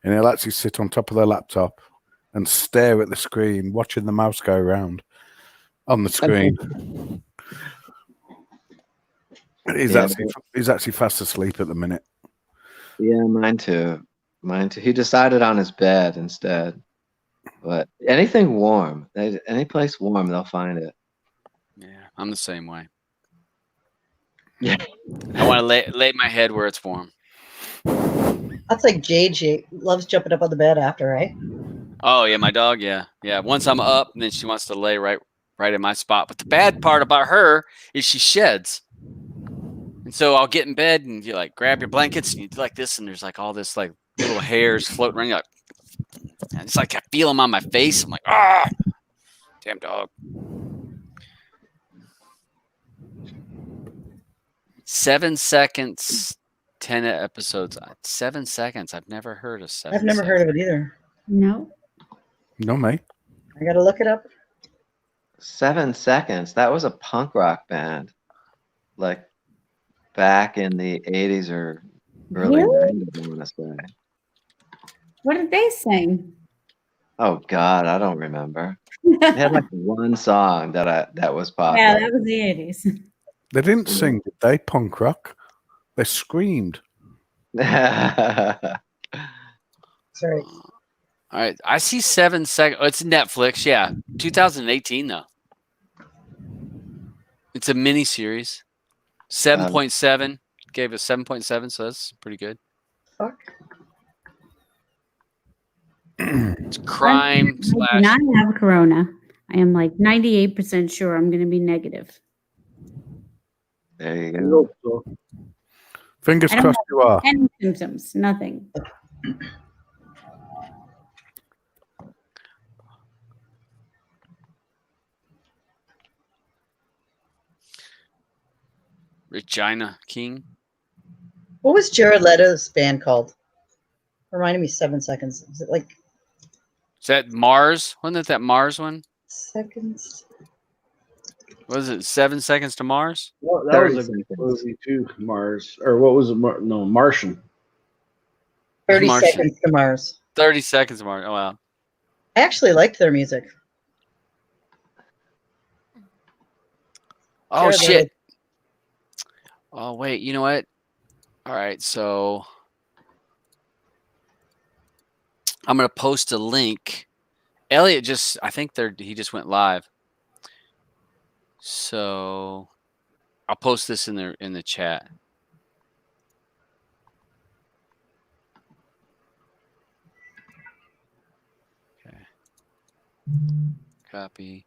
and it'll actually sit on top of the laptop and stare at the screen, watching the mouse go around on the screen. He's actually fast asleep at the minute. Yeah, mine too. Mine too. He decided on his bed instead. But anything warm, any place warm, they'll find it. Yeah, I'm the same way. Yeah, I want to lay my head where it's warm. that's like JJ loves jumping up on the bed after, right? Oh yeah, my dog. Yeah. Once I'm up, and then she wants to lay right in my spot. But the bad part about her is she sheds. And so I'll get in bed and you like grab your blankets and you do like this, and there's like all this like little hairs floating around. You're like, and it's like I feel them on my face. I'm like, damn dog. 7 seconds, 10 episodes. 7 seconds. I've never heard of 7 I've never heard of it either. No. No, mate. I gotta look it up. 7 seconds. That was a punk rock band, like back in the 80s or early 90s, I want to say. What did they sing? Oh God, I don't remember. They had like one song that was popular. Yeah, that was the 80s. They didn't sing, did they? Punk rock. They screamed. Sorry. All right, I see 7 seconds. Oh, it's Netflix. Yeah, 2018 though. It's a mini series. 7.7 gave us 7.7, so that's pretty good. Fuck. It's crime slash. I do not have corona. I am like 98% sure I'm going to be negative. There you go. So, Fingers I don't crossed you are. Any symptoms? Nothing. Regina King. What was Jared Leto's band called? Reminded me 7 seconds. Is it like Is that Mars? Wasn't it that Mars one? seconds? Was it 7 seconds to Mars? well, that was a good movie too. Mars, or what was it? No, Martian. 30 Martian. seconds to Mars. 30 seconds to Mars. Oh wow. I actually liked their music. Oh, Share shit. Oh, wait. You know what? All right. So I'm going to post a link. Elliot I think he just went live. So I'll post this in the chat. Okay. Copy.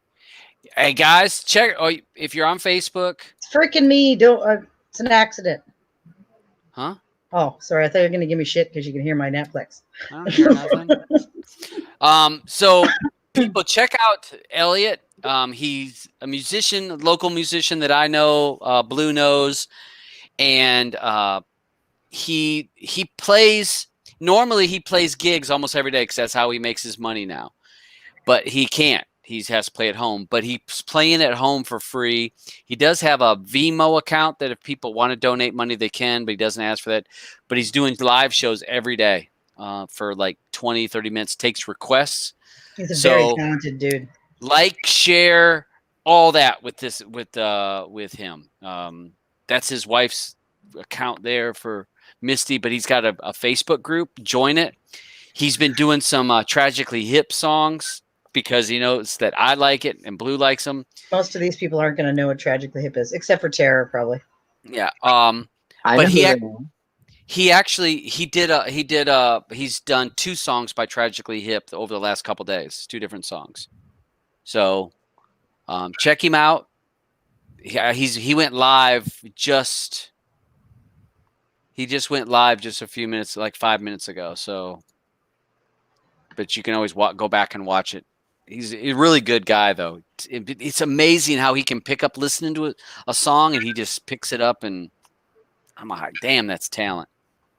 Hey guys, check. Oh, if you're on Facebook. It's freaking me. Don't. It's an accident. Huh? Oh, sorry. I thought you were gonna give me shit because you can hear my Netflix. I don't hear nothing. So people check out Elliot. He's a musician, local musician that I know. Blue knows, and he plays. Normally, he plays gigs almost every day because that's how he makes his money now. But he can't. He has to play at home. But he's playing at home for free. He does have a Vimeo account that if people want to donate money, they can, but he doesn't ask for that. But he's doing live shows every day for like 20, 30 minutes, takes requests. He's a very talented dude. Like, share, all that with him. That's his wife's account there for Misty, but he's got a Facebook group. Join it. He's been doing some Tragically Hip songs because he knows that I like it and Blue likes them. Most of these people aren't going to know what Tragically Hip is, except for Terror, probably. Yeah. But he's done 2 songs by Tragically Hip over the last couple days, 2 different songs. So check him out. He went live just a few minutes, like 5 minutes ago. So, but you can always go back and watch it. He's a really good guy, though. It's amazing how he can pick up listening to a song and he just picks it up, and I'm like, damn, that's talent.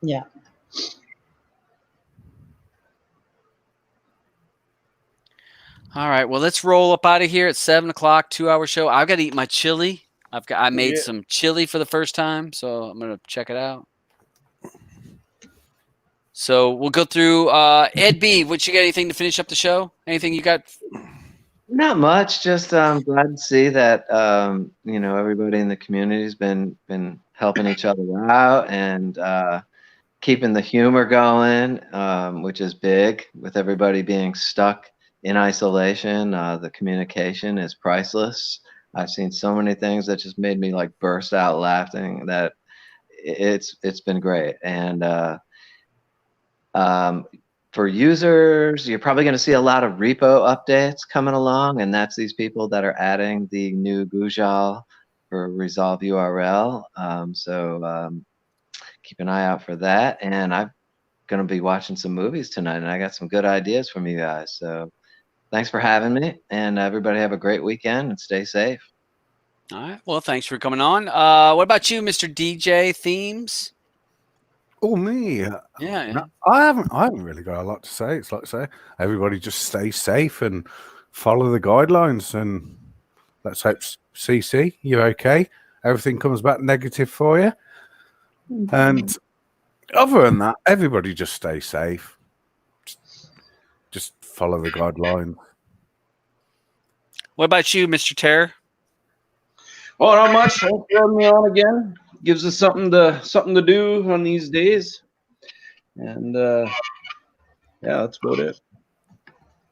Yeah. All right, well, let's roll up out of here at 7 o'clock, 2-hour show. I've got to eat my chili. I made some chili for the first time, so I'm gonna check it out. So we'll go through Ed B. What you got? Anything to finish up the show? Anything you got? Not much. Just glad to see that everybody in the community has been helping each other out and keeping the humor going, which is big. With everybody being stuck in isolation, the communication is priceless. I've seen so many things that just made me like burst out laughing. That it's been great. And for users, you're probably going to see a lot of repo updates coming along, and that's these people that are adding the new Gujal for ResolveURL. So keep an eye out for that. And I'm going to be watching some movies tonight, and I got some good ideas from you guys. So thanks for having me, and everybody have a great weekend and stay safe. All right. Well, thanks for coming on. What about you, Mr. DJ Themes? Oh, me? Yeah. No, I haven't really got a lot to say. It's like say everybody just stay safe and follow the guidelines, and let's hope CC you're okay. Everything comes back negative for you. And other than that, everybody just stay safe. Just follow the guidelines. What about you, Mr. Terror? Well, not much. Thanks for having me on again. Gives us something to do on these days. And yeah, that's about it.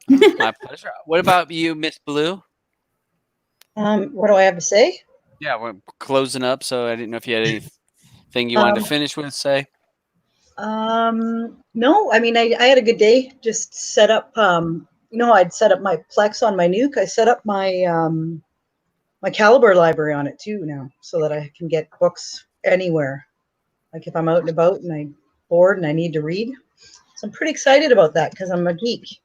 My pleasure. What about you, Miss Blue? What do I have to say? Yeah, we're closing up, so I didn't know if you had anything you wanted to finish with, say. No, I mean, I had a good day. Just set up, I'd set up my Plex on my Nuke. I set up my my Caliber library on it too now, so that I can get books anywhere. Like if I'm out and about and I'm bored and I need to read. So I'm pretty excited about that because I'm a geek.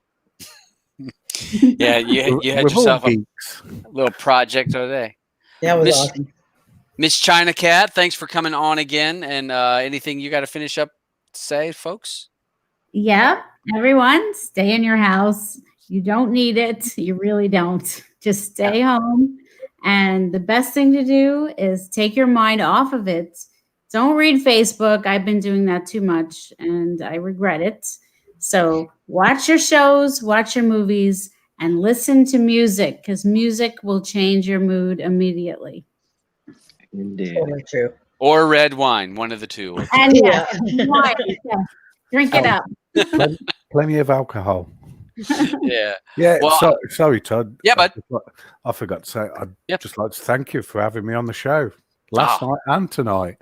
Yeah, you had yourself a little project over there. Yeah, it was awesome. Miss China Cat, thanks for coming on again. And anything you got to finish up to say, folks? Yep. Everyone, stay in your house. You don't need it. You really don't. Just stay home. And the best thing to do is take your mind off of it. Don't read Facebook. I've been doing that too much, and I regret it. So watch your shows, watch your movies, and listen to music, because music will change your mood immediately. Indeed. Totally true. Or red wine, one of the two. And Yeah. wine, yeah. Drink it up. Plenty of alcohol. Yeah. Yeah. Well, sorry, Todd. Yeah, bud. I forgot to say. I'd Yep. just like to thank you for having me on the show last night and tonight.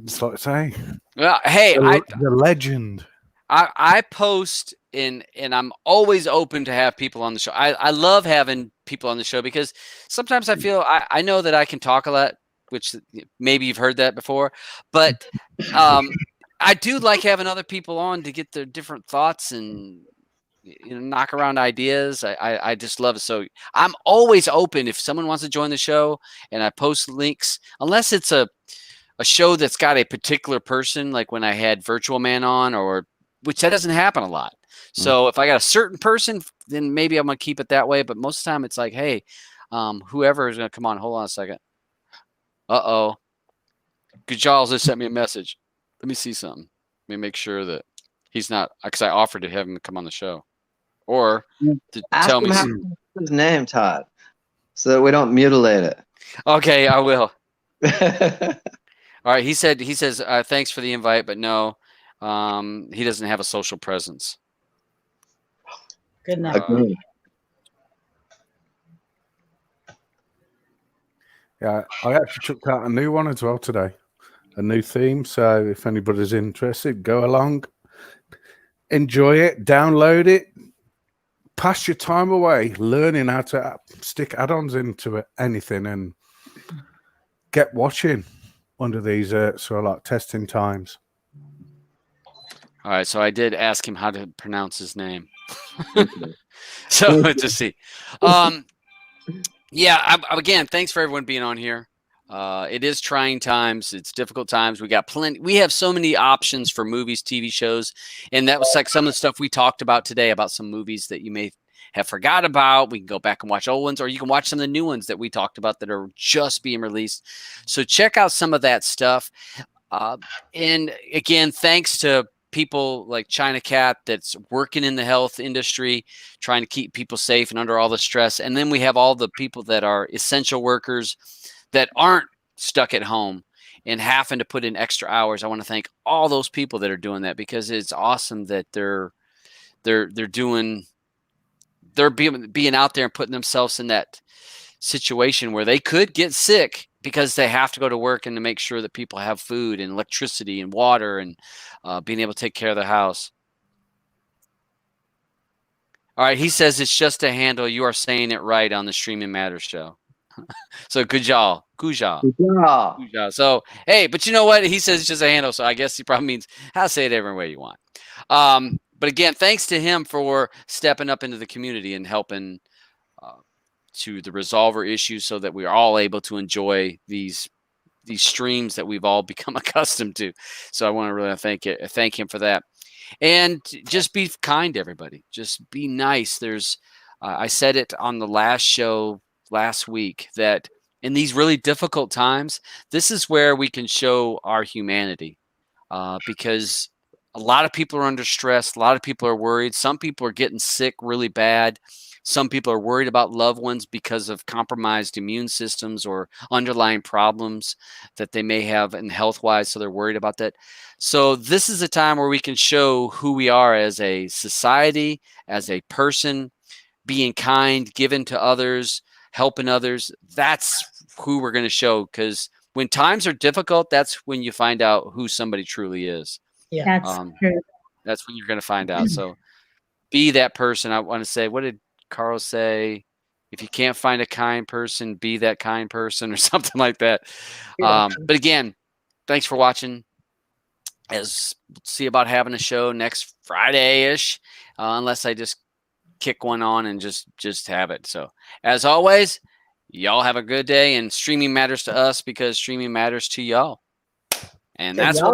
Just like to say, Well, hey, the legend. I post and I'm always open to have people on the show. I love having people on the show because sometimes I feel I know that I can talk a lot, which maybe you've heard that before, but I do like having other people on to get their different thoughts and knock around ideas. I just love it. So I'm always open if someone wants to join the show, and I post links, unless it's a show that's got a particular person, like when I had Virtual Man on, or which that doesn't happen a lot. So if I got a certain person, then maybe I'm gonna keep it that way. But most of the time, it's like, hey, whoever is gonna come on. Hold on a second. Gajals just sent me a message. Let me see something. Let me make sure that he's not, because I offered to have him come on the show, or to Ask tell him me how to pronounce his name, Todd, so that we don't mutilate it. Okay, I will. All right. He says, thanks for the invite, but no, he doesn't have a social presence. Good enough. Agreed. Yeah, I actually took out a new one as well today, a new theme. So if anybody's interested, go along, enjoy it, download it, pass your time away learning how to stick add-ons into anything, and get watching under these sort of like testing times. All right. So I did ask him how to pronounce his name. So let's just see. Yeah. Again, thanks for everyone being on here. It is trying times. It's difficult times. We got plenty. We have so many options for movies, TV shows, and that was like some of the stuff we talked about today about some movies that you may have forgot about. We can go back and watch old ones, or you can watch some of the new ones that we talked about that are just being released. So check out some of that stuff. And again, thanks to people like China Cat that's working in the health industry, trying to keep people safe and under all the stress. And then we have all the people that are essential workers that aren't stuck at home and having to put in extra hours. I want to thank all those people that are doing that, because it's awesome that they're being out there and putting themselves in that situation where they could get sick because they have to go to work and to make sure that people have food and electricity and water and being able to take care of the house. All right. He says it's just a handle. You are saying it right on the Streaming Matters show. So Kujal. So, hey, but you know what? He says it's just a handle. So I guess he probably means how say it every way you want. But again, thanks to him for stepping up into the community and helping to the resolver issues so that we are all able to enjoy these streams that we've all become accustomed to. So I want to really thank him for that. And just be kind to everybody. Just be nice. There's, I said it on the last show last week that in these really difficult times, this is where we can show our humanity, because a lot of people are under stress. A lot of people are worried. Some people are getting sick really bad. Some people are worried about loved ones because of compromised immune systems or underlying problems that they may have in health-wise. So they're worried about that. So this is a time where we can show who we are as a society, as a person, being kind, giving to others, helping others. That's who we're going to show, because when times are difficult, that's when you find out who somebody truly is. Yeah, That's true. That's when you're going to find out. So be that person. I want to say, what did Carl say? If you can't find a kind person, be that kind person, or something like that. But again, thanks for watching. As see about having a show next Friday-ish, unless I just kick one on and just have it. So as always, y'all have a good day, and streaming matters to us because streaming matters to y'all. And that's what